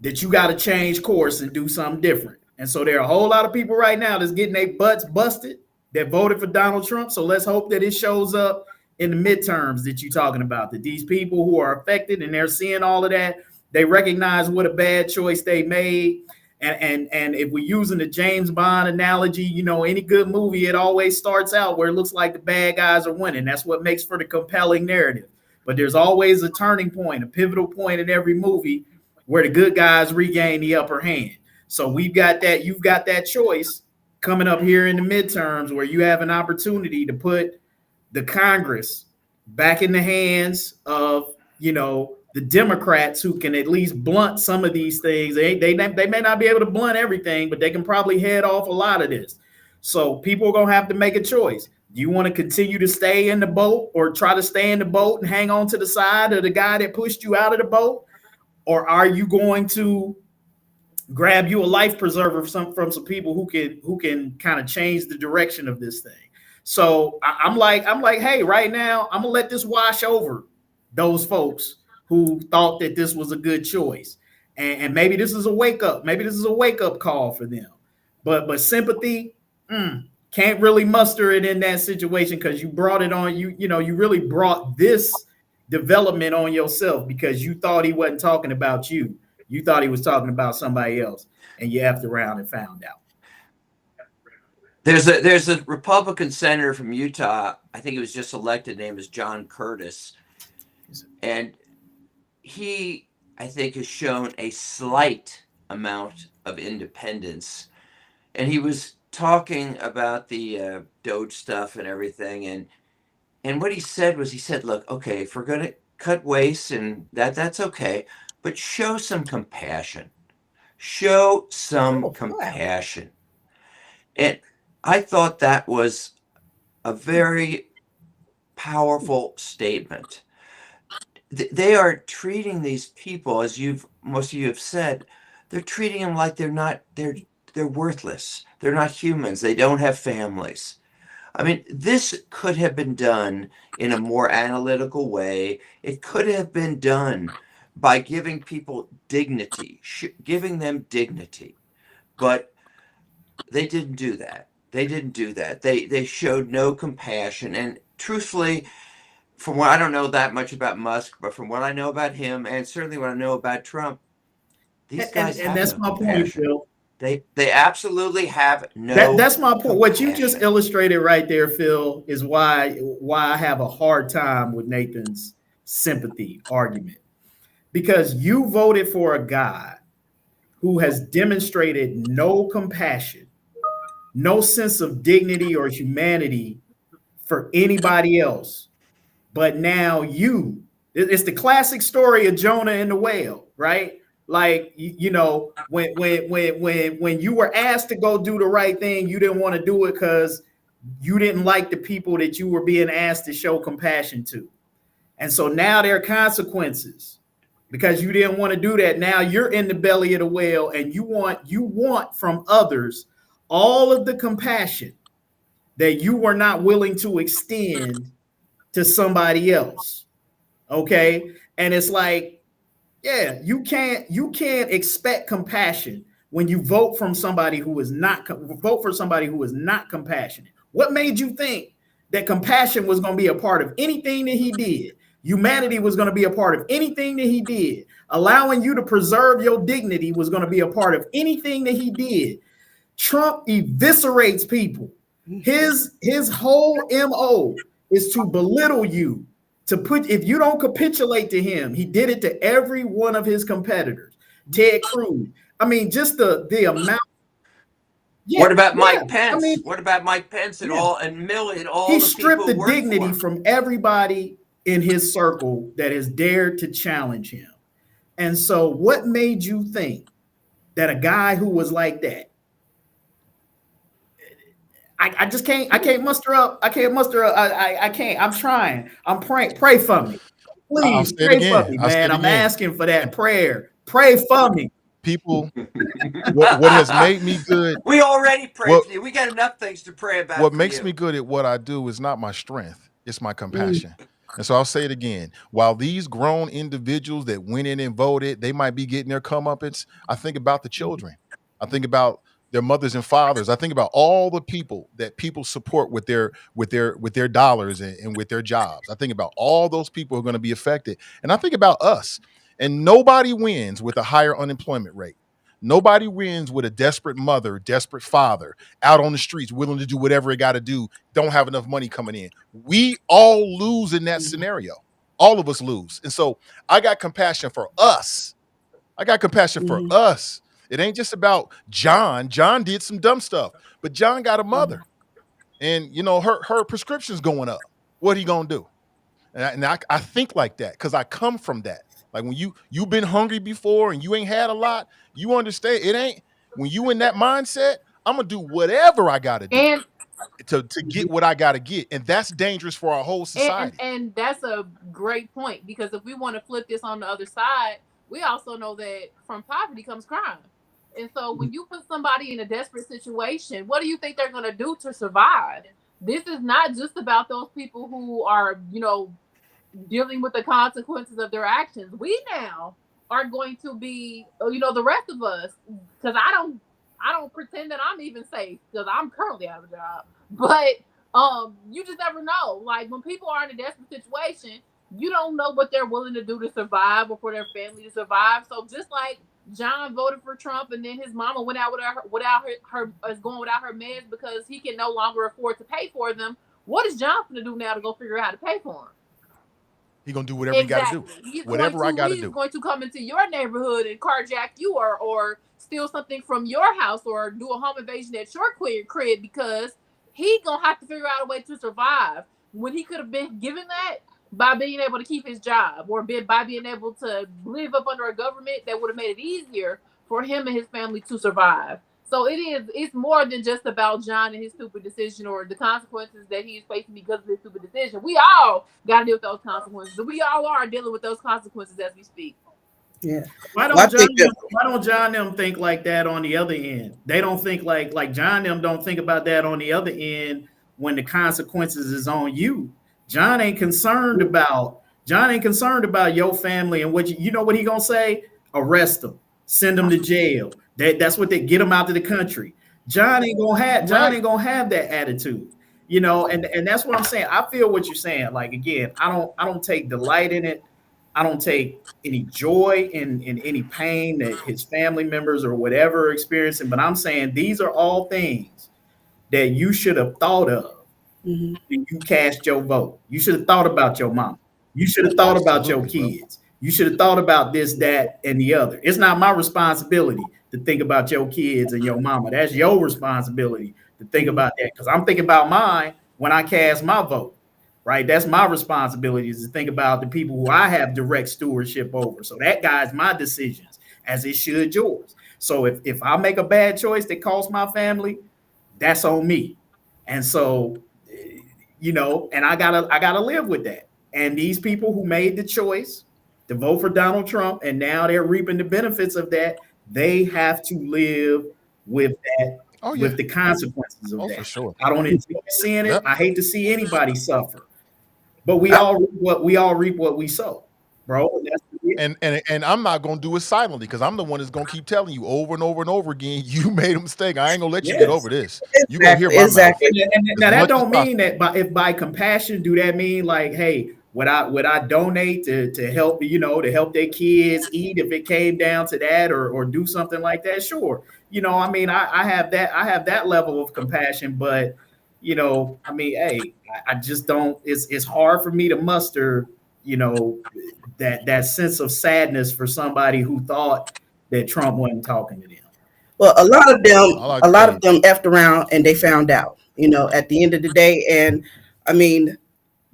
that you got to change course and do something different. And so there are a whole lot of people right now that's getting their butts busted that voted for Donald Trump. So let's hope that it shows up in the midterms that you're talking about, that these people who are affected and they're seeing all of that, they recognize what a bad choice they made. And if we're using the James Bond analogy, any good movie, it always starts out where it looks like the bad guys are winning. That's what makes for the compelling narrative. But there's always a turning point, a pivotal point in every movie where the good guys regain the upper hand. So you've got that choice coming up here in the midterms where you have an opportunity to put the Congress back in the hands of, the Democrats, who can at least blunt some of these things. They may not be able to blunt everything, but they can probably head off a lot of this. So people are going to have to make a choice. Do you want to continue to stay in the boat, or try to stay in the boat and hang on to the side of the guy that pushed you out of the boat? Or are you going to grab you a life preserver from some people who can kind of change the direction of this thing? So I'm like, hey, right now, I'm going to let this wash over those folks who thought that this was a good choice. And maybe this is a wake up. Maybe this is a wake up call for them. But sympathy, can't really muster it in that situation, because you brought it on. You really brought this development on yourself, because you thought he wasn't talking about you. You thought he was talking about somebody else, and you effed around and found out. There's a Republican senator from Utah. I think he was just elected. Name is John Curtis. And he, I think, has shown a slight amount of independence. And he was talking about the Doge stuff and everything. And what he said was, look, okay, if we're going to cut waste, and that's okay, but show some compassion. Show some compassion. And I thought that was a very powerful statement. They are treating these people, as most of you have said, they're treating them like they're worthless. They're not humans. They don't have families. I mean, this could have been done in a more analytical way. It could have been done by giving people dignity, giving them dignity. But they didn't do that. They showed no compassion. And truthfully, from what I don't know that much about Musk, but from what I know about him, and certainly what I know about Trump, these guys have that's no my compassion. point, Phil. They absolutely have no. That's my point. Compassion. What you just illustrated right there, Phil, is why I have a hard time with Nathan's sympathy argument, because you voted for a guy who has demonstrated no compassion, no sense of dignity or humanity for anybody else. But now it's the classic story of Jonah and the whale, right? Like, when you were asked to go do the right thing, you didn't want to do it because you didn't like the people that you were being asked to show compassion to. And so now there are consequences because you didn't want to do that. Now you're in the belly of the whale, and you want from others all of the compassion that you were not willing to extend to somebody else. Okay. And it's like, yeah, you can't expect compassion when you vote for somebody who is not compassionate. What made you think that compassion was going to be a part of anything that he did? Humanity was going to be a part of anything that he did. Allowing you to preserve your dignity was going to be a part of anything that he did. Trump eviscerates people. His whole MO is to belittle you, if you don't capitulate to him. He did it to every one of his competitors. Ted Cruz. I mean, just the amount. Yeah, what about Mike Pence? What about Mike Pence and all he stripped the dignity from everybody in his circle that has dared to challenge him. And so what made you think that a guy who was like that, I just can't, I can't muster up. I can't. I'm trying. I'm praying. Pray for me. I'll Please say it pray for again. me, I'll say man. it I'm again. asking for that prayer. Pray for me. People, what has made me good, We already prayed what for you. We got enough things to pray about. what for makes you. me good at what I do is not my strength, it's my compassion. And so I'll say it again. While these grown individuals that went in and voted, they might be getting their comeuppance, I think about the children. I think about their mothers and fathers. I think about all the people that people support with their dollars and with their jobs. I think about all those people who are going to be affected. And I think about us. And nobody wins with a higher unemployment rate. Nobody wins with a desperate mother, desperate father out on the streets, willing to do whatever it got to do, don't have enough money coming in. We all lose in that scenario. All of us lose. And so I got compassion for us. I got compassion for us. It ain't just about John. John did some dumb stuff, but John got a mother. And you know, her prescription's going up. What he gonna do? And I think like that because I come from that. Like when you've been hungry before and you ain't had a lot, you understand it ain't when you in that mindset, I'm gonna do whatever I gotta do And to get what I gotta get. And that's dangerous for our whole society. and that's a great point, because if we want to flip this on the other side, we also know that from poverty comes crime. And so when you put somebody in a desperate situation, what do you think they're going to do to survive? This is not just about those people who are, dealing with the consequences of their actions. We now are going to be, the rest of us, because I don't pretend that I'm even safe because I'm currently out of a job. But you just never know. Like when people are in a desperate situation, you don't know what they're willing to do to survive or for their family to survive. So just like John voted for Trump and then his mama went out without her is going without her meds because he can no longer afford to pay for them. What is John going to do now to go figure out how to pay for them? He gonna do whatever he gotta do. Whatever I gotta He's do. going to come into your neighborhood and carjack you or steal something from your house or do a home invasion at your crib because he gonna have to figure out a way to survive when he could have been given that by being able to keep his job or by being able to live up under a government that would have made it easier for him and his family to survive. So it's more than just about John and his stupid decision or the consequences that he is facing because of his stupid decision. We all got to deal with those consequences. We all are dealing with those consequences as we speak. Yeah. Why don't John them think like that on the other end? They don't think like John them don't think about that on the other end when the consequences is on you. John ain't concerned about your family and what you know what he gonna say? Arrest them, send them to jail. That's what they get them out of the country. John ain't gonna have that attitude, and that's what I'm saying. I feel what you're saying. Like again, I don't take delight in it. I don't take any joy in any pain that his family members or whatever are experiencing. But I'm saying these are all things that you should have thought of when you cast your vote. You should have thought about your mom. You should have thought about your kids. You should have thought about this, that, and the other. It's not my responsibility to think about your kids and your mama. That's your responsibility to think about that because I'm thinking about mine when I cast my vote. Right, that's my responsibility is to think about the people who I have direct stewardship over. So that guides my decisions, as it should yours. So if I make a bad choice that costs my family, that's on me. And so, and I gotta live with that. And these people who made the choice to vote for Donald Trump and now they're reaping the benefits of that, they have to live with that. With the consequences of that. For sure. I don't enjoy seeing it. Yep. I hate to see anybody suffer. But we all reap what we sow, bro. And I'm not gonna do it silently because I'm the one that's gonna keep telling you over and over and over again. You made a mistake. I ain't gonna let you get over this. You gonna hear my mouth. Now that don't mean that by compassion, do that mean like, hey, would I donate to help to help their kids eat if it came down to that or do something like that? Sure. I have that level of compassion, but hey, I just don't. It's hard for me to muster, that sense of sadness for somebody who thought that Trump wasn't talking to them. Well, a lot of them effed around and they found out. At the end of the day, and I mean,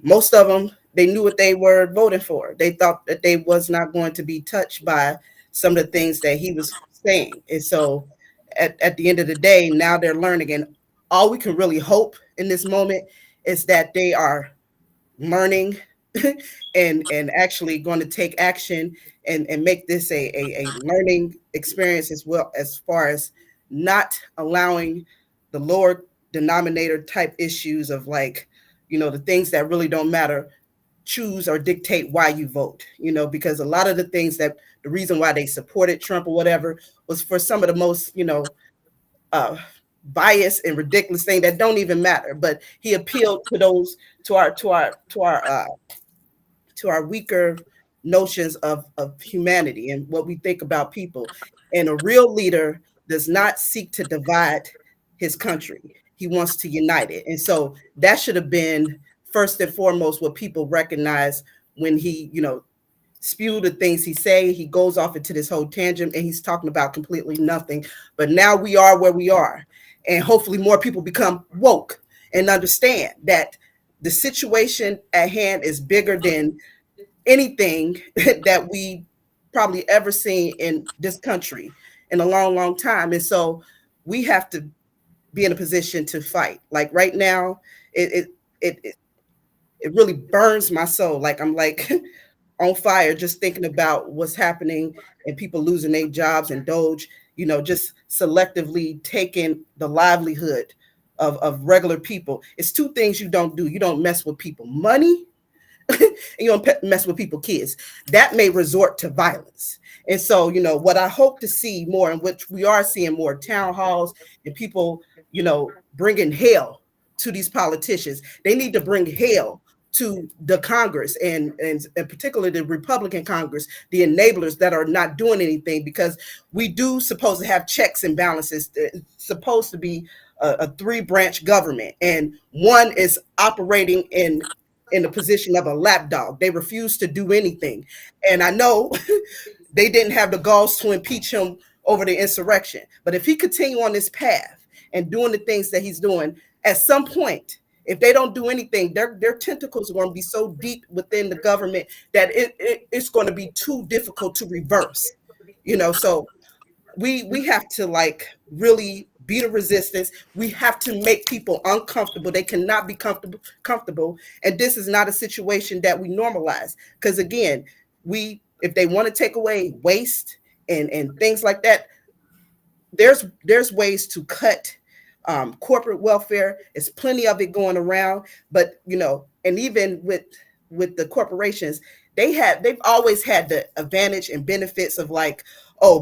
most of them they knew what they were voting for. They thought that they was not going to be touched by some of the things that he was saying. And so at the end of the day, now they're learning. And all we can really hope in this moment is that they are learning and actually going to take action and make this a learning experience, as well, as far as not allowing the lower denominator type issues of, like, the things that really don't matter choose or dictate why you vote, because a lot of the things that the reason why they supported Trump or whatever was for some of the most, bias and ridiculous thing that don't even matter. But he appealed to those, to our weaker notions of humanity and what we think about people. And a real leader does not seek to divide his country. He wants to unite it. And so that should have been first and foremost what people recognize when he, spew the things he say. He goes off into this whole tangent and he's talking about completely nothing. But now we are where we are. And hopefully more people become woke and understand that the situation at hand is bigger than anything that we probably ever seen in this country in a long, long time. And so we have to be in a position to fight. Like right now, it really burns my soul. Like I'm like on fire just thinking about what's happening and people losing their jobs, and Doge, just selectively taking the livelihood of regular people. It's two things you don't do. You don't mess with people money, and you don't mess with people kids. That may resort to violence. And so, what I hope to see more, in which we are seeing more town halls and people, bringing hell to these politicians. They need to bring hell to the Congress and particularly the Republican Congress, the enablers that are not doing anything, because we do supposed to have checks and balances. It's supposed to be a 3-branch government, and one is operating in the position of a lapdog. They refuse to do anything. And I know they didn't have the galls to impeach him over the insurrection, but if he continue on this path and doing the things that he's doing, at some point, if they don't do anything, their tentacles are going to be so deep within the government that it's going to be too difficult to reverse. So we have to really be the resistance. We have to make people uncomfortable. They cannot be comfortable. And this is not a situation that we normalize. Because again, if they want to take away waste and things like that, there's ways to cut corporate welfare. There's plenty of it going around, but and even with the corporations, they've always had the advantage and benefits of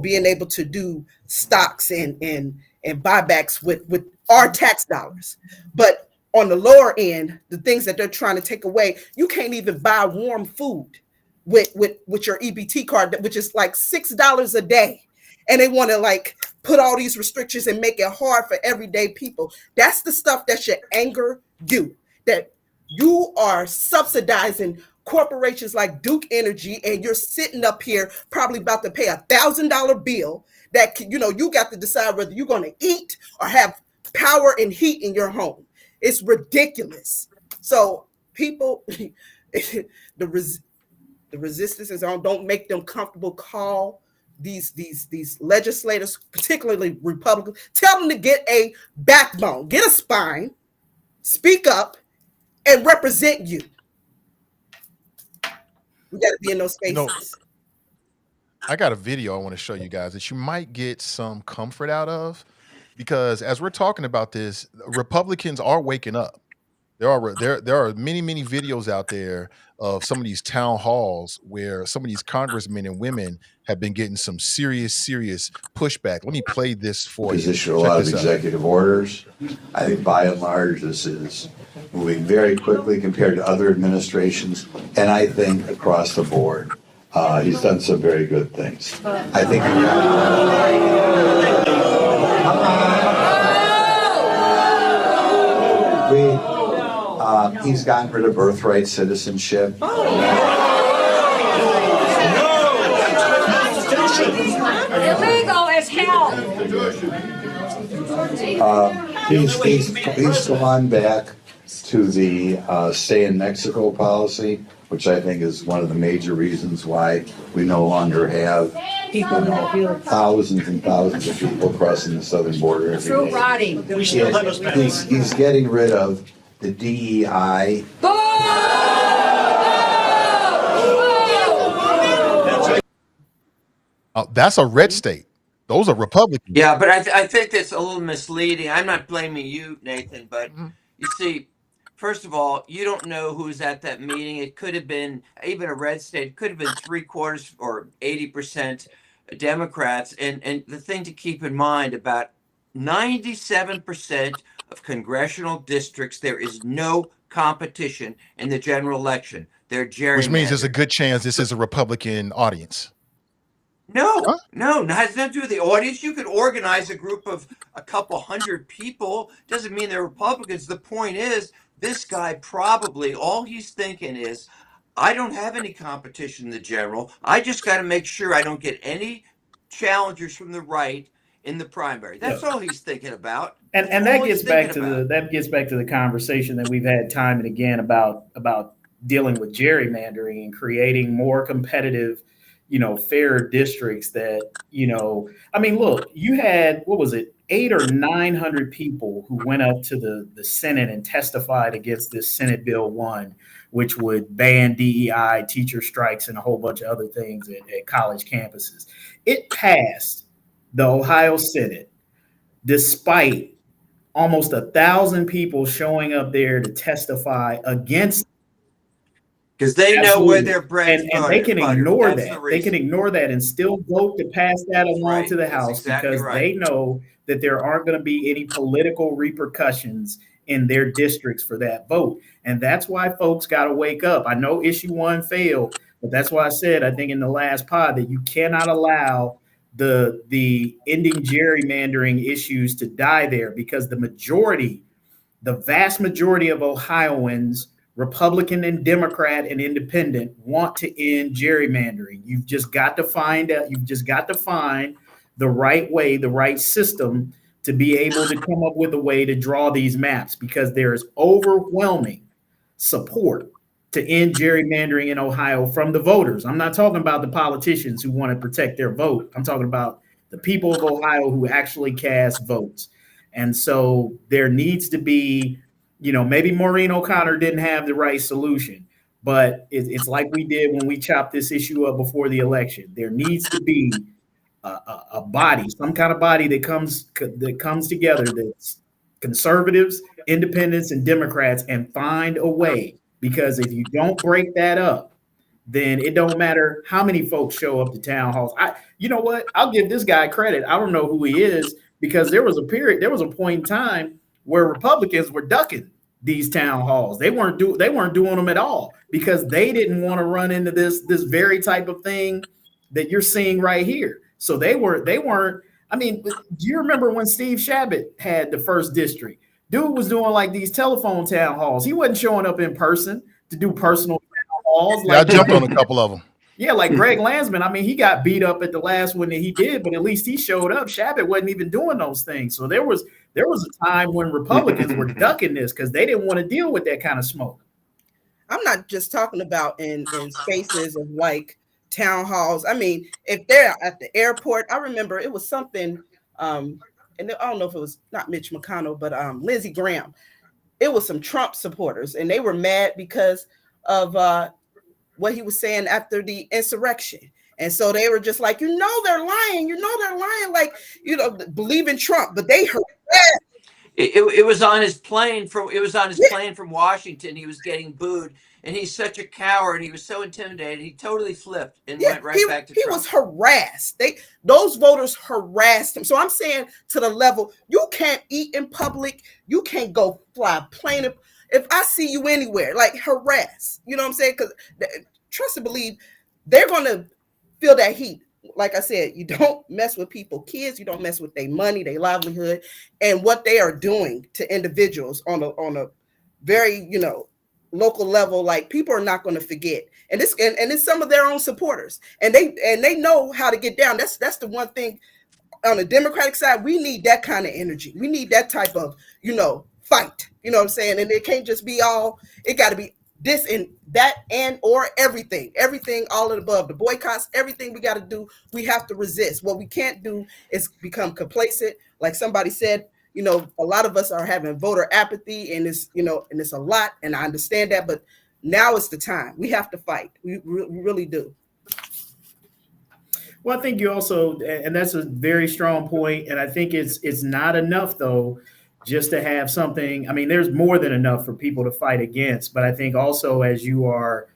being able to do stocks and buybacks with our tax dollars. But on the lower end, the things that they're trying to take away, you can't even buy warm food with your EBT card, which is like $6 a day. And they want to put all these restrictions and make it hard for everyday people. That's the stuff that should anger you, that you are subsidizing corporations like Duke Energy, and you're sitting up here probably about to pay $1,000 bill that you got to decide whether you're going to eat or have power and heat in your home. It's ridiculous. So people, the resistance is on. Don't make them comfortable. Call these legislators, particularly Republicans, tell them to get a backbone, get a spine, speak up, and represent you. We got to be in those spaces. I got a video I want to show you guys that you might get some comfort out of, because as we're talking about this, Republicans are waking up. There are many videos out there of some of these town halls where some of these congressmen and women have been getting some serious pushback. Let me play this for you. He's issued a lot of executive orders. I think by and large this is moving very quickly compared to other administrations, and I think across the board he's done some very good things. I think he's gotten rid of birthright citizenship. Illegal as hell. He's gone back to the stay in Mexico policy, which I think is one of the major reasons why we no longer have thousands and thousands of people crossing the southern border every True day. rotting. He's getting rid of the DEI. That's a red state. Those are Republicans. Yeah, but I think that's a little misleading. I'm not blaming you, Nathan, but you see, first of all, you don't know who's at that meeting. It could have been even a red state. It could have been 3/4 or 80% Democrats. And the thing to keep in mind, about 97% of congressional districts, there is no competition in the general election. They're gerrymandered. Which means there's a good chance this is a Republican audience. No, Huh? no, it has nothing to do with the audience. You could organize a group of a couple hundred people. Doesn't mean they're Republicans. The point is, this guy probably, all he's thinking is, I don't have any competition in the general. I just got to make sure I don't get any challengers from the right in the primary. That's all he's thinking about. And that gets back to the conversation that we've had time and again about dealing with gerrymandering and creating more competitive, fair districts that, I mean, look, you had, 800 or 900 people who went up to the Senate and testified against this Senate Bill 1, which would ban DEI, teacher strikes, and a whole bunch of other things at college campuses. It passed the Ohio Senate despite almost 1,000 people showing up there to testify against. Because they know where their bread's and they can ignore that. They can ignore that and still vote to pass that along to the House because they know that there aren't going to be any political repercussions in their districts for that vote. And that's why folks got to wake up. I know issue 1 failed, but that's why I said, I think in the last pod, that you cannot allow the ending gerrymandering issues to die there, because the vast majority of Ohioans, Republican and Democrat and Independent, want to end gerrymandering. You've just got to find the right way, the right system to be able to come up with a way to draw these maps, because there is overwhelming support to end gerrymandering in Ohio from the voters. I'm not talking about the politicians who want to protect their vote. I'm talking about the people of Ohio who actually cast votes. And so there needs to be, maybe Maureen O'Connor didn't have the right solution, but it's like we did when we chopped this issue up before the election. There needs to be a body, some kind of body that comes together, that's conservatives, independents, and Democrats, and find a way. Because if you don't break that up, then it don't matter how many folks show up to town halls. You know what? I'll give this guy credit. I don't know who he is, because there was a point in time where Republicans were ducking these town halls. They weren't doing them at all, because they didn't want to run into this very type of thing that you're seeing right here. So they weren't. I mean, do you remember when Steve Shabbat had the first district? Dude was doing like these telephone town halls. He wasn't showing up in person to do personal town halls. I jumped on a couple of them. Yeah, like Greg Landsman. I mean, he got beat up at the last one that he did, but at least he showed up. Shabbat wasn't even doing those things. So there was a time when Republicans were ducking this because they didn't want to deal with that kind of smoke. I'm not just talking about in spaces of like town halls. I mean, if they're at the airport, I remember it was something, and I don't know if it was not Mitch McConnell, but Lindsey Graham. It was some Trump supporters, and they were mad because of what he was saying after the insurrection. And so they were just like, they're lying. Like, believe in Trump, but they heard that. It was on his plane from Washington. He was getting booed, and he's such a coward. He was so intimidated. He totally flipped and went right back to Trump. He was harassed. Those voters harassed him. So I'm saying, to the level, you can't eat in public. You can't go fly a plane. If I see you anywhere, like, harass. You know what I'm saying? Because trust and believe, they're going to feel that heat. Like I said, you don't mess with people's kids. You don't mess with their money, their livelihood, and what they are doing to individuals on a very, local level. Like, people are not going to forget. And it's some of their own supporters, and they know how to get down. That's the one thing on the Democratic side. We need that kind of energy. We need that type of, fight. You know what I'm saying? And it can't just be it got to be this and that and or everything all of the above, the boycotts, everything we got to do, we have to resist. What we can't do is become complacent. Like somebody said, a lot of us are having voter apathy, and it's a lot, and I understand that, but now is the time. We have to fight. We really do. Well, I think you also, and that's a very strong point, and I think it's not enough though just to have something. I mean, there's more than enough for people to fight against, but I think also as you are,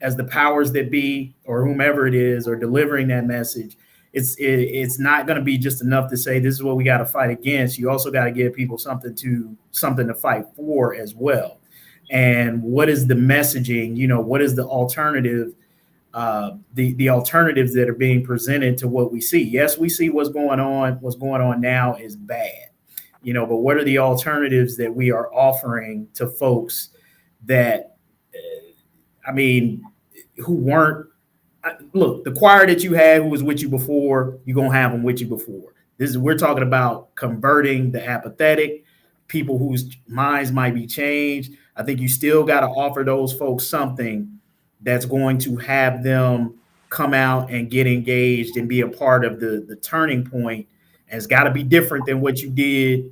as the powers that be or whomever it is, or delivering that message, it's not going to be just enough to say this is what we got to fight against. You also got to give people something to fight for as well. And what is the messaging? What is the alternative? The alternatives that are being presented to what we see. Yes, we see what's going on. What's going on now is bad, but what are the alternatives that we are offering to folks that, who weren't, look, the choir that you had who was with you before, you're going to have them with you before. We're talking about converting the apathetic, people whose minds might be changed. I think you still got to offer those folks something that's going to have them come out and get engaged and be a part of the turning point. And it's got to be different than what you did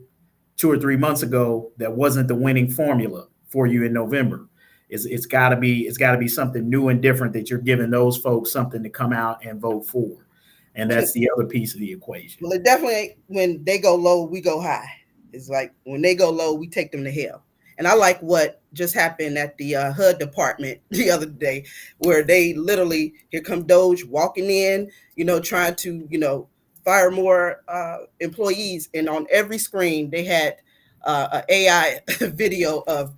2 or 3 months ago. That wasn't the winning formula for you in November. It's got to be something new and different that you're giving those folks something to come out and vote for. And that's the other piece of the equation. Well, it definitely ain't when they go low, we go high. It's like when they go low, we take them to hell. And I like what just happened at the HUD department the other day, where they literally, here come Doge walking in, trying to, fire more employees. And on every screen, they had an AI video of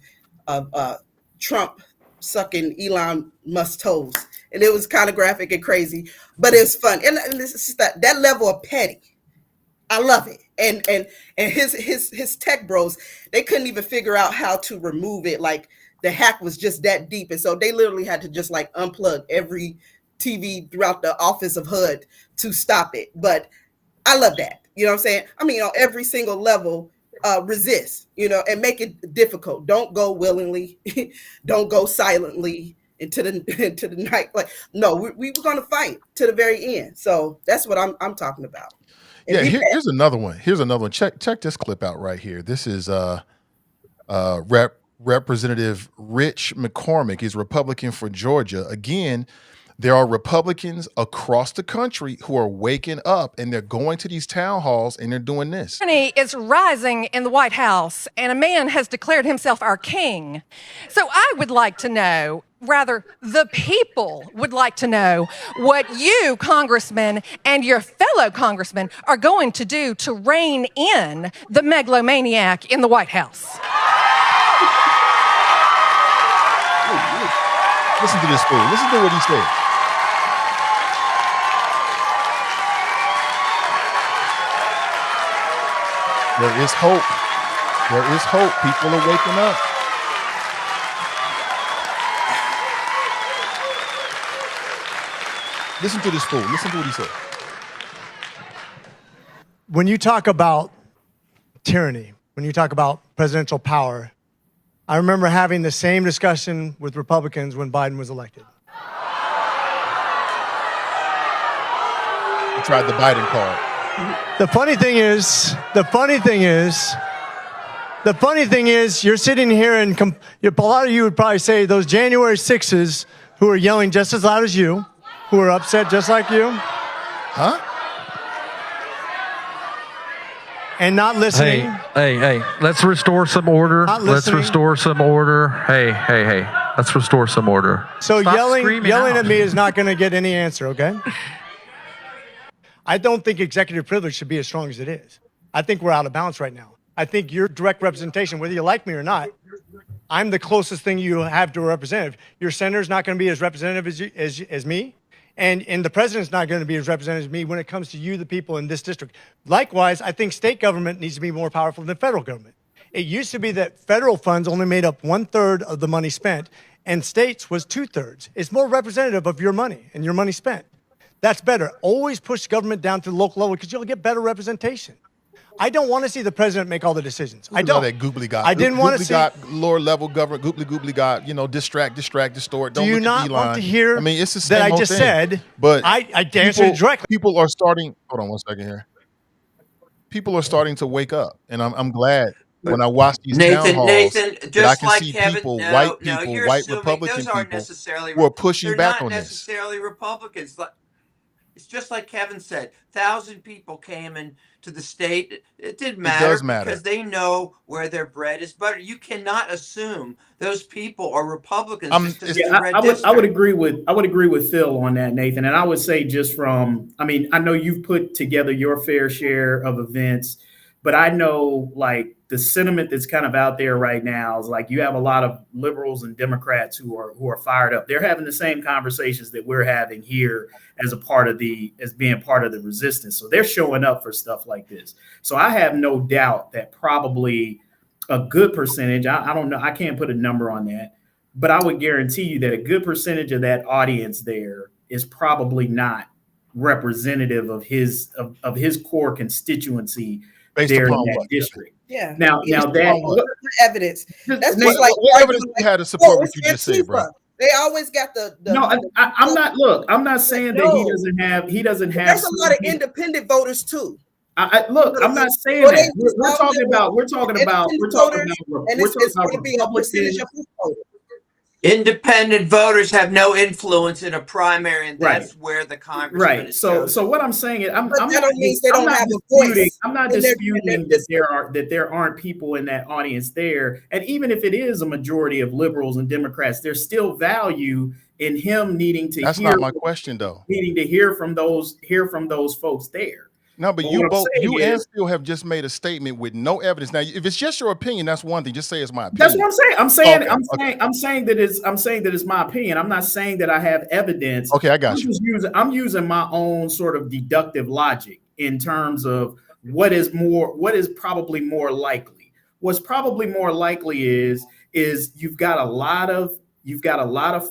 Trump sucking Elon Musk's toes. And it was kind of graphic and crazy, but it's fun. And this is just that level of petty. I love it. And his tech bros, they couldn't even figure out how to remove it. Like the hack was just that deep. And so they literally had to just like unplug every TV throughout the office of HUD to stop it. But I love that. You know what I'm saying? On every single level, resist, and make it difficult. Don't go willingly. Don't go silently into the night. Like, no, we were going to fight to the very end. So that's what I'm talking about. Yeah, here's another one. Check this clip out right here. This is Representative Rich McCormick. He's Republican for Georgia. Again, there are Republicans across the country who are waking up, and they're going to these town halls and they're doing this. Is rising in the White House, and a man has declared himself our king. So I would like to know, rather, the people would like to know what you, congressmen, and your fellow congressmen are going to do to rein in the megalomaniac in the White House. Listen to this fool. Listen to what he said. There is hope. There is hope. People are waking up. Listen to this fool. Listen to what he said. When you talk about tyranny, when you talk about presidential power, I remember having the same discussion with Republicans when Biden was elected. He tried the Biden card. The funny thing is, you're sitting here and a lot of you would probably say those January 6s who are yelling just as loud as you, who are upset just like you. Huh? And not listening. Hey, let's restore some order. Let's restore some order. Hey, let's restore some order. So Stop yelling at me is not going to get any answer, okay? I don't think executive privilege should be as strong as it is. I think we're out of balance right now. I think your direct representation, whether you like me or not, I'm the closest thing you have to a representative. Your senator's not going to be as representative as me, and the president's not going to be as representative as me when it comes to you, the people in this district. Likewise, I think state government needs to be more powerful than federal government. It used to be that federal funds only made up 1/3 of the money spent, and states was 2/3. It's more representative of your money and your money spent. That's better. Always push government down to the local level because you'll get better representation. I don't want to see the president make all the decisions. I Look at all don't. that goobly got. I didn't want to see. Lower level government, goobly got. Distract, distort. Do Don't you look not at want to hear? I mean, it's the same that I old just thing. said. But I answered it directly. People are starting. Hold on one second here. People are starting to wake up, and I'm glad when I watch these town halls Nathan, that I just can like see Kevin, people, no, white no, people, you're white assuming Republican those aren't people necessarily who are pushing they're back not on this. necessarily Republicans. It's just like Kevin said. 1,000 people came into the state. It didn't matter. does matter. Because they know where their bread is buttered. You cannot assume those people are Republicans just because it's a red district. I would agree with Phil on that, Nathan. And I would say just from, I mean, I know you've put together your fair share of events, but I know like the sentiment that's kind of out there right now is like you have a lot of liberals and Democrats who are fired up. They're having the same conversations that we're having here as being part of the resistance. So they're showing up for stuff like this. So I have no doubt that probably a good percentage, I don't know, I can't put a number on that, but I would guarantee you that a good percentage of that audience there is probably not representative of his core constituency Based there in upon that what? district. Yeah. Now that evidence. That's just What like evidence do you have to support what you just said, bro? They always got the no. I'm not. Look, I'm not saying that he doesn't have. There's a lot of independent voters too. Look, I'm not saying that. We're talking about Republicans. Independent voters have no influence in a primary, and that's where the congressman is. So what I'm saying is, I'm not disputing that there aren't people in that audience there, and even if it is a majority of liberals and Democrats, there's still value in him needing to. That's not my question, though. Needing to hear from those folks there. No, but you and Phil have just made a statement with no evidence. Now, if it's just your opinion, that's one thing. Just say it's my opinion. That's what I'm saying. I'm saying that it's my opinion. I'm not saying that I have evidence. Okay, I got you. I'm using my own sort of deductive logic in terms of what is probably more likely. What's probably more likely is you've got a lot of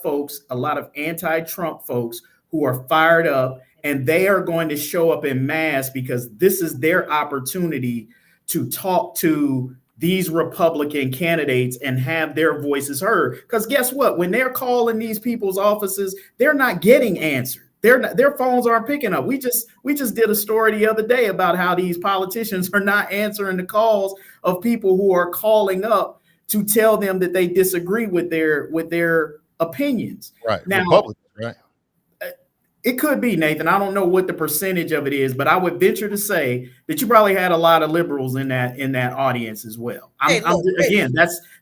folks, a lot of anti-Trump folks who are fired up. And they are going to show up in mass because this is their opportunity to talk to these Republican candidates and have their voices heard. Because guess what? When they're calling these people's offices, they're not getting answered. Their phones aren't picking up. We just did a story the other day about how these politicians are not answering the calls of people who are calling up to tell them that they disagree with their opinions. Right. Now, Republicans, right? It could be, Nathan. I don't know what the percentage of it is, but I would venture to say that you probably had a lot of liberals in that audience as well. Again,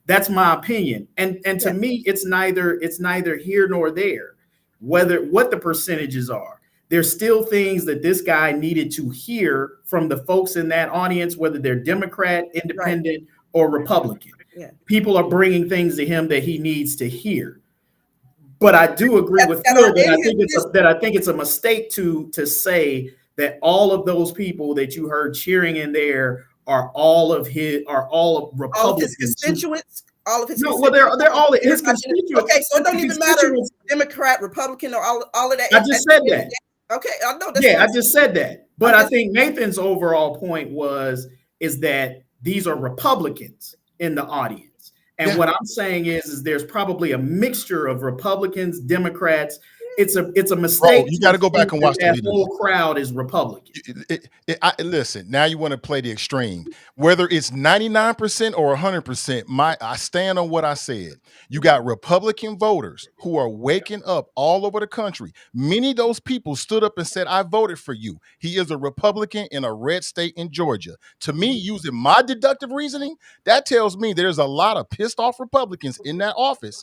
that's my opinion, and to me, it's neither here nor there. What the percentages are, there's still things that this guy needed to hear from the folks in that audience, whether they're Democrat, Independent, or Republican. Yeah. People are bringing things to him that he needs to hear. But I do agree with Phil that I think it's a mistake to say that all of those people that you heard cheering in there are all of Republicans. All of his constituents. They're all his constituents. Okay, so it don't even matter Democrat, Republican, or all of that. I just said that. Okay, I know. I just said that. But I think Nathan's overall point is that these are Republicans in the audience. And what I'm saying is there's probably a mixture of Republicans, Democrats. It's a mistake. Bro, you got to go back and watch the video. The whole crowd is Republican. Listen, now you want to play the extreme. Whether it's 99% or 100%, I stand on what I said. You got Republican voters who are waking up all over the country. Many of those people stood up and said, I voted for you. He is a Republican in a red state in Georgia. To me, using my deductive reasoning, that tells me there's a lot of pissed off Republicans in that office,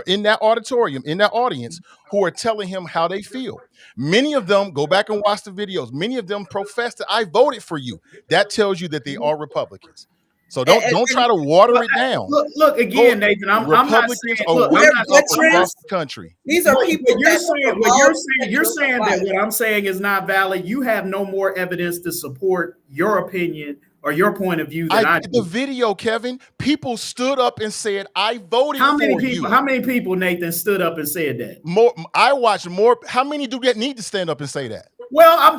in that auditorium, in that audience, who are telling him how they feel. Many of them, go back and watch the videos, many of them profess that I voted for you. That tells you that they are Republicans. So don't try to water it down. Look again, Nathan. Republicans are waking up across the country. These are people. You're saying that what I'm saying is not valid. You have no more evidence to support your opinion or your point of view than I do. The video, Kevin, people stood up and said, I voted for you. How many people, Nathan, stood up and said that? More. I watched more. How many do that need to stand up and say that? Well,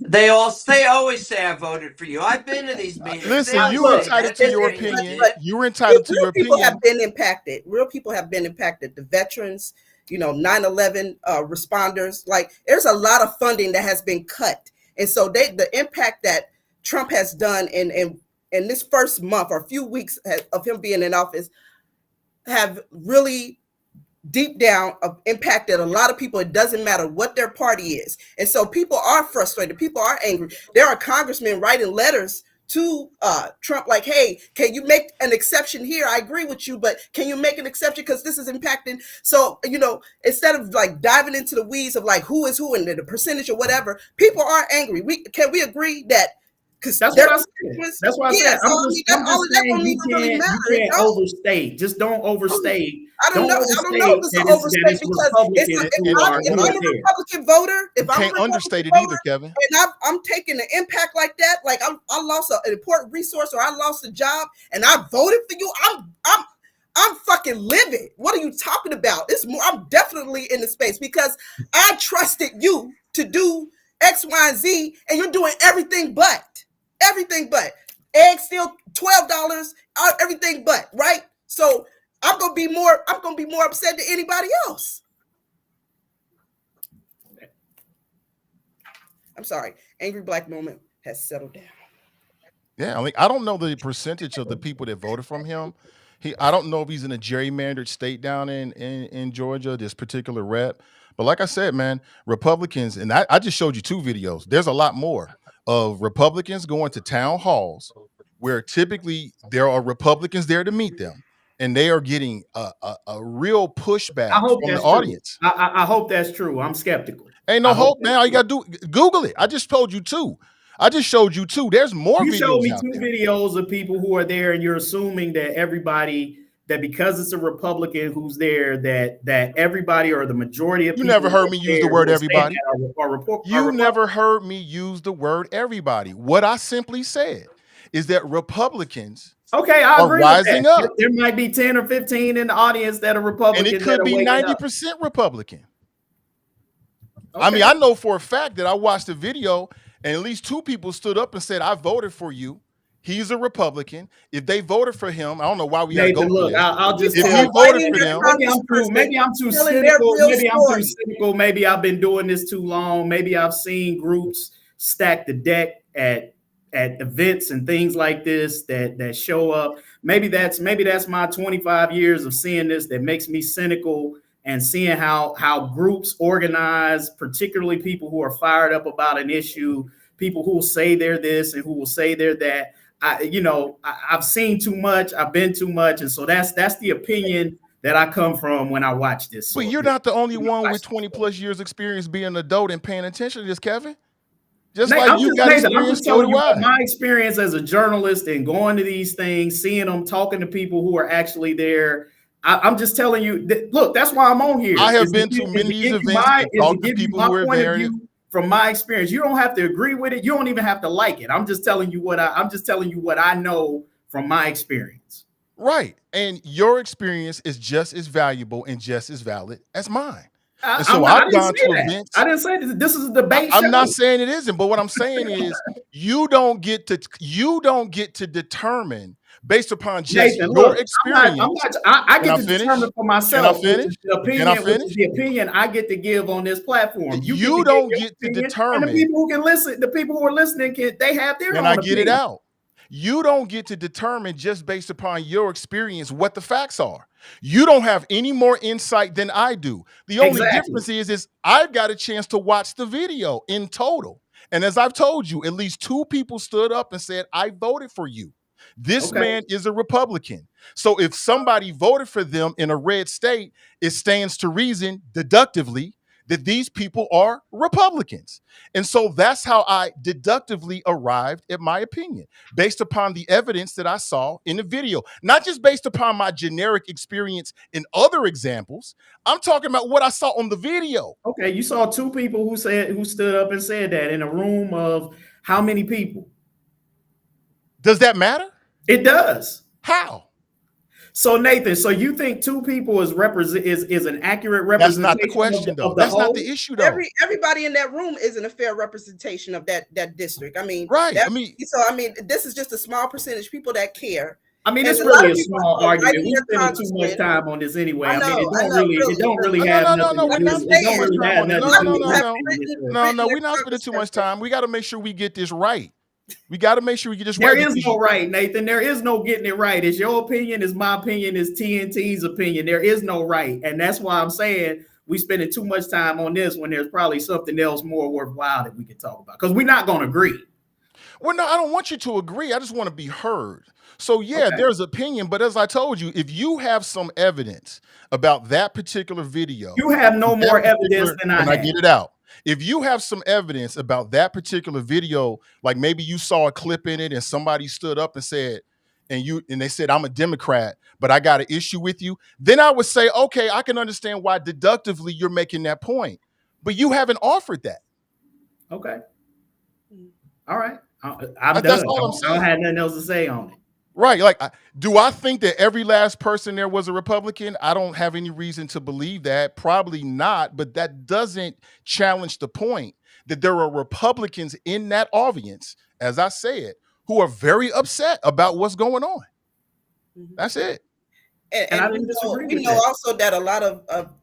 They always say I voted for you. I've been to these meetings. Listen, They you always say entitled that. to They your say you opinion. did. You're entitled to your Real people opinion. have been impacted. Real people have been impacted. The veterans, 9/11 responders. Like, there's a lot of funding that has been cut, and so the impact that Trump has done in this first month or few weeks of him being in office have really deep down impacted a lot of people. It doesn't matter what their party is, and so people are frustrated. People are angry. There are congressmen writing letters to Trump like, hey, can you make an exception here? I agree with you, but can you make an exception because this is impacting? So, instead of like diving into the weeds of like who is who and the percentage or whatever, people are angry. Can we agree that? Because that's what I said. That's what I said. So, I'm just saying you can't overstate. Just don't overstate. I don't know if it's an overstate because if I'm a Republican voter, if I'm a Republican understate it voter, either, Kevin. And I'm taking an impact like that, like I lost an important resource or I lost a job, and I voted for you. I'm fucking livid. What are you talking about? I'm definitely in the space because I trusted you to do X, Y, and Z, and you're doing everything but. Eggs still $12, everything but, right? So I'm gonna be more upset than anybody else. I'm sorry. Angry Black moment has settled down. Yeah, I don't know the percentage of the people that voted from him. I don't know if he's in a gerrymandered state down in Georgia, this particular rep. But like I said, man, Republicans, and I just showed you 2 videos. There's a lot more of Republicans going to town halls where typically there are Republicans there to meet them, and they are getting a real pushback from the audience. I hope that's true. I'm skeptical. Ain't no hope, man. All you got to do, Google it. I just told you 2. I just showed you 2. There's more videos. You showed me 2 videos of people who are there, and you're assuming that that because it's a Republican who's there, that everybody or the majority of people. You never heard me use the word everybody. You never heard me use the word everybody. What I simply said is that Republicans I agree are rising up. There might be 10 or 15 in the audience that are Republican. And it could be 90% Republican. Okay. I mean, I know for a fact that I watched the video and at least 2 people stood up and said, I voted for you. He's a Republican. If they voted for him, I don't know why we got to go look, I'll just if he voted for them. Maybe I'm too cynical. Maybe I've been doing this too long. Maybe I've seen groups stack the deck at events and things like this that show up. Maybe that's my 25 years of seeing this that makes me cynical and seeing how groups organize, particularly people who are fired up about an issue, people who will say they're this and who will say they're that. I've seen too much. I've been too much. And so that's the opinion that I come from when I watch this. But you're not the only one with 20 plus years experience being an adult and paying attention to this, Kevin. Just like you got experience, so do I. My experience as a journalist and going to these things, seeing them, talking to people who are actually there. I'm just telling you, look, that's why I'm on here. I have been to many of these events and talked to people who are there. From my experience, you don't have to agree with it. You don't even have to like it. I'm just telling you what I know from my experience. Right. And your experience is just as valuable and just as valid as mine. And so I've gone to events. I didn't say this is a debate. I'm not saying it isn't, but what I'm saying is you don't get to determine based upon just your experience. I get to determine for myself. Can I finish? The opinion I get to give on this platform. You don't get to determine. And the people who can listen, the people who are listening, they have their own opinion. And I get it out. You don't get to determine just based upon your experience what the facts are. You don't have any more insight than I do. The only difference is I've got a chance to watch the video in total. And as I've told you, at least 2 people stood up and said, I voted for you. This man is a Republican. So if somebody voted for them in a red state, it stands to reason deductively that these people are Republicans. And so that's how I deductively arrived at my opinion, based upon the evidence that I saw in the video, not just based upon my generic experience in other examples. I'm talking about what I saw on the video. Okay, you saw 2 people who stood up and said that in a room of how many people? Does that matter? It does. How? So Nathan, so you think two people is an accurate That's representation? not the question, though. That's not the issue, though. Everybody in that room isn't a fair representation of that district. I mean, right. This is just a small percentage people that care. I mean, it's really a small argument. We're spending too much time on this anyway. I mean, it don't really have nothing. No, we're not spending too much time on it. No, we're not spending too much time. We got to make sure we get this right. We got to make sure we get this right. There is no right, Nathan. There is no getting it right. It's your opinion, it's my opinion, it's TNT's opinion. There is no right. And that's why I'm saying we spending too much time on this when there's probably something else more worthwhile that we can talk about. Because we're not going to agree. Well, no, I don't want you to agree. I just want to be heard. So, yeah, there's opinion. But as I told you, if you have some evidence about that particular video. You have no more evidence than I have. I get it out. If you have some evidence about that particular video, like maybe you saw a clip in it and somebody stood up and said, and they said, I'm a Democrat, but I got an issue with you, then I would say, okay, I can understand why deductively you're making that point. But you haven't offered that. Okay. All right. I'm done. I don't have nothing else to say on it. Right. Like, do I think that every last person there was a Republican? I don't have any reason to believe that. Probably not. But that doesn't challenge the point that there are Republicans in that audience, as I said, who are very upset about what's going on. That's it. And I disagree with that. Also that a lot of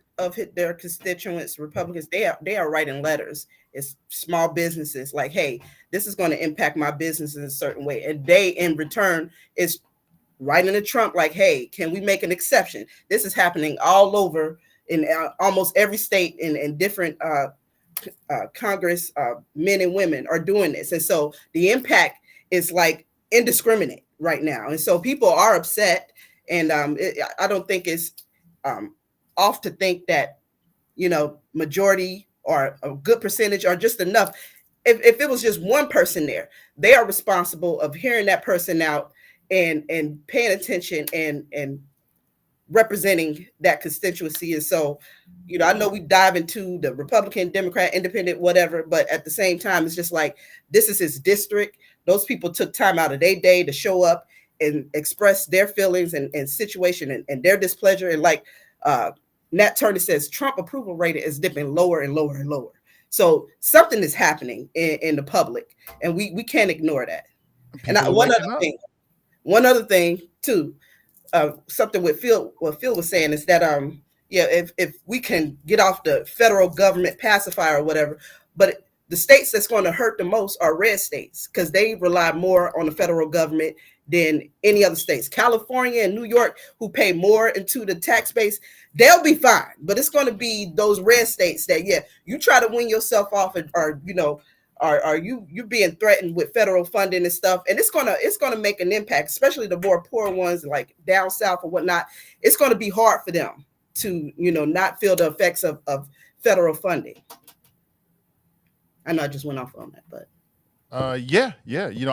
their constituents, Republicans, they are writing letters. It's small businesses like, hey, this is going to impact my business in a certain way. And they, in return, is writing to Trump like, hey, can we make an exception? This is happening all over in almost every state and different Congress men and women are doing this. And so the impact is like indiscriminate right now. And so people are upset. And I don't think it's off to think that, majority or a good percentage or just enough. If it was just one person there, they are responsible of hearing that person out and paying attention and representing that constituency. And so, I know we dive into the Republican, Democrat, Independent, whatever, but at the same time, it's just like, this is his district. Those people took time out of their day to show up and express their feelings and situation and their displeasure. And like Nat Turner says, Trump approval rating is dipping lower and lower and lower. So something is happening in the public, and we can't ignore that. And one other thing too, something what Phil was saying is that if we can get off the federal government pacifier or whatever, but the states that's going to hurt the most are red states because they rely more on the federal government than any other states. California and New York, who pay more into the tax base, they'll be fine. But it's going to be those red states that, you try to win yourself off, or you're being threatened with federal funding and stuff, and it's gonna make an impact, especially the more poor ones like down south or whatnot. It's going to be hard for them to not feel the effects of federal funding. I know I just went off on that, but yeah.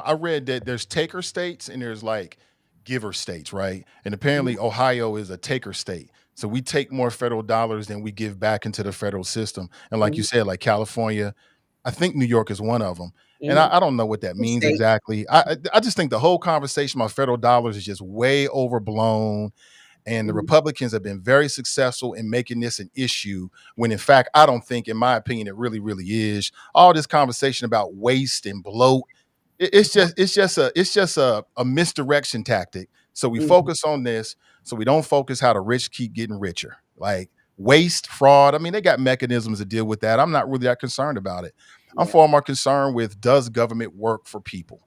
I read that there's taker states and there's like giver states, right? And apparently Ohio is a taker state. So we take more federal dollars than we give back into the federal system. And like you said, like California, I think New York is one of them. And I don't know what that means exactly. I just think the whole conversation about federal dollars is just way overblown. And the Republicans have been very successful in making this an issue when, in fact, I don't think, in my opinion, it really, really is. All this conversation about waste and bloat, it's just a misdirection tactic. So we focus on this, so we don't focus how the rich keep getting richer. Like waste, fraud. I mean, they got mechanisms to deal with that. I'm not really that concerned about it. I'm far more concerned with, does government work for people?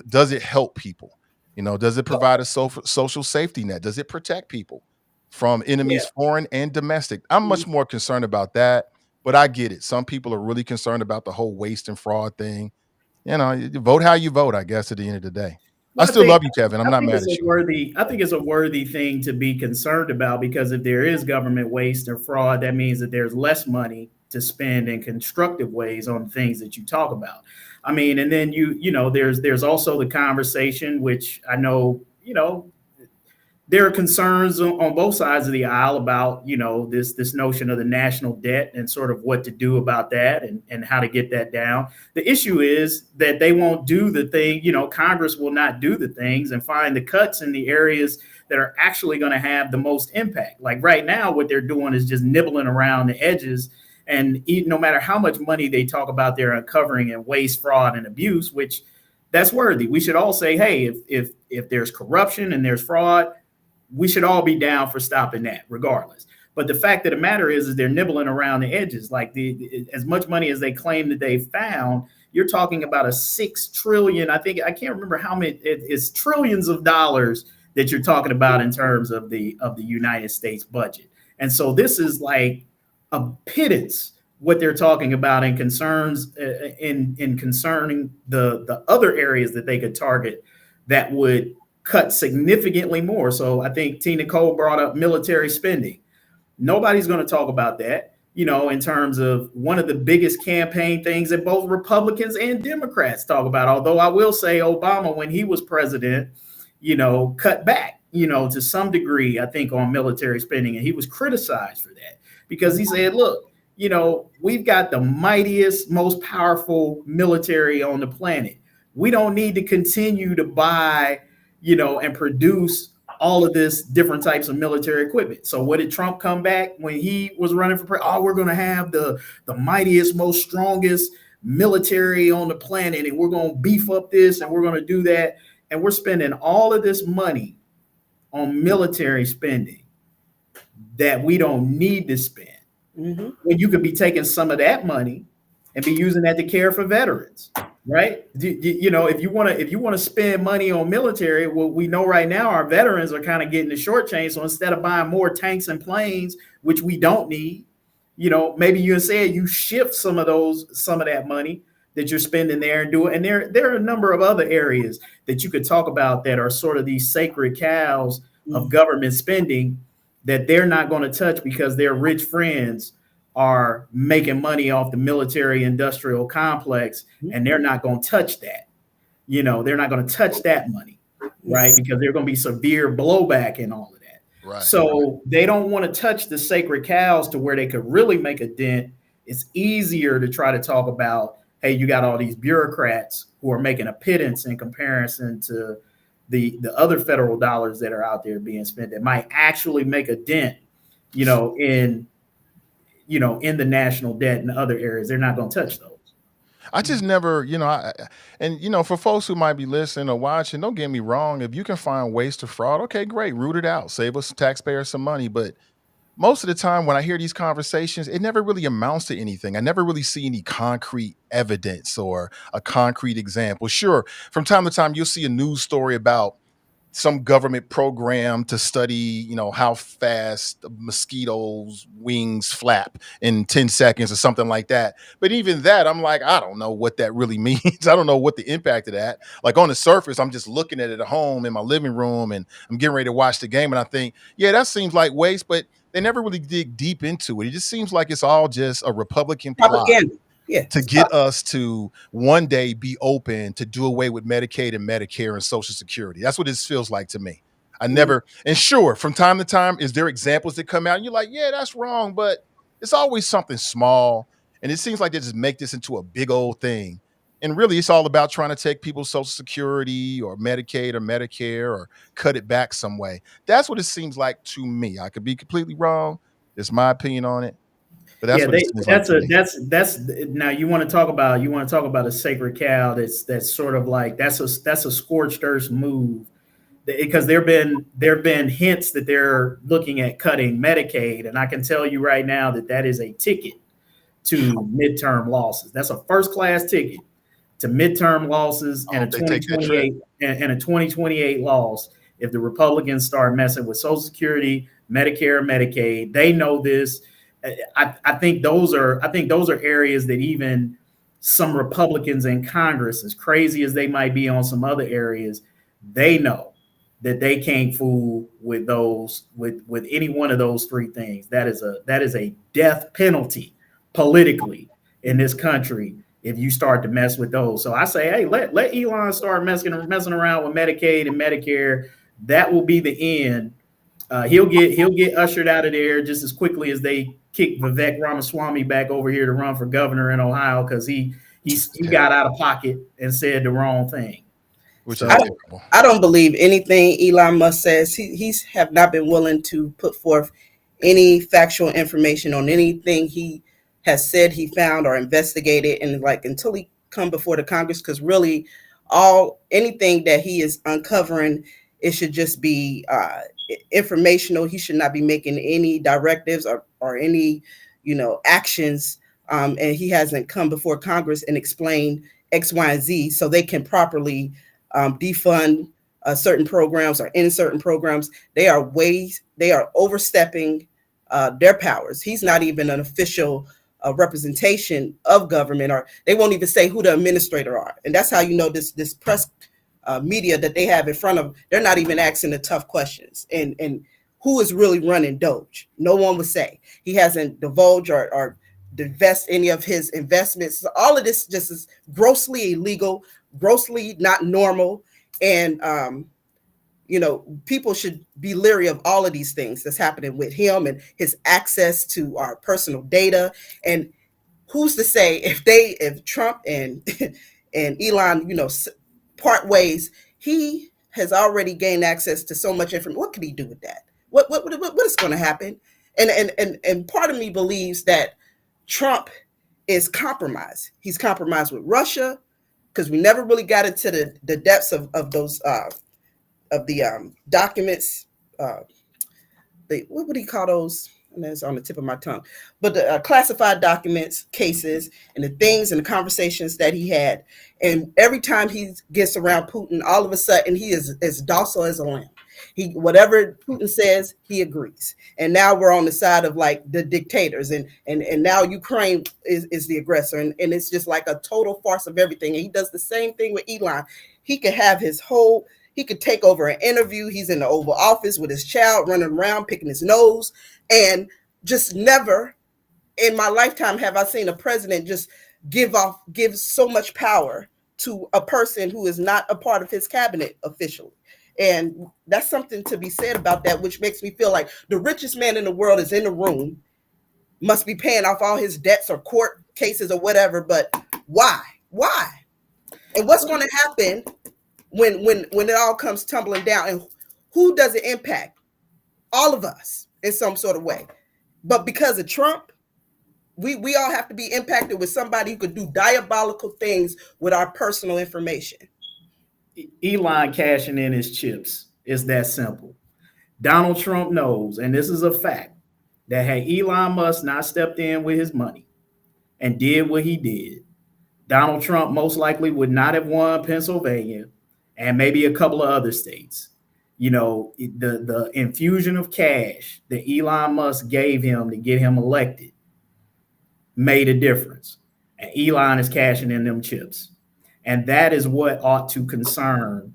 Does it help people? Does it provide a social safety net? Does it protect people from enemies, foreign and domestic? I'm much more concerned about that, but I get it. Some people are really concerned about the whole waste and fraud thing. You vote how you vote, I guess, at the end of the day. I still love you, Kevin. I'm not mad at you. I think it's a worthy thing to be concerned about, because if there is government waste and fraud, that means that there's less money to spend in constructive ways on things that you talk about. I mean, and then there's also the conversation, which I know, there are concerns on both sides of the aisle about, this notion of the national debt and sort of what to do about that and how to get that down. The issue is that they won't do the thing, Congress will not do the things and find the cuts in the areas that are actually going to have the most impact. Like right now, what they're doing is just nibbling around the edges. And no matter how much money they talk about they're uncovering in waste, fraud, and abuse, which that's worthy. We should all say, hey, if there's corruption and there's fraud, we should all be down for stopping that regardless. But the fact of the matter is they're nibbling around the edges. Like as much money as they claim that they found, you're talking about a $6 trillion. I can't remember how many, it's trillions of dollars that you're talking about in terms of the United States budget. And so this is like a pittance what they're talking about in concerns in concerning the other areas that they could target that would cut significantly more. So I think Nicole brought up military spending. Nobody's going to talk about that, in terms of one of the biggest campaign things that both Republicans and Democrats talk about. Although I will say Obama, when he was president, cut back, to some degree, I think, on military spending. And he was criticized for that because he said, look, we've got the mightiest, most powerful military on the planet. We don't need to continue to buy and produce all of this different types of military equipment. So what did Trump come back when he was running for president? Oh, we're going to have the mightiest, most strongest military on the planet, and we're going to beef up this, and we're going to do that. And we're spending all of this money on military spending that we don't need to spend. Mm-hmm. When you could be taking some of that money and be using that to care for veterans. Right. If you want to spend money on military, well, we know right now our veterans are kind of getting the short change. So instead of buying more tanks and planes, which we don't need, maybe you shift some of that money that you're spending there and do it. And there are a number of other areas that you could talk about that are sort of these sacred cows of government spending that they're not going to touch because their rich friends are making money off the military industrial complex, and they're not going to touch that. They're not going to touch that money, right? Because there's going to be severe blowback and all of that. Right. So they don't want to touch the sacred cows to where they could really make a dent. It's easier to try to talk about, hey, you got all these bureaucrats who are making a pittance in comparison to the other federal dollars that are out there being spent that might actually make a dent, in the national debt and other areas. They're not going to touch those. I just never, for folks who might be listening or watching, don't get me wrong. If you can find ways to fraud, okay, great, root it out, save us taxpayers some money. But most of the time when I hear these conversations, it never really amounts to anything. I never really see any concrete evidence or a concrete example. Sure, from time to time, you'll see a news story about some government program to study, how fast mosquitoes' wings flap in 10 seconds or something like that. But even that, I'm like, I don't know what that really means. I don't know what the impact of that. Like on the surface, I'm just looking at it at home in my living room and I'm getting ready to watch the game. And I think, yeah, that seems like waste, but they never really dig deep into it. It just seems like it's all just a Republican plot. Yeah, to get us to one day be open to do away with Medicaid and Medicare and Social Security. That's what this feels like to me. I never, and sure, from time to time, is there examples that come out and you're like, yeah, that's wrong, but it's always something small. And it seems like they just make this into a big old thing. And really, it's all about trying to take people's Social Security or Medicaid or Medicare or cut it back some way. That's what it seems like to me. I could be completely wrong. It's my opinion on it. But that's now you want to talk about a sacred cow that's sort of like that's a scorched earth move, because there have been hints that they're looking at cutting Medicaid, and I can tell you right now that is a ticket to midterm losses. That's a first class ticket to midterm losses and a 2028 loss if the Republicans start messing with Social Security, Medicare, Medicaid. They know this. I think those are areas that even some Republicans in Congress, as crazy as they might be on some other areas, they know that they can't fool with those with any one of those three things. That is a death penalty politically in this country if you start to mess with those. So I say, hey, let Elon start messing around with Medicaid and Medicare. That will be the end He'll get ushered out of there just as quickly as they kick Vivek Ramaswamy back over here to run for governor in Ohio because he got out of pocket and said the wrong thing. Which So, is terrible. I don't believe anything Elon Musk says. He's have not been willing to put forth any factual information on anything he has said he found or investigated, and like until he come before the Congress, because really anything that he is uncovering, it should just be informational. He should not be making any directives or any actions, and he hasn't come before Congress and explained X, Y, and Z so they can properly defund certain programs or in certain programs. They are overstepping their powers. He's not even an official representation of government, or they won't even say who the administrator are. And that's how you know this press media that they have in front of, they're not even asking the tough questions. And who is really running Doge? No one would say. He hasn't divulged or divest any of his investments. So all of this just is grossly illegal, grossly not normal. And people should be leery of all of these things that's happening with him and his access to our personal data. And who's to say if Trump and Elon, part ways, he has already gained access to so much information. What can he do with that? What is going to happen? And part of me believes that Trump is compromised. He's compromised with Russia because we never really got into the depths of those of the documents. What would he call those? And that's on the tip of my tongue. But the classified documents, cases, and the things and the conversations that he had. And every time he gets around Putin, all of a sudden he is as docile as a lamb. Whatever Putin says, he agrees. And now we're on the side of like the dictators, and now Ukraine is the aggressor, and it's just like a total farce of everything. And he does the same thing with Elon. He could have he could take over an interview. He's in the Oval Office with his child running around picking his nose, and just never in my lifetime have I seen a president just give so much power to a person who is not a part of his cabinet officially. And that's something to be said about that, which makes me feel like the richest man in the world is in the room, must be paying off all his debts or court cases or whatever. But why? And what's going to happen when it all comes tumbling down? And who does it impact? All of us in some sort of way. But because of Trump, we all have to be impacted with somebody who could do diabolical things with our personal information. Elon cashing in his chips. It's that simple. Donald Trump knows, and this is a fact, that had Elon Musk not stepped in with his money and did what he did, Donald Trump most likely would not have won Pennsylvania and maybe a couple of other states. The infusion of cash that Elon Musk gave him to get him elected made a difference. And Elon is cashing in them chips. And that is what ought to concern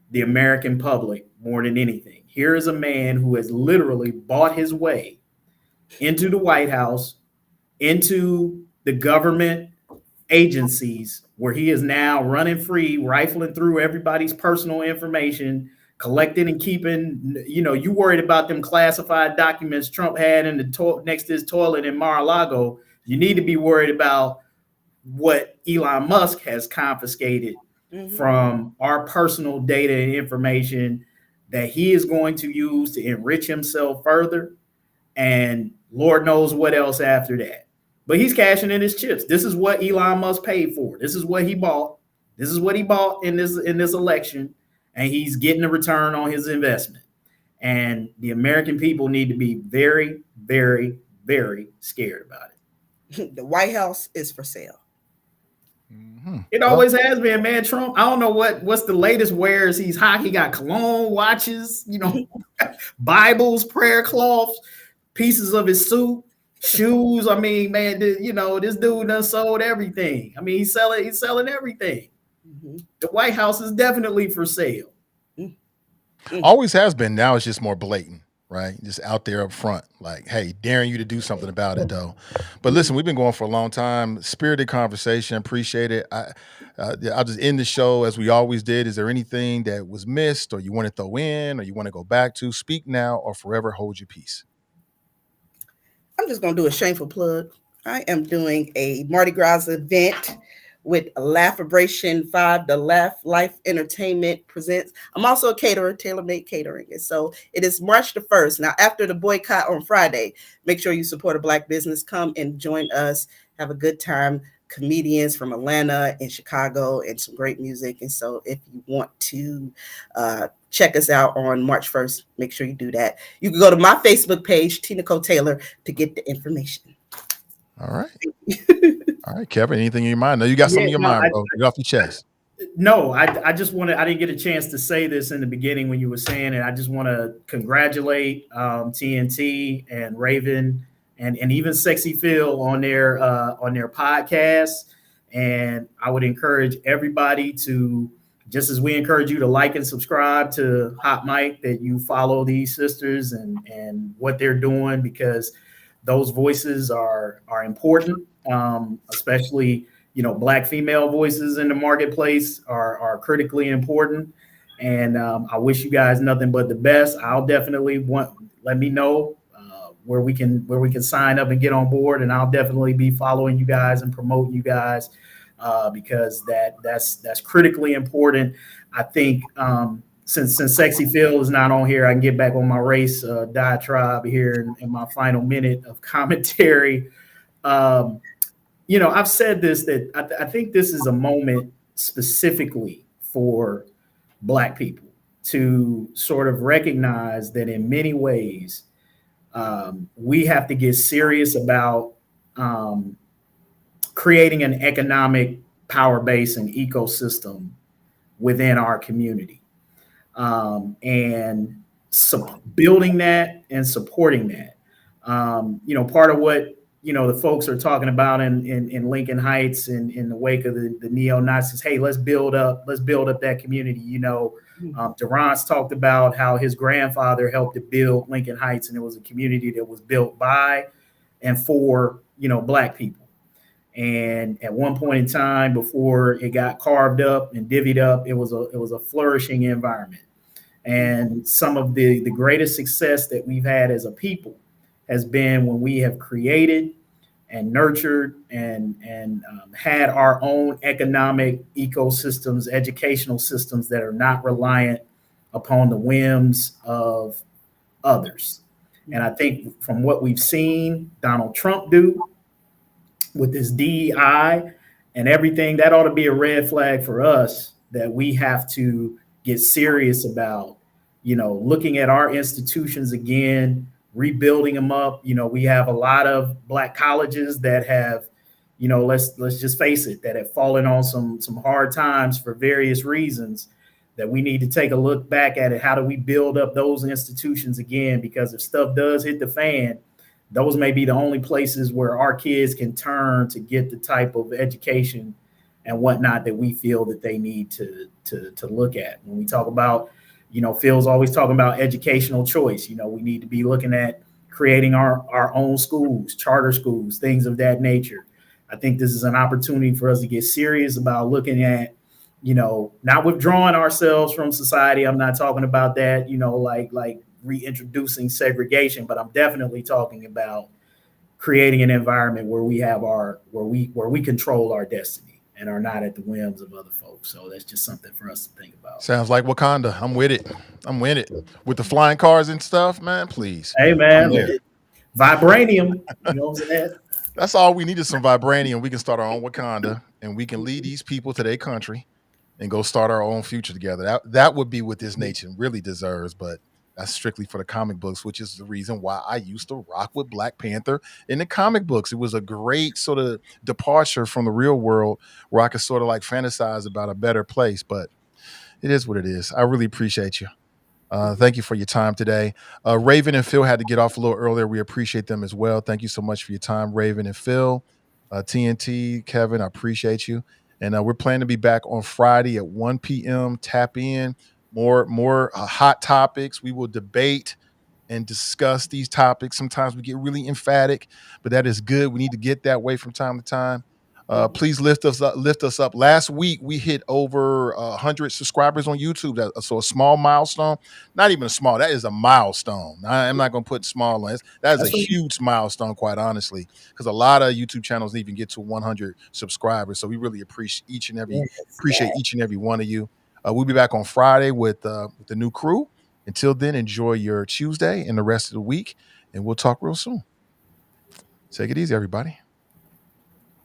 the American public more than anything. Here is a man who has literally bought his way into the White House, into the government agencies, where he is now running free, rifling through everybody's personal information, collecting and keeping. You worried about them classified documents Trump had in the next to his toilet in Mar-a-Lago. You need to be worried about what Elon Musk has confiscated from our personal data and information that he is going to use to enrich himself further, and Lord knows what else after that. But he's cashing in his chips. This is what Elon Musk paid for. This is what he bought. This is what he bought in this election, and he's getting a return on his investment. And the American people need to be very, very, very scared about it. The White House is for sale. It always has been, man. Trump, I don't know what's the latest wares he's hot. He got cologne, watches, Bibles, prayer cloths, pieces of his suit, shoes. I mean, man, this dude done sold everything. I mean, he's selling everything. The White House is definitely for sale. Always has been. Now it's just more blatant. right? Just out there up front, like, hey, daring you to do something about it, though. But listen, we've been going for a long time. Spirited conversation. Appreciate it. I'll just end the show as we always did. Is there anything that was missed or you want to throw in or you want to go back to? Speak now or forever hold your peace. I'm just going to do a shameful plug. I am doing a Mardi Gras event with Laughabration 5, the Laugh Life Entertainment presents. I'm also a caterer, tailor-made catering. And so it is March the 1st. Now, after the boycott on Friday, make sure you support a Black business. Come and join us. Have a good time. Comedians from Atlanta and Chicago and some great music. And so if you want to check us out on March 1st, make sure you do that. You can go to my Facebook page, T. Nicole Taylor, to get the information. All right. All right, Kevin, anything in your mind? No, you got something in your mind, bro. Get off your chest. No, I just want to, I didn't get a chance to say this in the beginning when you were saying it. I just want to congratulate TNT and Raevn and even Sexy Phil on their podcast. And I would encourage everybody to, just as we encourage you to like and subscribe to Hot Mic, that you follow these sisters and what they're doing, because those voices are important, especially, you know, Black female voices in the marketplace are critically important. And I wish you guys nothing but the best. I'll definitely let me know where we can sign up and get on board. And I'll definitely be following you guys and promoting you guys because that's critically important. I think since Sexy Phil is not on here, I can get back on my race diatribe here in my final minute of commentary. You know, I've said this, that I think this is a moment specifically for Black people to sort of recognize that in many ways, we have to get serious about creating an economic power base and ecosystem within our community, and building that and supporting that. You know, part of what, you know, the folks are talking about in Lincoln Heights in the wake of the neo-Nazis, hey, let's build up that community. You know, Durant's talked about how his grandfather helped to build Lincoln Heights, and it was a community that was built by and for, you know, Black people. And at one point in time, before it got carved up and divvied up, it was a flourishing environment. And some of the greatest success that we've had as a people has been when we have created and nurtured and had our own economic ecosystems, educational systems that are not reliant upon the whims of others. And I think from what we've seen Donald Trump do with this DEI and everything, that ought to be a red flag for us, that we have to get serious about, you know, looking at our institutions again, rebuilding them up. You know, we have a lot of Black colleges that have, you know, let's just face it, that have fallen on some hard times for various reasons, that we need to take a look back at it. How do we build up those institutions again? Because if stuff does hit the fan, those may be the only places where our kids can turn to get the type of education and whatnot that we feel that they need to look at. When we talk about, you know, Phil's always talking about educational choice. You know, we need to be looking at creating our own schools, charter schools, things of that nature. I think this is an opportunity for us to get serious about looking at, you know, not withdrawing ourselves from society. I'm not talking about that, you know, like reintroducing segregation, but I'm definitely talking about creating an environment where we have where we control our destiny and are not at the whims of other folks. So that's just something for us to think about. Sounds like Wakanda. I'm with it. With the flying cars and stuff, man. Please. Hey, man, vibranium. You know what I'm saying? That's all we need is some vibranium. We can start our own Wakanda, and we can lead these people to their country and go start our own future together. That would be what this nation really deserves, but that's strictly for the comic books, which is the reason why I used to rock with Black Panther in the comic books. It was a great sort of departure from the real world where I could sort of like fantasize about a better place, but it is what it is. I really appreciate you. Thank you for your time today. Raevn and Phil had to get off a little earlier. We appreciate them as well. Thank you so much for your time, Raevn and Phil. TNT, Kevin, I appreciate you. And we're planning to be back on Friday at 1 p.m. Tap in. More hot topics. We will debate and discuss these topics. Sometimes we get really emphatic, but that is good. We need to get that way from time to time. Please lift us up. Lift us up. Last week we hit over 100 subscribers on YouTube. So a small milestone. Not even a small. That is a milestone. I'm not going to put small on it. That is a huge milestone, quite honestly, because a lot of YouTube channels even get to 100 subscribers. So we really appreciate each and every one of you. We'll be back on Friday with the new crew. Until then, enjoy your Tuesday and the rest of the week, and we'll talk real soon. Take it easy, everybody.